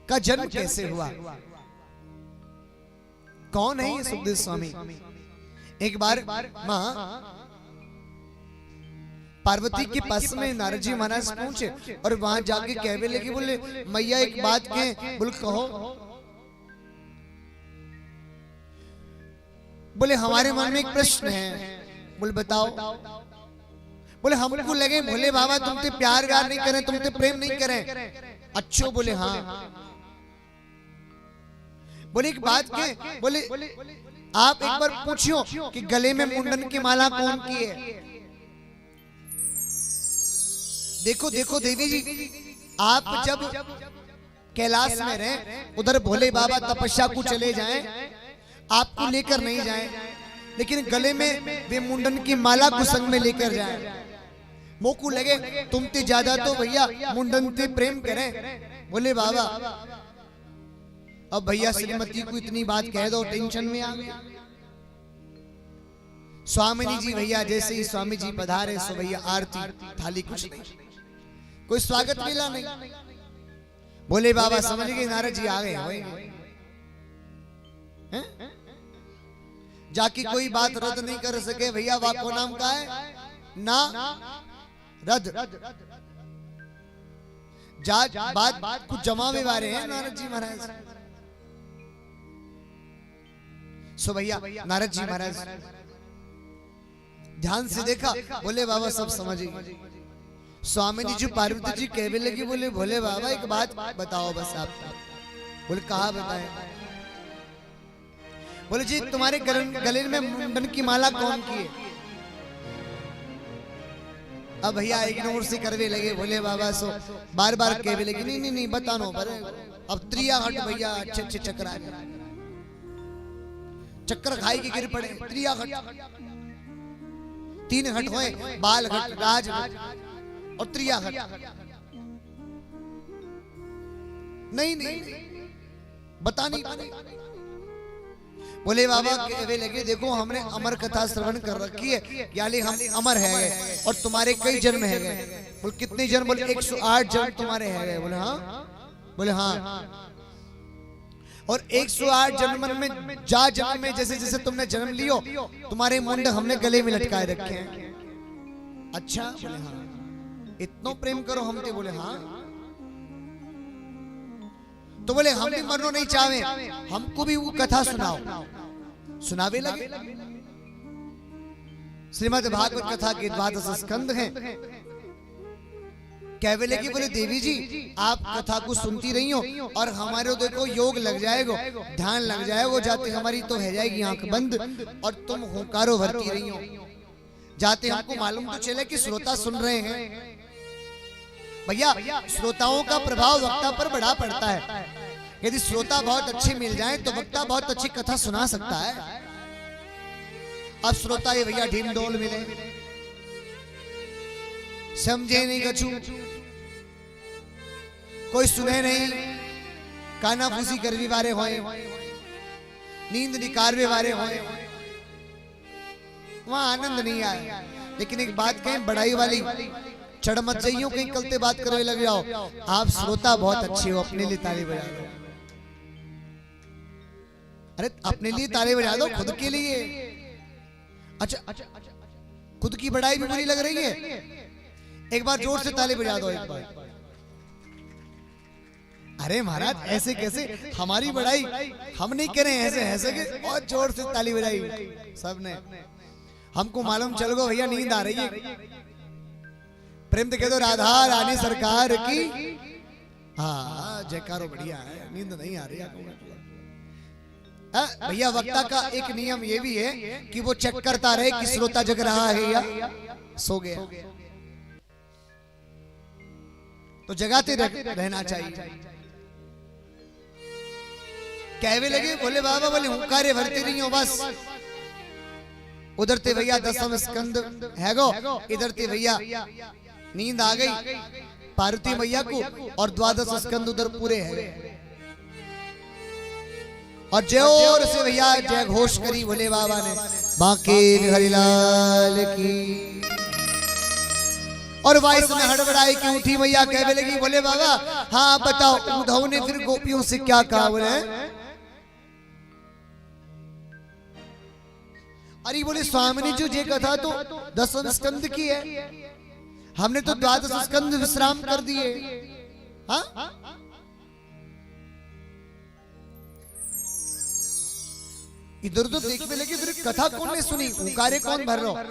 का जन्म कैसे हुआ? कौन है ये सुखदेव स्वामी? एक बार मां पार्वती के पास में नारद जी महाराज पहुंचे और वहां जाके कहने लगे, बोले मैया एक बात कहें। बोले कहो। बोले हमारे मन में एक प्रश्न है। बोले बताओ। बोले हमको लगे भोले बाबा तुमसे प्यार व्यार नहीं करें, तुमसे प्रेम नहीं करें। अच्छो। बोले हाँ। बोले एक बात के, बोले आप एक बार पूछियो कि गले में मुंडन की माला कौन की है? देखो देखो देवी जी, आप जब कैलाश में रहे, उधर भोले बाबा तपस्या को चले जाएं, आपको लेकर नहीं जाएं, लेकिन गले में वे मुंडन की माला को संग में लेकर जाएं। मोकू लगे तुमसे ज्यादा तो भैया मुंडन से प्रेम करें। बोले बाबा अब भैया श्रीमती को इतनी बात कह दो, टेंशन में आ गया। स्वामी जी भैया जैसे ही स्वामी जी पधारे सो भैया आरती थाली, कुछ नहीं, कोई स्वागत मिला नहीं। बोले बाबा समझ गए नारद जी आ गए। जाके कोई बात रद्द नहीं कर सके भैया। वाको नाम का है ना रद्द। बात कुछ जमावे वाले हैं नारद जी महाराज। सो भैया नारद जी महाराज ध्यान से देखा। बोले बाबा सब समझ गए। स्वामी जी जो पार्वती जी कहने लगी, बोले भोले बाबा एक बात बताओ बस आप। बोले कहा बताएं? बोले जी तुम्हारे गले में मुंडन की माला कौन की है? अब भैया इग्नोर से करवे लगे। बोले बाबा सो बार बार कहने लगे, नहीं नहीं बतानो पर। अब त्रिया हट भैया अच्छे अच्छे चक्कर आ गए, चक्कर खाई के गिर पड़े। त्रिया हट, 3 हट हुए, बाल हट, राज और त्रिया हट। नहीं बता नहीं। बोले बाबा कहने लगे देखो हमने अमर कथा श्रवण कर रखी है, यानी हम अमर है गए और तुम्हारे कई जन्म है गए। बोले कितने जन्म? बोले 108 जन्म तुम्हारे है गए। बोले हाँ। बोले हाँ। और 108 जन्म में जन्म में जैसे जैसे तुमने जन्म लियो, तुम्हारे मुंड हमने गले में लटकाए रखे हैं। अच्छा। बोले हाँ। इतना प्रेम करो हमसे? बोले हाँ। तो बोले हम भी मरना नहीं चाहे, हमको भी वो कथा सुनाओ। सुनावे लगे। श्रीमद् भागवत कथा के 12 स्कंद हैं। कहवे लगे, बोले देवी जी आप कथा को सुनती रही हो और हमारे देखो योग लग जाएगा, ध्यान लग जाएगा, जाते हमारी तो है जाएगी आंख बंद और तुम हुंकारो भरती रही हो। जाते हमको मालूम तो चले कि श्रोता सुन रहे हैं। भैया श्रोताओं का प्रभाव वक्ता पर बड़ा पड़ता है। यदि श्रोता बहुत अच्छे मिल जाए तो वक्ता बहुत अच्छी कथा सुना सकता है। अब श्रोता ये भैया ढीम डोल मिले, समझे नहीं कछु, कोई सुने नहीं, काना फूसी करवी वारे होए, नींद निकारवे वारे होए, वहां आनंद नहीं आया। लेकिन एक बात कहें बड़ाई वाली, चढ़ मत जाइयो कहीं कलते बात करने लग जाओ। आप श्रोता बहुत अच्छे हो, अपने लिए ताली बजा दो। अरे अपने लिए ताली बजा दो, खुद के लिए। अच्छा, खुद की बड़ाई भी बुरी लग रही है? एक बार जोर से ताली बजा दो एक बार। अरे महाराज ऐसे कैसे, हमारी बड़ाई हम नहीं करें ऐसे ऐसे के, और जोर से ताली बजाई सबने। हमको मालूम चल गो भैया नींद आ रही है। प्रेम तो कह दो राधा रानी सरकार की। हाँ जयकारो बढ़िया है, नींद नहीं आ रही है भैया। वक्ता का एक नियम ये भी है कि वो चेक करता रहे कि श्रोता जग रहा है या सो गया, तो जगाते रहना चाहिए। कहवे लगे बोले बाबा, बोले हुंकारे भरते नहीं हो बस। उधर ते भैया 10वां स्कंद है गो, इधर ते भैया नींद आ गई पार्वती मैया को, और 12 स्कंद उधर पूरे हैं। और जोर से भैया जय घोष करी भोले बाबा ने, बांके हरिलाल की। और वाइस में हड़बड़ाई की उठी मैया, कहने लगी बोले बाबा हाँ बताओ, उद्धव ने फिर गोपियों से क्या कहा? बोले अरे बोले स्वामिनी जी ये कथा तो 10वें स्कंद की है, हमने तो 12 स्कंद विश्राम कर दिए। हाँ इधर तो देखने लगे, फिर कथा कौन ने सुनी, हुंकारे कौन भर रहा?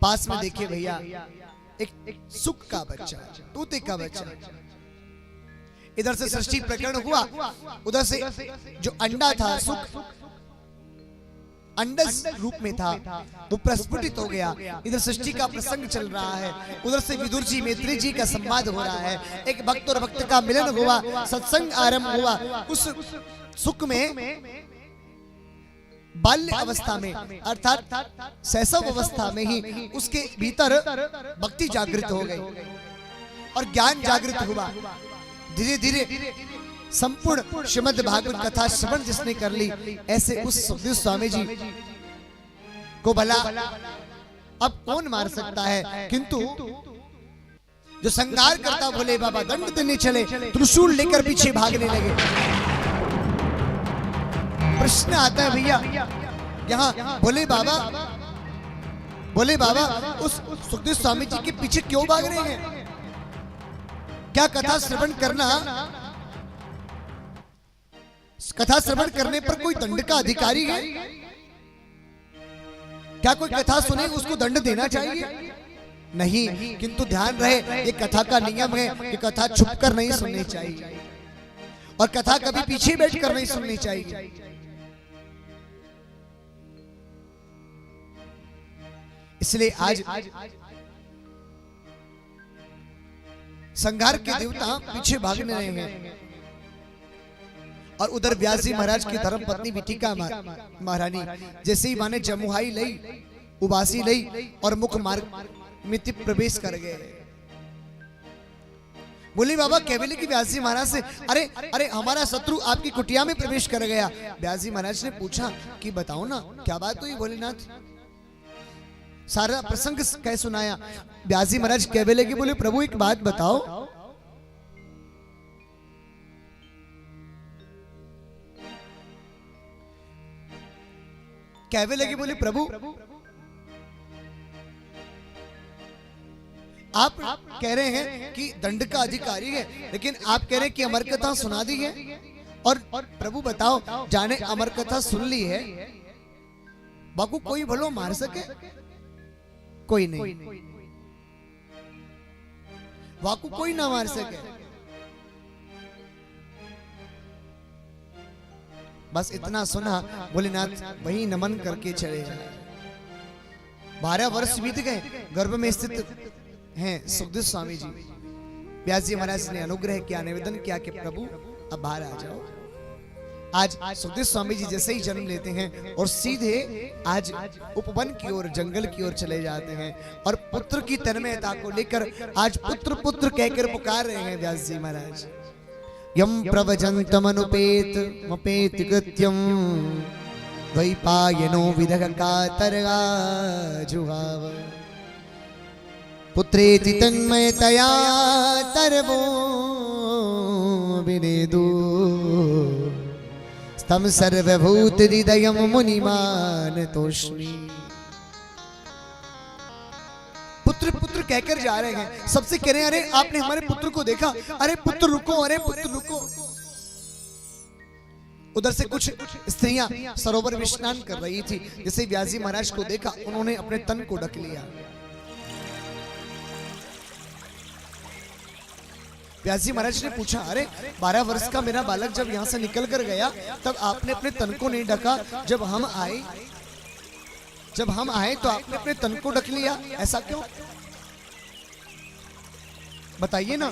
पास में देखिए भैया एक सुक का बच्चा, तूते का बच्चा। इधर से सृष्टि प्रकरण हुआ, उधर से जो अंडा था सुक अंडस रूप में था वो प्रस्फुटित हो गया। इधर सृष्टि का प्रसंग चल रहा है, उधर से विदुर जी मैत्री जी का संवाद हो रहा है, एक भक्त और भक्त का मिलन हुआ, सत्संग आरंभ हुआ। उस सुख में बाल्य अवस्था में अर्थात शैशव अवस्था में ही उसके भीतर भक्ति जागृत हो गई और ज्ञान जागृत हुआ। धीरे धीरे संपूर्ण श्रीमद् भागवत कथा श्रवण जिसने कर ली, ऐसे उस सुखदेव स्वामी जी को भला अब कौन मार सकता है? किंतु जो संगार करता भोले बाबा दंड देने चले, त्रिशूल लेकर पीछे भागने लगे। प्रश्न आता है भैया यहाँ भोले बाबा उस सुखदेव स्वामी जी के पीछे क्यों भाग रहे हैं? क्या कथा श्रवण करना, कथा श्रवण करने पर कोई दंड का अधिकारी है? क्या कोई कथा सुने उसको दंड देना चाहिए? नहीं, किंतु ध्यान रहे ये कथा का नियम है कि कथा छुप कर नहीं सुननी चाहिए और कथा कभी पीछे बैठ कर नहीं सुननी चाहिए। इसलिए आज संघार के देवता पीछे भागने रहे हैं और उधर व्यास जी महाराज की धर्म पत्नी विटिका महारानी जैसे ही माने जमुहाई लई, उबासी लई और मुख मार्ग में प्रवेश कर गए। बोले बाबा केवली की व्यास जी महाराज से, अरे अरे हमारा शत्रु आपकी कुटिया में प्रवेश कर गया। व्यास जी महाराज ने पूछा कि बताओ ना क्या बात हुई भोलेनाथ? सारा प्रसंग कह सुनाया। व्यास जी महाराज केवले की बोले प्रभु एक बात बताओ, केवले की बोले प्रभु आप कह रहे हैं कि दंड का अधिकारी है, लेकिन आप कह रहे हैं कि अमर कथा सुना दी है। और प्रभु बताओ, जाने अमर कथा सुन ली है, बाकू कोई भलो मार सके? कोई नहीं, वाकू कोई ना मार सके। बस इतना सुना, भोलेनाथ वही नमन करके चले जाए। 12 वर्ष बीत गए, गर्भ में स्थित हैं सुखदेव स्वामी जी। व्यास जी महाराज ने अनुग्रह किया, निवेदन किया कि प्रभु अब बाहर आ जाओ। आज सुखदेव स्वामी जी जैसे ही जन्म लेते हैं और सीधे आज उपवन की ओर, जंगल की ओर चले जाते हैं और पुत्र की तन्मयता को लेकर आज पुत्र पुत्र कहकर पुकार रहे हैं व्यास जी महाराज। यम प्रवजन्तमनुपेत मपेत कृत्यम द्वैपायनो विदह कातरगा जुहाव पुत्रेति तन्मयतया तरवो विनेदु स्तम सर्वभूत हृदयम मुनिमान तोष्णी। पुत्र पुत्र कहकर जा रहे हैं, सबसे कह रहे हैं अरे आपने हमारे पुत्र को देखा, अरे पुत्र रुको, अरे पुत्र रुको। उधर से कुछ स्त्रियां सरोवर में स्नान कर रही थी, जैसे व्यास जी महाराज को देखा उन्होंने अपने तन को ढक लिया। व्यास जी महाराज ने पूछा, अरे 12 वर्ष का मेरा बालक जब यहाँ से निकल कर गया तब आपने अपने तन को नहीं ढका, जब हम आए तो आपने अपने तन को ढक लिया, ऐसा क्यों? बताइए ना।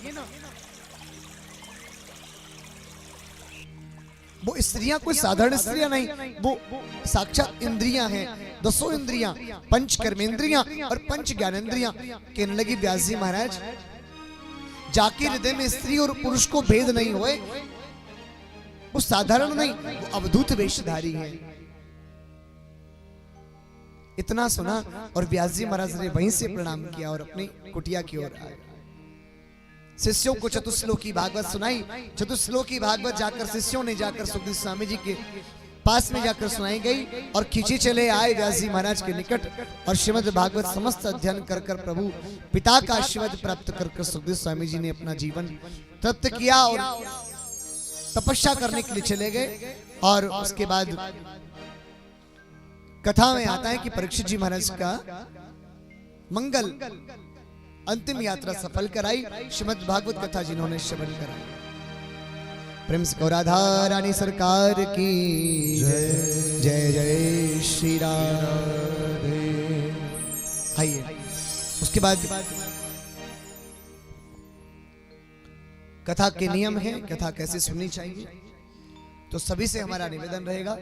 वो स्त्रियां कोई साधारण स्त्रियां नहीं, वो साक्षात इंद्रियां हैं, 10 इंद्रियां, पंच कर्मेंद्रियां और पंच ज्ञानेंद्रियां। कहने लगी व्यास जी महाराज, जाके हृदय में स्त्री और पुरुष को भेद नहीं हुए, वो साधारण नहीं, वो अवधूत वेशधारी है। इतना सुना और व्यास जी महाराज ने वहीं से प्रणाम किया और अपनी कुटिया की ओर आए। शिष्यों को चतुश्लोकी भागवत सुनाई। चतुश्लोकी भागवत जाकर शिष्यों ने जाकर सुखदेव स्वामी जी के पास में जाकर सुनाई गई और खींचे चले आए व्यास जी महाराज के निकट और श्रीमद् भागवत समस्त अध्ययन कर कर प्रभु पिता का आशीर्वाद प्राप्त कर कर सुखदेव स्वामी जी ने अपना जीवन तृप्त किया और तपस्या करने के लिए चले गए। और उसके बाद कथा में आता है कि परीक्षित जी महाराज का मंगल अंतिम यात्रा सफल कराई, श्रीमद् भागवत कथा जिन्होंने श्रवण कराई। प्रेम से राधा रानी सरकार की जय जय जय श्री राधे। आइए उसके बाद कथा के नियम हैं, कथा कैसे सुननी चाहिए। तो सभी से हमारा निवेदन रहेगा,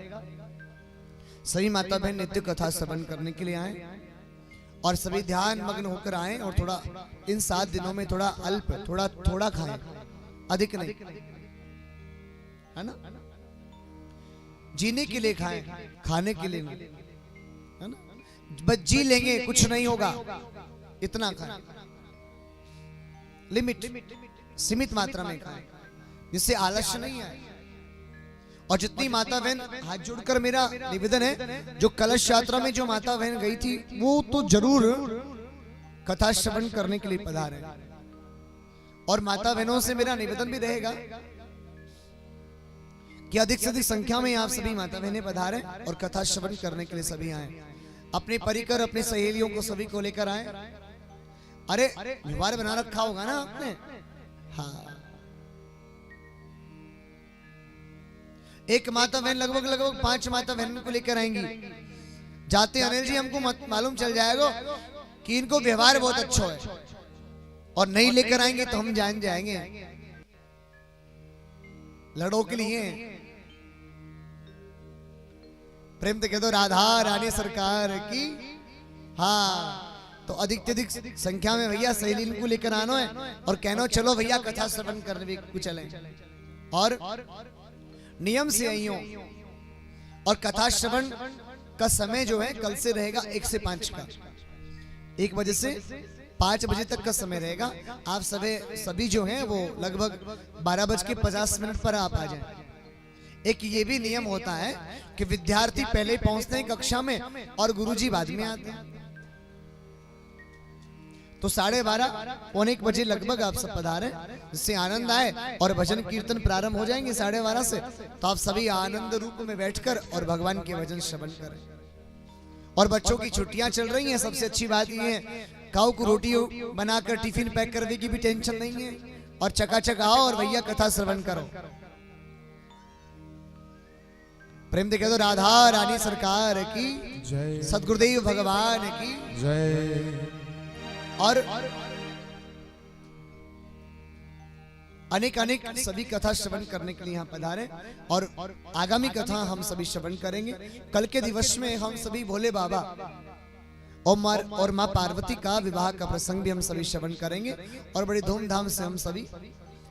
सभी माता बहन नित्य कथा श्रवण करने के लिए आए और सभी ध्यान मग्न होकर आए और थोड़ा इन 7 दिनों में थोड़ा अल्प थोड़ा खाएं, अधिक नहीं, है ना। जीने के लिए खाएं, खाने के लिए नहीं, है ना। बस जी लेंगे कुछ नहीं होगा, इतना खाएं, लिमिट सीमित मात्रा में खाएं, जिससे आलस्य नहीं आए। और जितनी माता बहन, हाथ जोड़कर मेरा निवेदन है, जो कलश यात्रा में जो माता बहन गई थी वो तो जरूर कथा श्रवण करने के लिए पधारे। और माता बहनों से मेरा निवेदन भी रहेगा कि अधिक से अधिक संख्या में आप सभी माता बहनें पधारें और कथा श्रवण करने के लिए सभी आए। अपने परिकर, अपने सहेलियों को सभी को लेकर आए। अरे व्यवहार बना रखा होगा ना आपने, हाँ। एक माता बहन लगभग 5 माता बहन को लेकर आएंगी। जाते अनिल जी हमको मालूम चल जाएगा कि इनको व्यवहार बहुत अच्छा है, और नहीं लेकर आएंगे तो हम जान जाएंगे लड़ों के लिए। प्रेम तो कह दो राधा रानी सरकार की। हाँ, तो अधिक से अधिक संख्या में भैया सहेली को लेकर आनो है और कहनो चलो भैया कथा श्रवण करने को चले। और नियम से आई हो। और कथा श्रवण का समय जो है कल से रहेगा 1 से 5 का, 1 बजे से 5 बजे तक का समय रहेगा। आप सभी जो हैं वो लगभग 12:50 पर आप आ जाएं। एक ये भी नियम होता है कि विद्यार्थी पहले पहुंचते हैं कक्षा में और गुरुजी बाद में आते हैं। तो 12:30 पौने 1 बजे लगभग आप सब पधारें, जिससे आनंद आए और भजन कीर्तन प्रारंभ हो जाएंगे 12:30 से। तो आप सभी आनंद रूप में बैठकर और भगवान के भजन श्रवण करें। और बच्चों की छुट्टियां चल रही हैं, सबसे अच्छी बात ये है काऊ को रोटी बनाकर टिफिन पैक करने की भी टेंशन नहीं है, और चकाचक आओ और भैया कथा श्रवण करो। प्रेम देखो तो राधा रानी सरकार की जय, सदगुरुदेव भगवान की जय। और अनेक सभी कथा श्रवण करने के लिए यहाँ पधारे। और आगामी कथा हम सभी श्रवण करेंगे। कल के दिवस में हम सभी भोले बाबा और माँ पार्वती का विवाह का प्रसंग भी हम सभी श्रवण करेंगे और बड़ी धूमधाम से हम सभी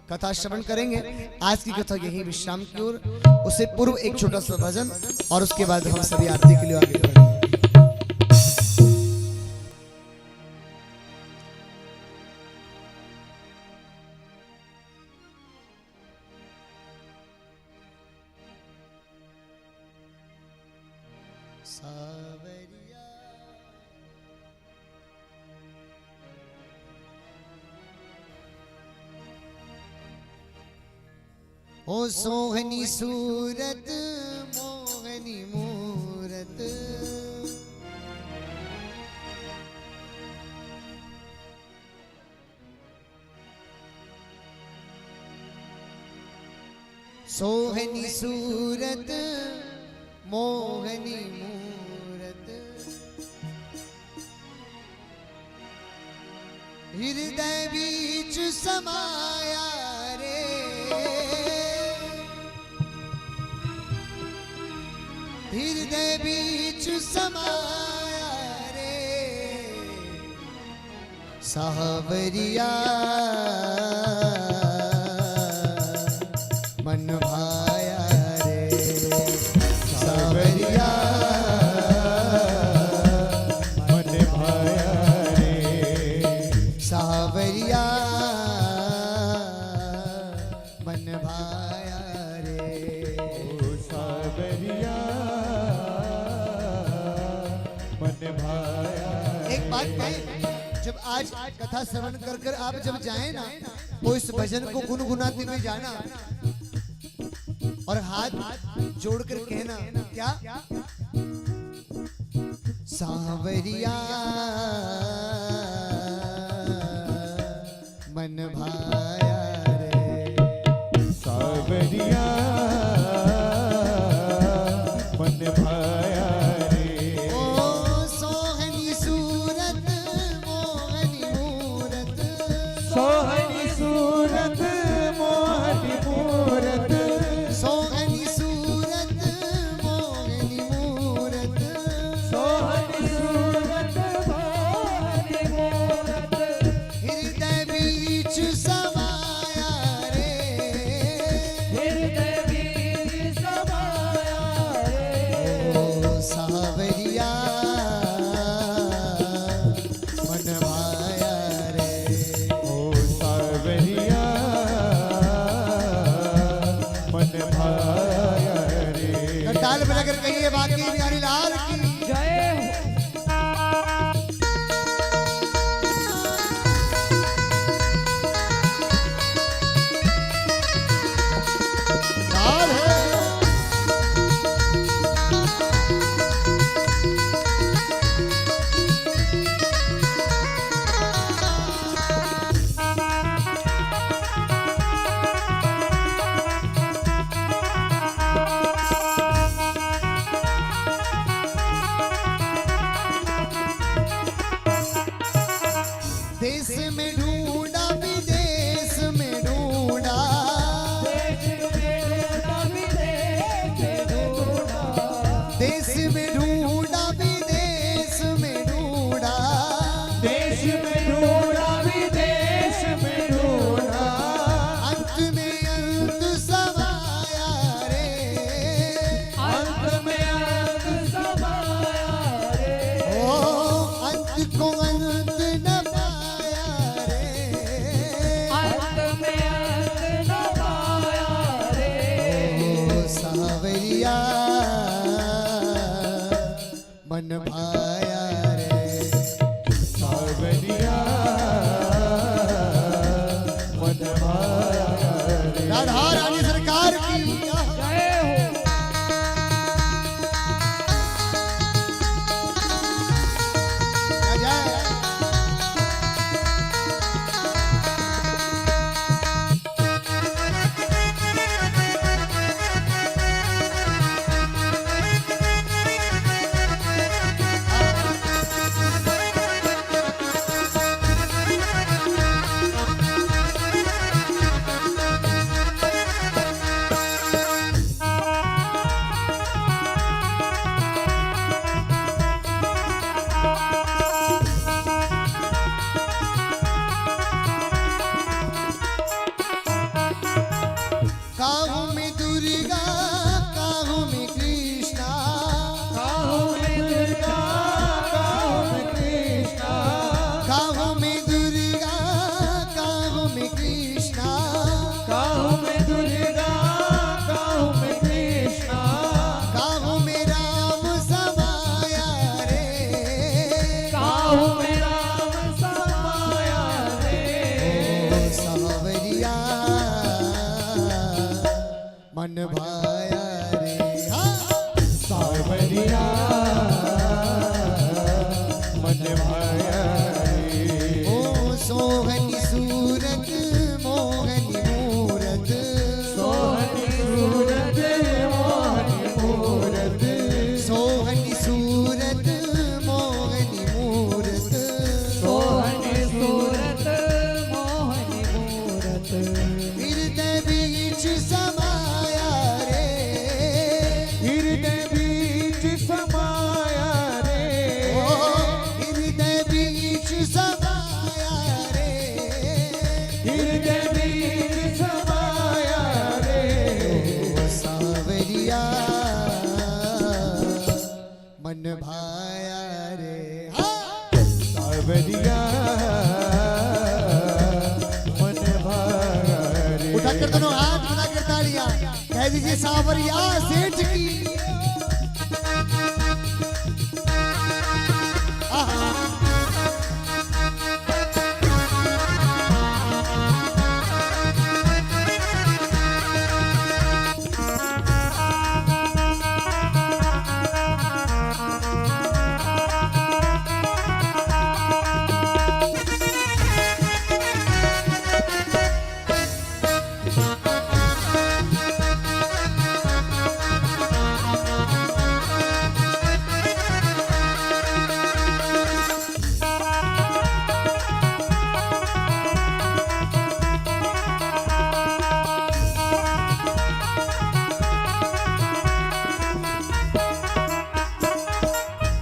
कथा श्रवण करेंगे। आज की कथा यही विश्राम की ओर, उससे पूर्व एक छोटा सा भजन और उसके बाद हम सभी आरती के लिए आगे बढ़ेंगे। सावरिया ओ सोहनी सूरत मोहनी मूरत सोहनी सूरत मोहनी मूरत हृदय बीच समाया रे हृदय बीच समाया रे सावरिया मन भाया रे सावरिया मन भाया रे सावरिया मन भाया रे ओ सावरिया मन भाया। एक बात कहें, जब आज कथा श्रवण कर कर आप जब जाएं ना तो इस भजन को गुनगुनाते हुए जाना और हाथ जोड़कर कहना क्या सावरिया मन भाया रे सावरिया मन भाया रे ओ सोहनी सूरत मोहनी मूरत सोहनी सूरत मोहनी मूरत सोहनी सूरत मोहनी मूरत सोहनी सूरत मोहनी मूरत हृदय बीच समाया रे हृदय बीच समाया रे ओ सावरिया मन भाया रे ओ सावरिया मन भाया रे। ताल बजाकर कहिए बाकी बिहारी लाल की जय हो। लाल है देश में ढूंढा विदेश में ढूंढा देश में ढूंढा विदेश में ढूंढा देश में ढूंढा विदेश में ढूंढा अंत में अंत समाया रे अंत में अंत समाया रे ओ अंत को अंत न पाया रे अंत में अंत न पाया रे ओ सावरिया मन भाया रे सावरिया मन भाया रे। राधा रानी सरकार की जय हो। जय मन भाया रे हाँ। सावरिया मन भाया रे। ओ सोहनी सूरत मोहनी मूरत सोहनी सूरत मोहनी मूरत सोहनी सूरत मोहनी मूरत सोहनी सूरत मोहनी मूरत हृदय बीच समाया रे हृदय बीच समाया रे। ओ हृदय बीच समाया रे हृदय बीच समाया रे। सावरिया मन भाया रे हाँ। सावरिया मन भाया रे। उठाकर दोनों हाथ मिलाकर तालियां कह दीजिए सावरिया सेठ की आहा।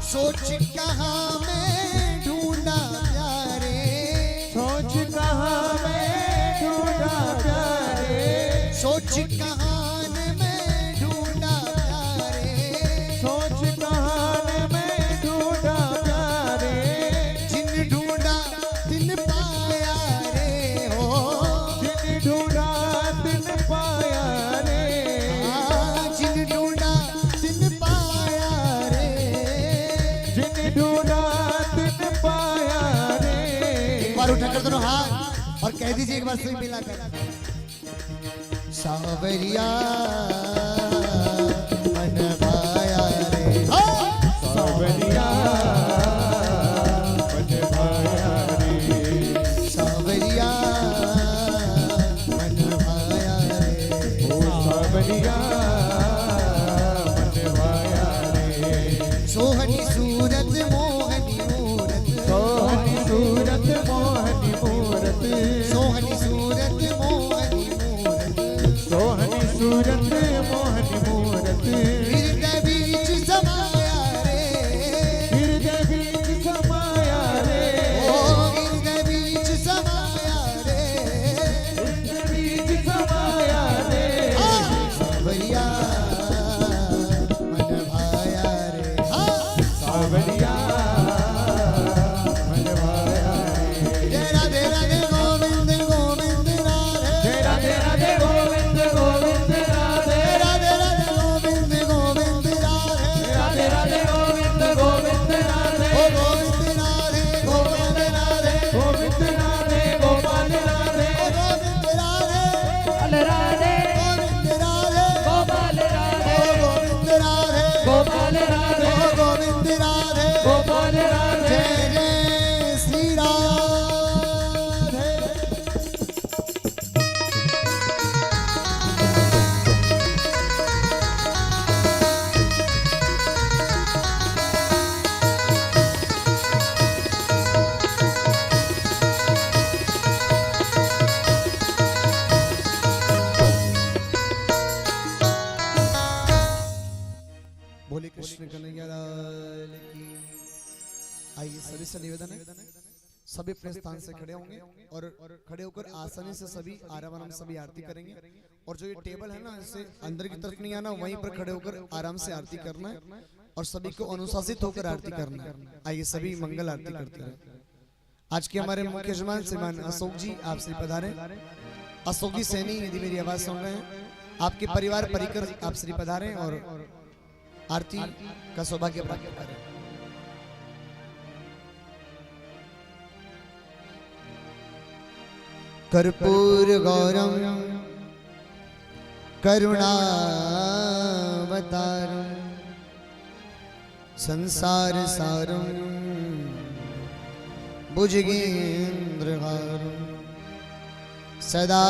सोच कहाँ मैं ढूंढा प्यारे सोच कहाँ मैं ढूंढा प्यारे। सोच कहाँ मैं ढूंढा प्यारे सोच कहाँ मैं ढूंढा प्यारे। जिन ढूंढा दिन पाया रे हो जिन ढूंढा दिन पाया रे। जिन ढूंढा दिन पाया रे जिन ढूंढा दिन पाया रे। एक बार उठाकर दोनों हाथ और कह दीजिए एक बार से मिलाकर सावरिया मन भाया रे हाँ। सावरिया मन भाया रे। सावरिया मन भाया रे ओ सावरिया मन भाया रे। सोहनी सूरत मोहनी मूरत सोहनी सूरत मोहनी मूरत सोहनी सूरत मोहनी मूरत सोहनी सूरत मोहनी मूरत हृदय बीच समाया रे हृदय बीच समाया रे। ओ हृदय बीच समाया रे हृदय बीच समाया रे। सावरिया मन भाया रे हाँ। सावरिया मन भाया रे। जय राधे राधे गोविंद गोविंद राधे जय राधे राधे गोविंद गोविंद राधे। राधे राधे गोविंद गोविंद राधे राधे राधे गोविंद गोविंद राधे। ओ गोविंद राधे गोविंद राधे गोविंद राधे गोपाल राधे। ओ गोविंद राधे गोपाल राधे गोविंद राधे गोपाल ओ राधे गोविंद राधे गोपाल राधे ओ गोविंद राधे गोपाल राधे। जय जय श्री राधे। बोले कृष्ण कन्हैया लाल की। आइए सभी से निवेदन है सभी अपने स्थान से खड़े होंगे और खड़े होकर आसानी से सभी आराम आराम से सभी आरती करेंगे। और जो ये टेबल है ना इससे अंदर की तरफ नहीं आना, वहीं पर खड़े होकर आराम से आरती करना है और सभी को अनुशासित होकर आरती करना है। आइए सभी मंगल आरती करते हैं। आज के हमारे मुख्य यजमान श्रीमान अशोक जी आप श्री पधारे। अशोक जी सैनी यदि मेरी आवाज सुन रहे हैं, आपके परिवार परिकर आप श्री पधारे और आरती का सौभाग्य प्राप्त करें। कर्पूर गौरम करुणावतारं संसार सारं भुजगेन्द्रहारं सदा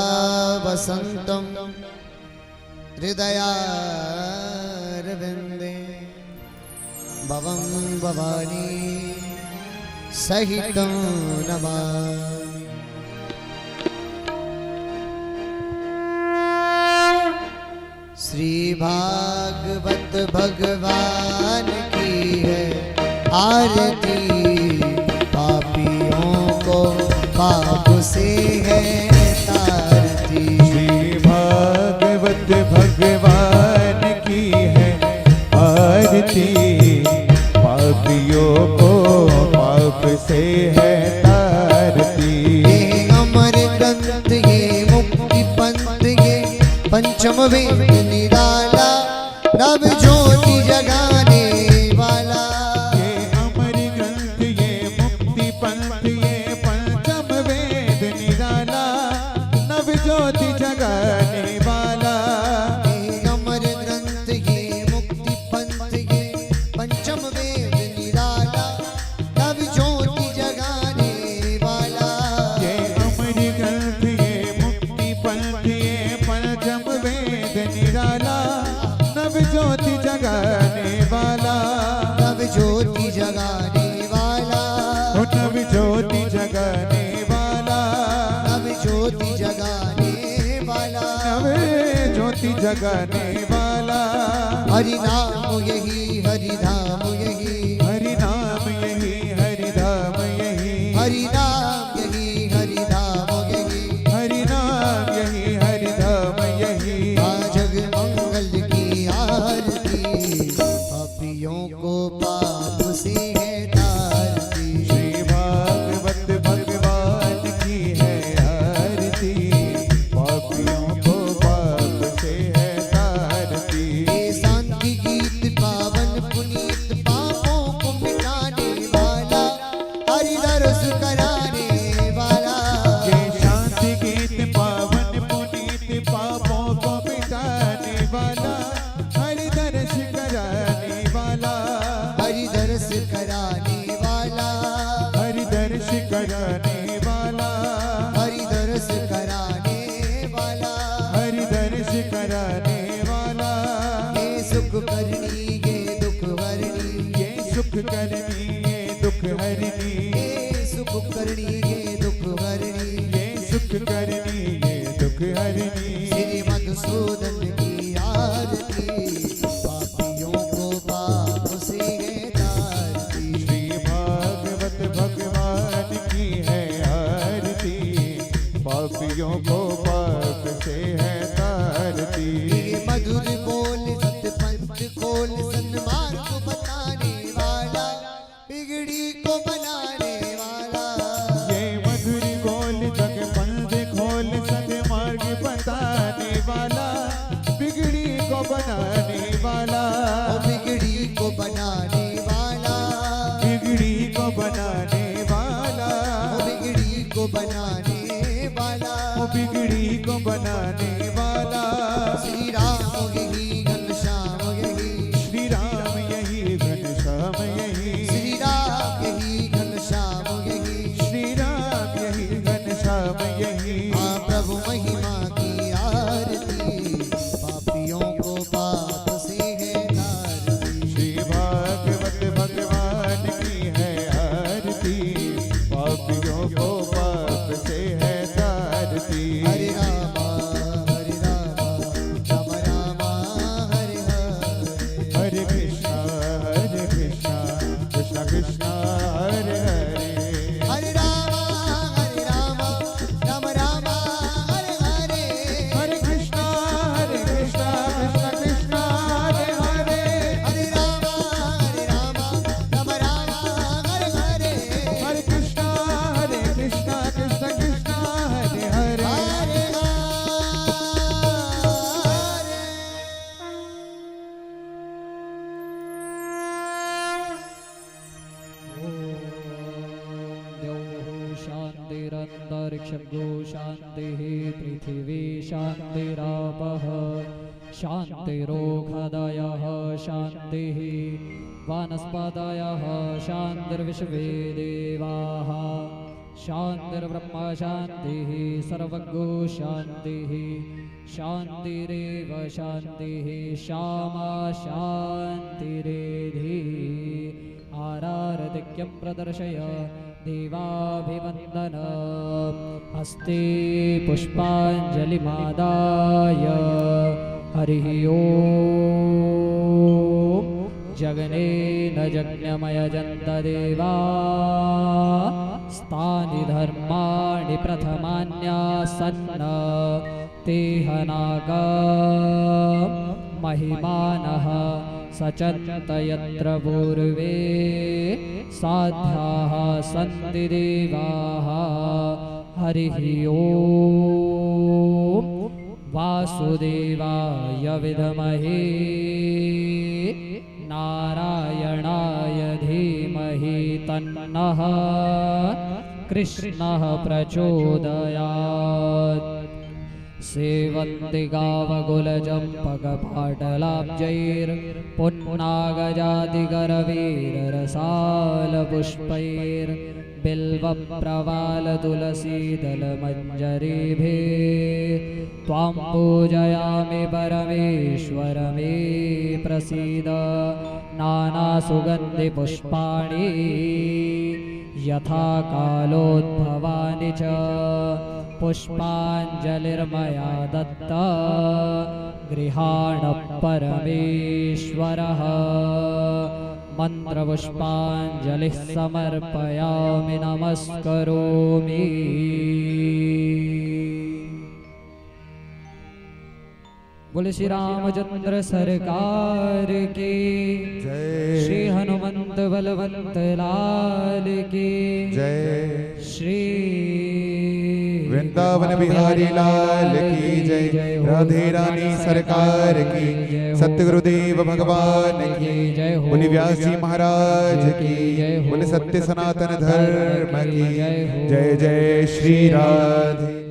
वसन्तं हृदयारविन्दे भवं भवानी सहितं नमामि। श्री भागवत भगवान की है आरती, पापियों को पाप से है तारती। श्री भागवत भगवान की है आरती, पापियों को पाप से है तारती। ये अमर ग्रंथ ये मुक्ति पंथ ये पंचम वेद निराला, नव ज्योति जगाने वाला। ये अमर ग्रंथ ये मुक्ति पंथ ये पंचम वेद निराला, नव ज्योति जगाने वाला। ये अमर ग्रंथ ये मुक्ति पंथ ये पंचम वेद निराला, नव ज्योति जगाने वाला। ये अमर ग्रंथ ये मुक्ति पंथ ये पंचम वेद निराला, नव ज्योति जगाने वाला। नव ज्योति जगाने वाला, ओ नव ज्योति जगाने वाला, नव ज्योति जगाने वाला। नव ज्योति जगाने वाला। हरि नाम यही हरि धाम यही, हरि नाम यही हरि धाम यही, हरि नाम यही हरि धाम यही। हरि नाम यही हरि धाम यही। जग मंगल की आरती, पापियों को पाप से है तारती। श्री भागवत भगवान की है आरती, पापियों को पाप से है तारती। ये शांति गीत पावन पुनीत पापों को मिटाने वाला, हरि दर्श कराने वाला। ये शांति गीत पावन पुनीत पापों को मिटाने वाला, हरि दर्श कराने वाला। हरि दर्श कराने वाला, हरि दर्श कराने वाला, हरि दर्श कराने वाला। हरि दर्श कराने वाला। ये सुख करनी ये दुख हरनी, ये सुख करनी ये दुख हरनी, ये सुख करनी ये दुख हरनी। ये सुख करनी ये दुख हरनी। श्री मधुसूदन की आरती, पापियों को पाप से है तारती। श्री भागवत भगवान की है आरती, पापियों को पाप से है तारती। ये मधुर बोल सत पंथ खोल सन्मार्ग बताने वाला, बिगड़ी को बनाने वाला। ये मधुर बोल जग पंथ खोल सन्मार्ग बताने वाला, बिगड़ी को बनाने वाला। ओ बिगड़ी को बनाने वाला, बिगड़ी को बनाने वाला। ओ बिगड़ी को बनाने वाला। ओ बिगड़ी को बनाने वाला। श्री राम यही घनश्याम यही, श्री राम यही घनश्याम यही, श्री राम यही घनश्याम यही। श्री राम यही घनश्याम यही। हाँ प्रभु महिमा की आरती, पापियों को पाप से है तारती। श्री भागवत भगवान की है आरती, पापियों को पाप से है तारती। हरे रामा राम रामा हरे हरे। हरे कृष्णा कृष्णा कृष्णा हरे हरे। हरे रामा राम रामा हरे हरे। हरे कृष्णा कृष्णा कृष्णा हरे हरे। हरे रामा राम रामा हरे हरे। हरे कृष्णा कृष्णा कृष्णा हरे हरे। हरे हरे। शान्तिरन्तरिक्षं शान्तिः पृथिवी शान्तिरापः शान्तिरोषधयः शान्तिः वनस्पतयः शान्तिर्विश्वे देवाः शान्तिर्ब्रह्म शान्तिः सर्वगो शान्तिः शान्तिरेव शान्तिः श्यामा शान्तिरेधि आरारतिक्यं प्रदर्शय देवाभिवन्दन हस्ते पुष्पाञ्जलिमादाय हरिः ओम् जगनेन जज्ञमयजन्तदेवा स्तानि धर्माणि प्रथमान्यासन्न ते हनागा महिमानः सचन्त यत्र पूर्वे साध्याः सन्ति देवाः हरिः ओम् वासुदेवाय विद्महे नारायणाय धीमहि तन्नः कृष्णः प्रचोदयात् सेवन्ति गावगोलजम्पकपाटलाब्जैर्पुन्नागजादिकरवीररसालपुष्पैर्बिल्वप्रवालतुलसीदलमञ्जरीभिः त्वां पूजयामि परमेश्वर मे प्रसीद नानासुगन्धिपुष्पाणि यथा कालोद्भवानि च पुष्पाञ्जलिर्मया दत्ता गृहाण परमेश्वरः मन्त्रपुष्पाञ्जलिः समर्पयामि नमस्करोमि। बोले श्री रामचंद्र सरकार की जय। श्री हनुमंत बलवंत लाल की जय। श्री वृंदावन बिहारी लाल की जय। राधे रानी सरकार की, सतगुरुदेव भगवान की जय हो। बोले व्यास जी महाराज की बोले सत्य सनातन धर्म की जय। जय श्री राधे।